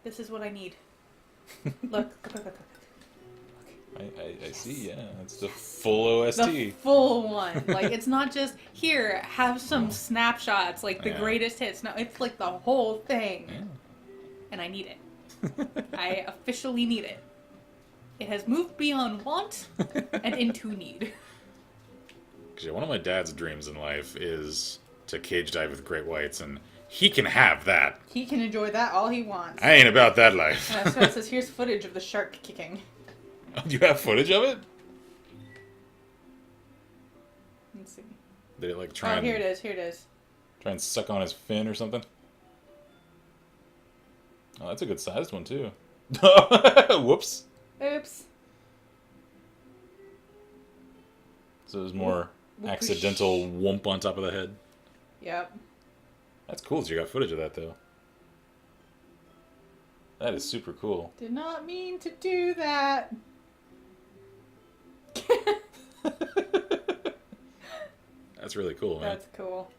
This is what I need. Look. I see, yeah. It's the full OST. The full one. Like, it's not just, here, have some snapshots, like the Yeah. greatest hits. No, it's like the whole thing. Yeah. And I need it. I officially need it. It has moved beyond want and into need. 'Cause, yeah, one of my dad's dreams in life is to cage dive with great whites, and he can have that. He can enjoy that all he wants. I ain't about that life. So it says, here's footage of the shark kicking. Do you have footage of it? Let's see. Did it like try Oh, and here it is. Here it is. try and suck on his fin or something? Oh, that's a good sized one too. Whoops. Oops. So it was more Whoop- accidental whoomp on top of the head. Yep. That's cool that you got footage of that though. That is super cool. Did not mean to do that. That's really cool, man. That's cool.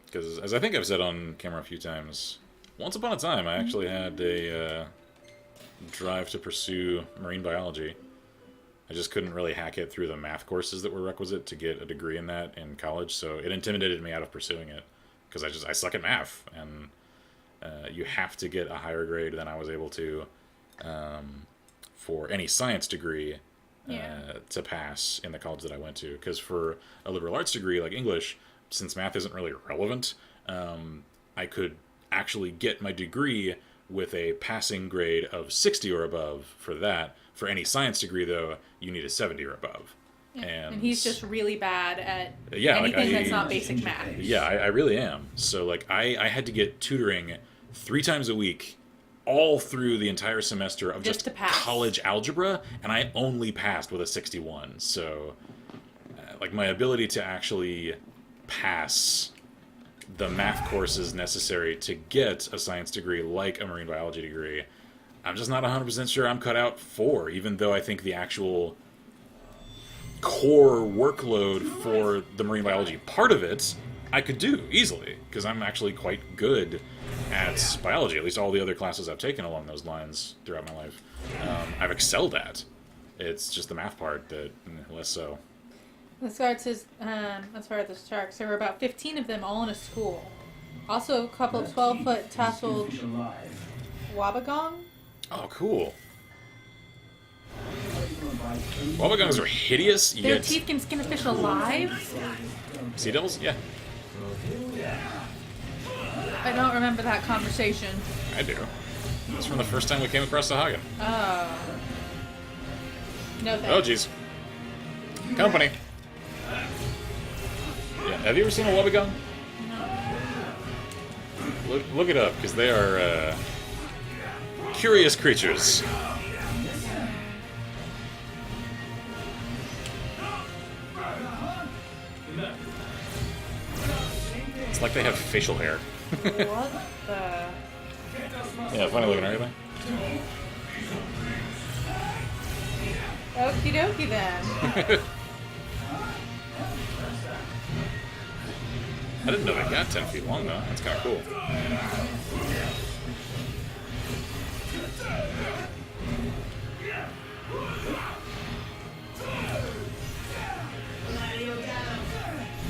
Because, as I think I've said on camera a few times, once upon a time I actually had a drive to pursue marine biology. I just couldn't really hack it through the math courses that were requisite to get a degree in that in college, so it intimidated me out of pursuing it. Because I suck at math, and you have to get a higher grade than I was able to for any science degree to pass in the college that I went to. Because for a liberal arts degree like English, since math isn't really relevant, I could actually get my degree with a passing grade of 60 or above for that. For any science degree, though, you need a 70 or above. Yeah. And he's just really bad at like, anything that's not basic math. Yeah, I really am. So, like, I had to get tutoring 3 times a week all through the entire semester of Just to pass. college algebra, and I only passed with a 61. So, like, my ability to actually pass the math courses necessary to get a science degree like a marine biology degree, I'm just not 100% sure I'm cut out for, even though I think the actual core workload for the marine biology part of it I could do easily, because I'm actually quite good at biology. At least all the other classes I've taken along those lines throughout my life, I've excelled at. It's just the math part that less so. This guard says, as far as the sharks, there were about 15 of them all in a school. Also a couple of 12-foot tasseled wabagong. Oh, cool. Wabagongs are hideous. You Their get teeth can skin a fish alive? sea devils? Yeah, I don't remember that conversation. I do. It's from the first time we came across the Hagen. Oh. No thanks. Oh, jeez. Company. Yeah, have you ever seen a Wabagong? Look it up, because they are curious creatures. It's like they have facial hair. What the? Yeah, funny looking, aren't they? Okie dokie then. I didn't know they got 10 feet long, though. That's kind of cool.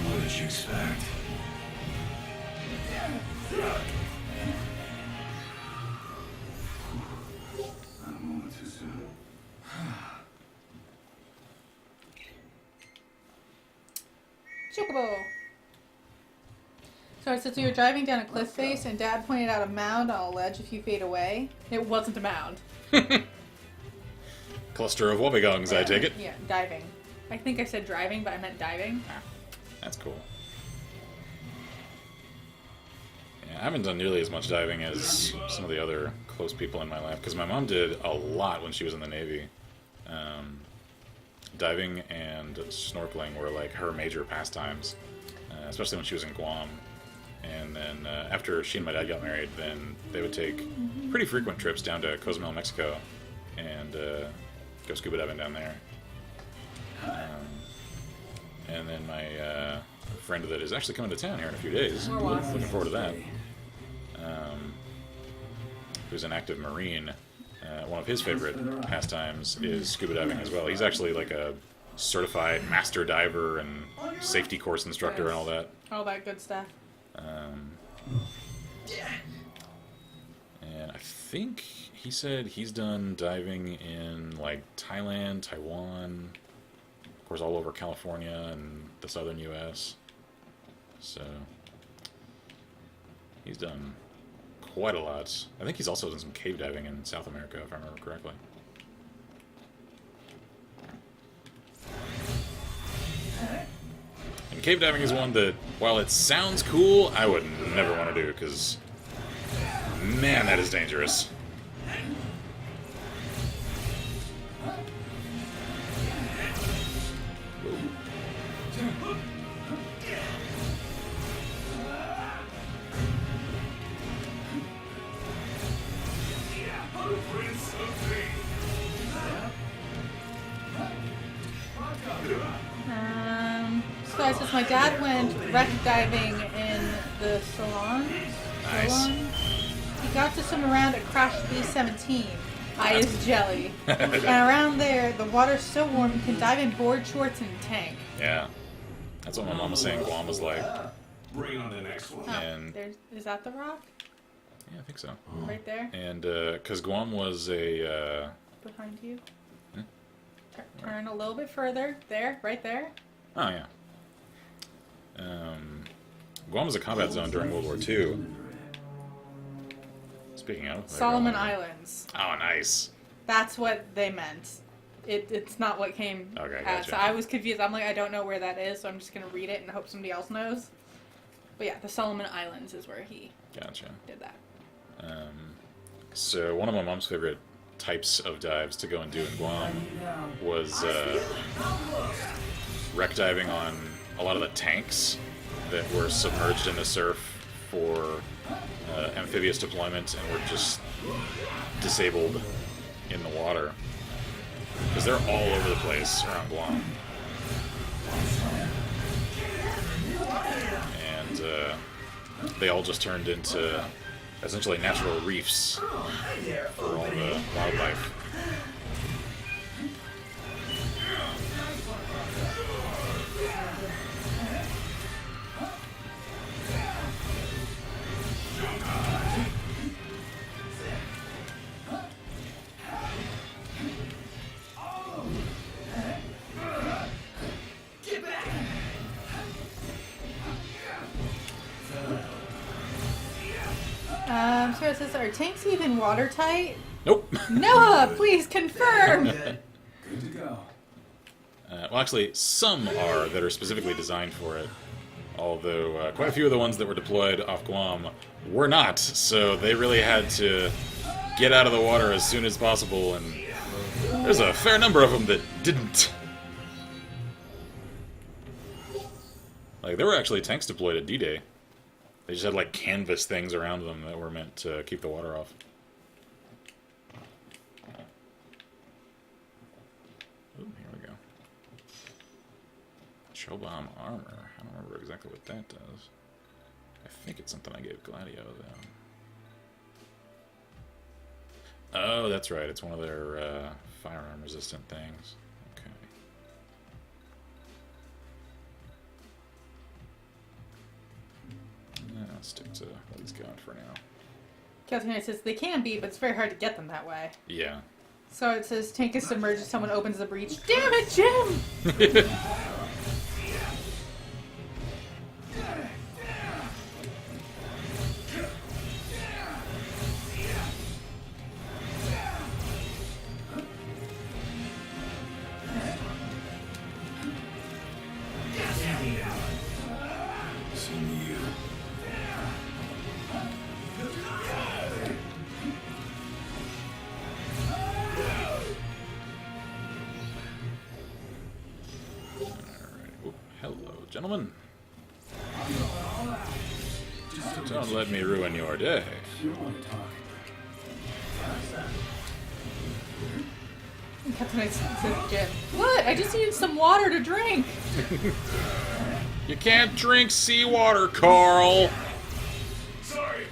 What did you expect? Not a moment too soon. Chocobo. So since we were driving down a cliff face and Dad pointed out a mound on a ledge a few feet away, it wasn't a mound. Cluster of Wabagongs, I take it. Yeah, diving. I think I said driving, but I meant diving. That's cool. Yeah, I haven't done nearly as much diving as some of the other close people in my life, because my mom did a lot when she was in the Navy. Diving and snorkeling were like her major pastimes, especially when she was in Guam. And then after she and my dad got married, then they would take pretty frequent trips down to Cozumel, Mexico, and go scuba diving down there. And then my friend that is actually coming to town here in a few days, looking forward to that, who's an active Marine, one of his favorite pastimes is scuba diving as well. He's actually like a certified master diver and safety course instructor and all that. All that good stuff. And I think he said he's done diving in like Thailand, Taiwan, course, all over California and the southern U.S. So he's done quite a lot. I think he's also done some cave diving in South America, if I remember correctly. And cave diving is one that, while it sounds cool, I would never want to do, because, man, that is dangerous. So I says my dad went wreck diving in the salon. Nice. He got to swim around at Crash B-17. Eye is jelly. And around there, the water's so warm you can dive in board shorts and tank. Yeah. That's what my mom was saying Guam was like. Bring on the next one. Oh, And is that the rock? yeah, I think so. Right there? And because Guam was a Behind you? Turn a little bit further. There, right there. oh yeah. Guam was a combat zone during World War II. Speaking of, Solomon Islands. Oh, nice. That's what they meant. It's not what came Okay, out. gotcha. So I was confused. I'm like, I don't know where that is, so I'm just going to read it and hope somebody else knows. But yeah, the Solomon Islands is where he Gotcha. did that. So one of my mom's favorite types of dives to go and do in Guam was wreck diving on a lot of the tanks that were submerged in the surf for amphibious deployment and were just disabled in the water. Because they're all over the place around Guam. And they all just turned into essentially natural reefs for all the wildlife. So it says, are tanks even watertight? Nope. Noah, please confirm! Good to go. Well, actually, some are that are specifically designed for it. Although quite a few of the ones that were deployed off Guam were not, so they really had to get out of the water as soon as possible, and there's a fair number of them that didn't. Like, there were actually tanks deployed at D-Day. They just had, like, canvas things around them that were meant to keep the water off. Ooh, here we go. Chobam armor. I don't remember exactly what that does. I think it's something I gave Gladio, though. Oh, that's right. It's one of their firearm-resistant things. Okay. I'll stick to what he's got for now. Captain says, they can be, but it's very hard to get them that way. Yeah. So it says, tank is submerged if someone opens the breach. Damn it, Jim! Gentlemen, don't let me ruin your day. Captain says, Jim, what? I just needed some water to drink. You can't drink seawater, Carl. Sorry.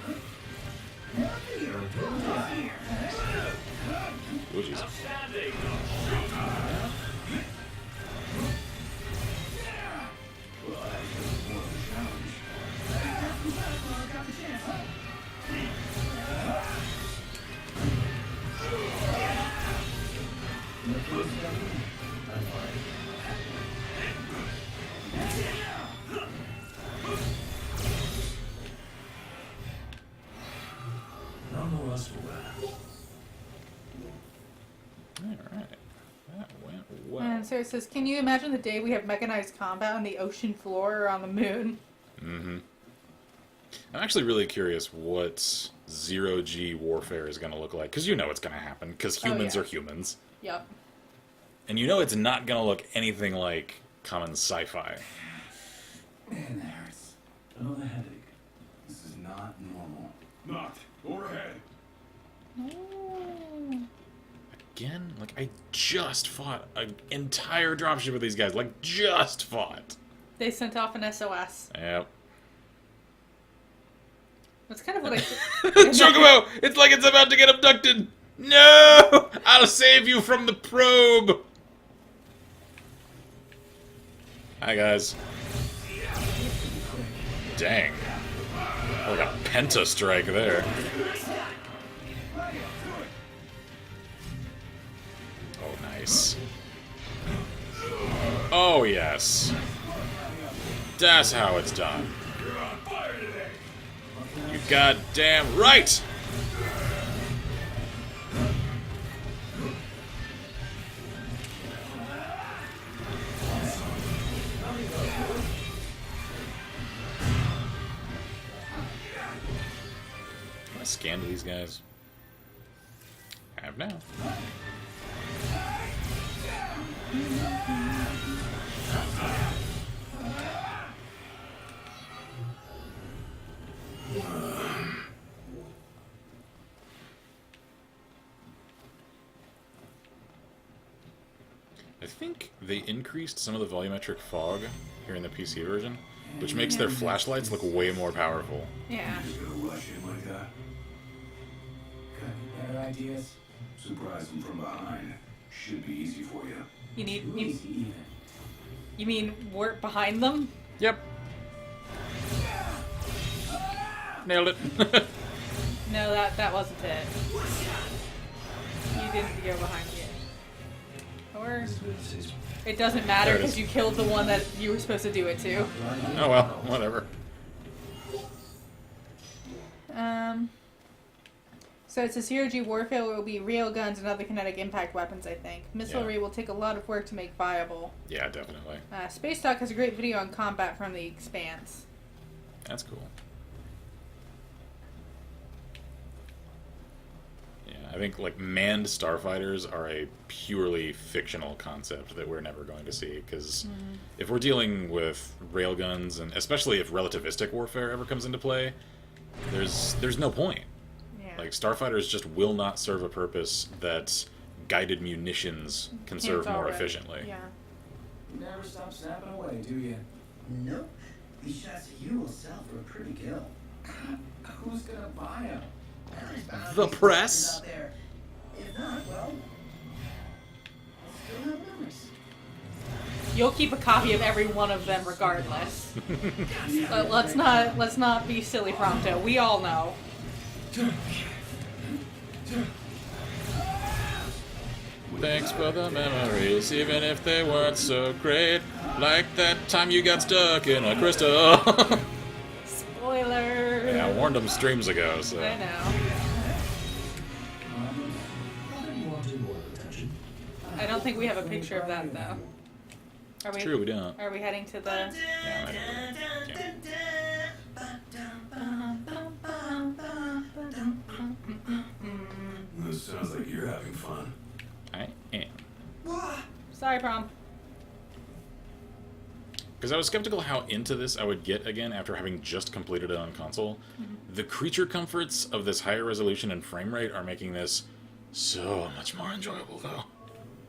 Oh, jeez. Sarah says, can you imagine the day we have mechanized combat on the ocean floor or on the moon? Mm-hmm. I'm actually really curious what zero-G warfare is going to look like. Because you know it's going to happen. Because humans are humans. Yep. And you know it's not going to look anything like common sci-fi. Man, that hurts. Another headache. This is not normal. Not. Overhead. No. Again? Like, I just fought an entire dropship with these guys. Like, just fought. They sent off an SOS. Yep. That's kind of what I... Chocobo! It's like it's about to get abducted! No! I'll save you from the probe! Hi, guys. Dang. Like a penta strike there. Oh, nice. Oh, yes. That's how it's done. You goddamn right! Can I scan these guys? I have now. I think they increased some of the volumetric fog here in the PC version, which makes their flashlights look way more powerful. Yeah. Just gonna rush in like that. Got any better ideas? Surprise them from behind. Should be easy for you. You need... Too You, easy even. you mean work behind them? Yep. Nailed it. No, that wasn't it. You didn't go behind you. Or... It doesn't matter There it because is. you killed the one that you were supposed to do it to. Oh well, whatever. So it's a zero-G warfare will be real guns and other kinetic impact weapons, I think. Missilery will take a lot of work to make viable. Yeah, definitely. Space Talk has a great video on combat from The Expanse. That's cool. Yeah, I think like manned starfighters are a purely fictional concept that we're never going to see, because if we're dealing with railguns, and especially if relativistic warfare ever comes into play, there's no point. Yeah. Like, starfighters just will not serve a purpose that guided munitions can serve more already. efficiently. Yeah. You never stop snapping away, do you? Nope. These shots of you will sell for a pretty kill. Who's gonna buy them? There's bound to The be some press? out there. If not, well, still have memories. You'll keep a copy of every one of them regardless. Let's not be silly, Prompto. We all know. Thanks for the memories, even if they weren't so great. Like that time you got stuck in a crystal. Spoiler. Yeah, I warned them streams ago, so. I know. I don't think we have a picture of that though. Are we? True, we don't. Are we heading to the? Yeah, I know. Okay. This sounds like you're having fun. I am. Sorry, Prom. Because I was skeptical how into this I would get again after having just completed it on console. The creature comforts of this higher resolution and frame rate are making this so much more enjoyable, though.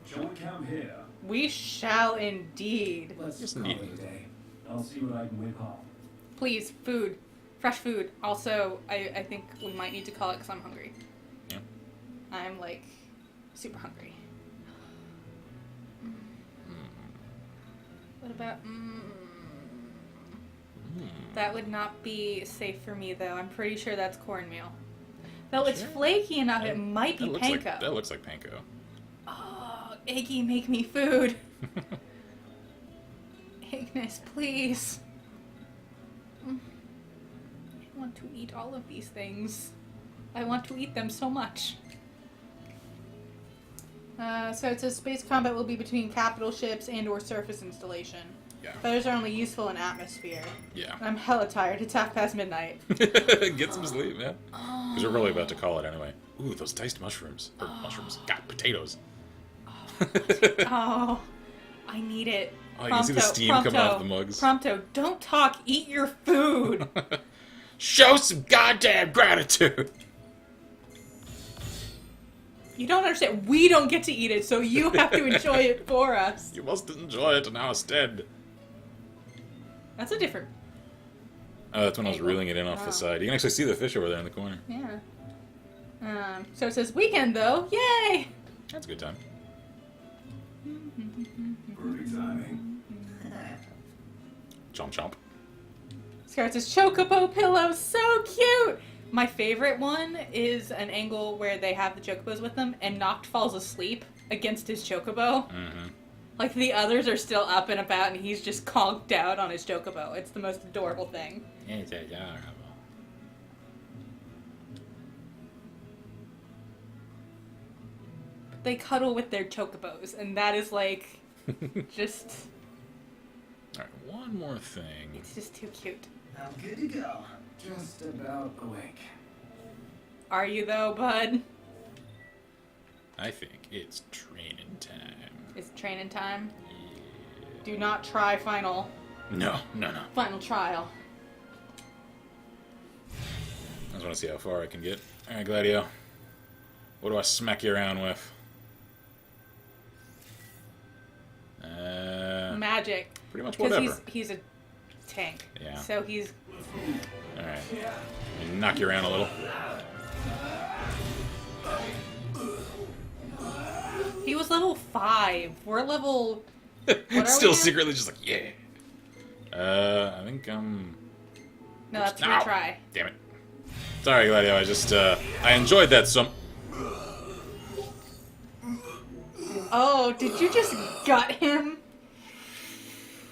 Shall we camp here? We shall indeed. Let's Just call need- it a day. I'll see what I can whip up. Please, food. Fresh food. Also, I think we might need to call it because I'm hungry. Yeah. I'm, like, super hungry. What about... That would not be safe for me, though. I'm pretty sure that's cornmeal. Though it's Sure. flaky enough, it might be That looks panko. like, that looks like panko. Oh, Iggy, make me food. Ignis, please. I want to eat all of these things. I want to eat them so much. So it says space combat will be between capital ships and or surface installation. Yeah. Feathers are only useful in atmosphere. Yeah. I'm hella tired. It's midnight. Get some sleep, man. Because we're probably about to call it anyway. Ooh, those diced mushrooms. Or mushrooms. God, potatoes. Oh, I need it. Oh, you can see the steam coming off the mugs. Prompto, don't talk. Eat your food. Show some goddamn gratitude. You don't understand. We don't get to eat it, so you have to enjoy it for us. You must enjoy it now instead. That's a different... Oh, that's when I was reeling it in off the side. You can actually see the fish over there in the corner. Yeah. So it says weekend, though. Yay! That's a good time. Perfect timing. Chomp chomp. Scarlet says Chocobo pillow, so cute! My favorite one is an angle where they have the chocobos with them, and Noct falls asleep against his chocobo. Mm-hmm. Like, the others are still up and about, and he's just conked out on his chocobo. It's the most adorable thing. It's adorable. They cuddle with their chocobos, and that is, like, just... Alright, one more thing. It's just too cute. I'm good to go. Just about awake. Are you, though, bud? I think it's training time. It's training time. Yeah. Do not try final No. trial. I just want to see how far I can get. Alright, Gladio. What do I smack you around with? Magic. Pretty much whatever. Because he's a tank. Yeah. So he's... Alright. Knock you around a little. He was level 5. We're level... What are Still we now? secretly just like, yeah. I think I'm... No, that's a Ow. retry. Damn it. Sorry, Gladio, I just, I enjoyed that some... Oh, did you just gut him?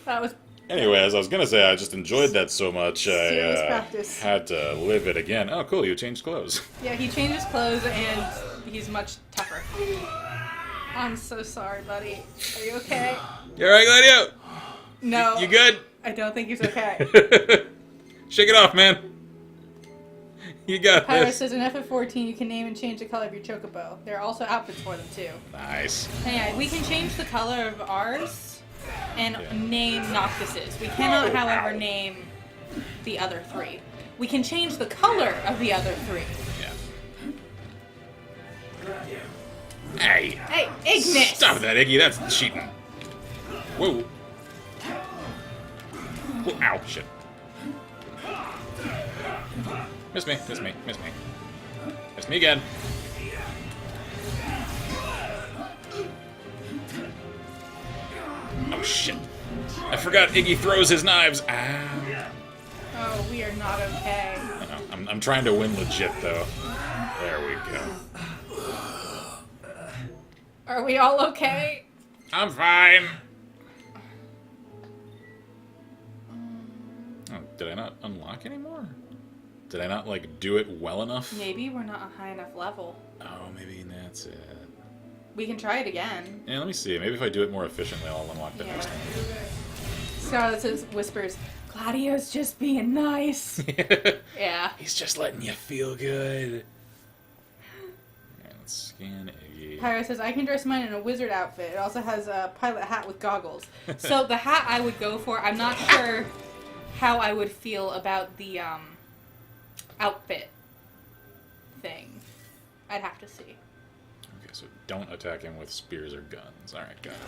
That was... Anyway, as I was gonna say, I just enjoyed that so much, Serious I practice. had to live it again. Oh, cool, you changed clothes. Yeah, he changed his clothes and he's much tougher. I'm so sorry, buddy. Are you okay? You alright, Gladio? No. You good? I don't think he's okay. Shake it off, man. You got Pyro this. says in FF14 you can name and change the color of your chocobo. There are also outfits for them too. Nice. And yeah, we can change the color of ours and Yeah. name Noctis's. We cannot, however, name the other 3. We can change the color of the other 3. Yeah. Hey! Hey, Ignis! Stop that, Iggy. That's cheating. Whoa. Whoa. Ow, shit. Miss me. Miss me again. Oh, shit. I forgot Iggy throws his knives. Ow. Oh, we are not okay. I'm trying to win legit, though. There we go. Are we all okay? I'm fine. Oh, did I not unlock anymore? Did I not, like, do it well enough? Maybe we're not a high enough level. Oh, maybe that's it. We can try it again. Yeah, let me see. Maybe if I do it more efficiently, I'll unlock that Yeah. next time. Scarlet says, whispers, Gladio's just being nice. Yeah. He's just letting you feel good. Alright, let's scan Iggy. Pyro says, I can dress mine in a wizard outfit. It also has a pilot hat with goggles. So the hat I would go for, I'm not sure how I would feel about the outfit thing. I'd have to see. Okay, so don't attack him with spears or guns. Alright, got it.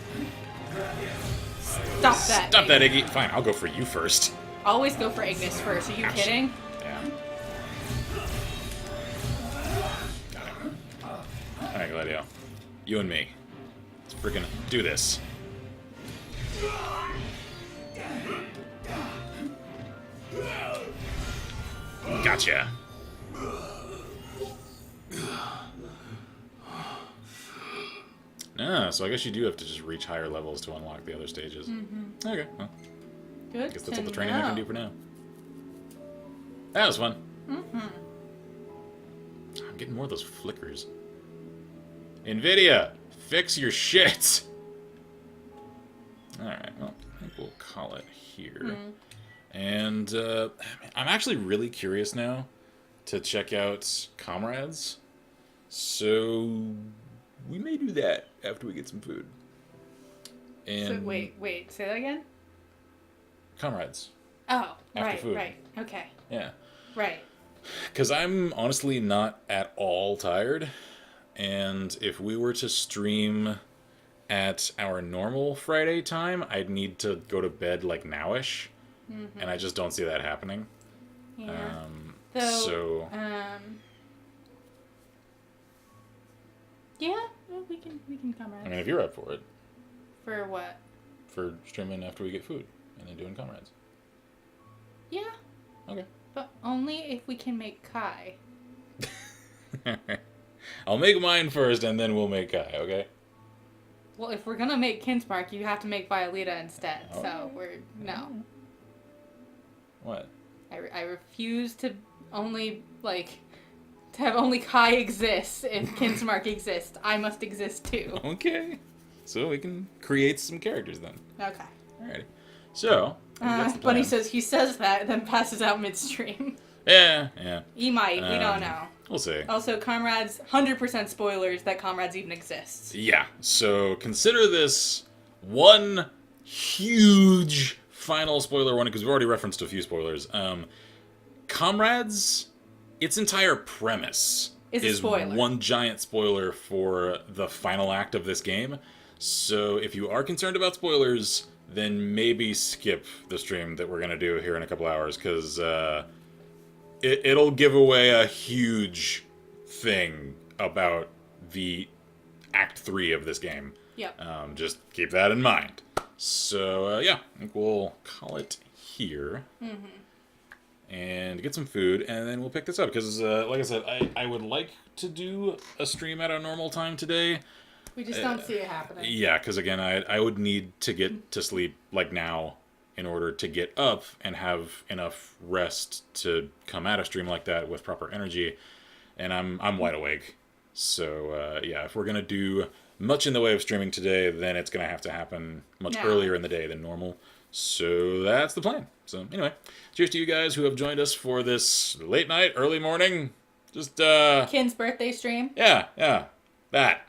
Stop that. Stop that, Iggy. Fine, I'll go for you first. Always go for Ignis first. Are you Ouch. kidding? Damn. Got him. Alright, Gladio. You and me. Let's freaking do this. Gotcha. Ah, so I guess you do have to just reach higher levels to unlock the other stages. Mm-hmm. Okay, well, Good. I guess that's all the to training I can know. do for now. That was fun. Mm-hmm. I'm getting more of those flickers. NVIDIA, Fix your shit. Alright, well, I think we'll call it here. And I'm actually really curious now to check out Comrades. So we may do that after we get some food. And So, wait, say that again? Comrades. Oh, After food. right. Okay. Yeah. Right. Because I'm honestly not at all tired. And if we were to stream at our normal Friday time, I'd need to go to bed like nowish. And I just don't see that happening. Yeah. So yeah, well, we can Comrades. I mean, if you're up for it. For what? For streaming after we get food and then doing Comrades. Yeah. Okay. But only if we can make Kai. I'll make mine first and then we'll make Kai, okay? Well, if we're gonna make Kinsmark, you have to make Violeta instead. Oh. So no. What? I refuse to have only Kai exist if Kinsmark exists. I must exist too. Okay. So we can create some characters then. Okay. Alrighty. So, that's the plan. Bunny says he says that, then passes out midstream. Yeah. He might. We don't know. We'll see. Also, Comrades, 100% spoilers that Comrades even exists. Yeah. So consider this one huge final spoiler warning, because we've already referenced a few spoilers. Comrades, its entire premise Is a spoiler. one giant spoiler for the final act of this game. So if you are concerned about spoilers, then maybe skip the stream that we're going to do here in a couple hours, because it'll give away a huge thing about the Act 3 of this game. Yep. Just keep that in mind. So, yeah, I think we'll call it here. And get some food, and then we'll pick this up. Because, like I said, I would like to do a stream at a normal time today. We just don't see it happening. Yeah, because, again, I would need to get to sleep, like, now in order to get up and have enough rest to come at a stream like that with proper energy. And I'm wide awake. So, yeah, if we're going to do much in the way of streaming today, then it's going to have to happen much earlier in the day than normal. So that's the plan. So anyway, cheers to you guys who have joined us for this late night, early morning. Just, Kin's birthday stream. Yeah, that.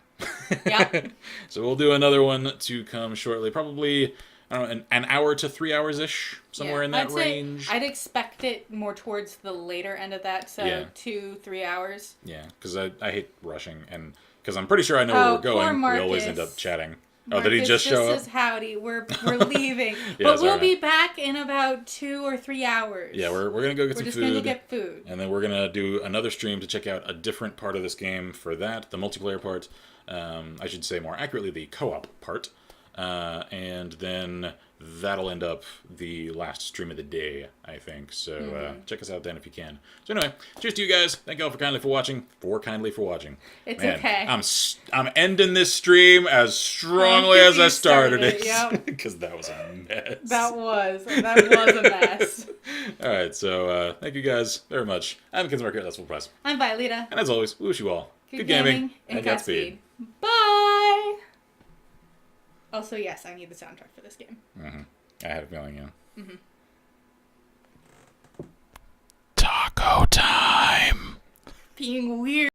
Yeah. So we'll do another one to come shortly. Probably, I don't know, an hour to 3 hours-ish, somewhere in that range. I'd expect it more towards the later end of that, so 2-3 hours. Yeah, because I hate rushing, and because I'm pretty sure I know where we're going, we always end up chatting. Marcus did he just show up? Says howdy. We're leaving, Yeah, but we'll be back in about 2 or 3 hours. Yeah, we're gonna go get some food. We're just gonna go get food, and then we're gonna do another stream to check out a different part of this game. For that, the multiplayer part, I should say more accurately, the co-op part, and then that'll end up the last stream of the day, I think. So check us out then if you can. So anyway, cheers to you guys. Thank you all kindly for watching. It's Man, okay. I'm ending this stream as strongly as I started it. Yep. Because that was a mess. That was a mess. All right, so thank you guys very much. I'm Kinsmark here. That's Full Price. I'm Violeta. And as always, we wish you all good gaming and Godspeed. Bye. Also, yes, I need the soundtrack for this game. I had a feeling, yeah. Taco time. Being weird.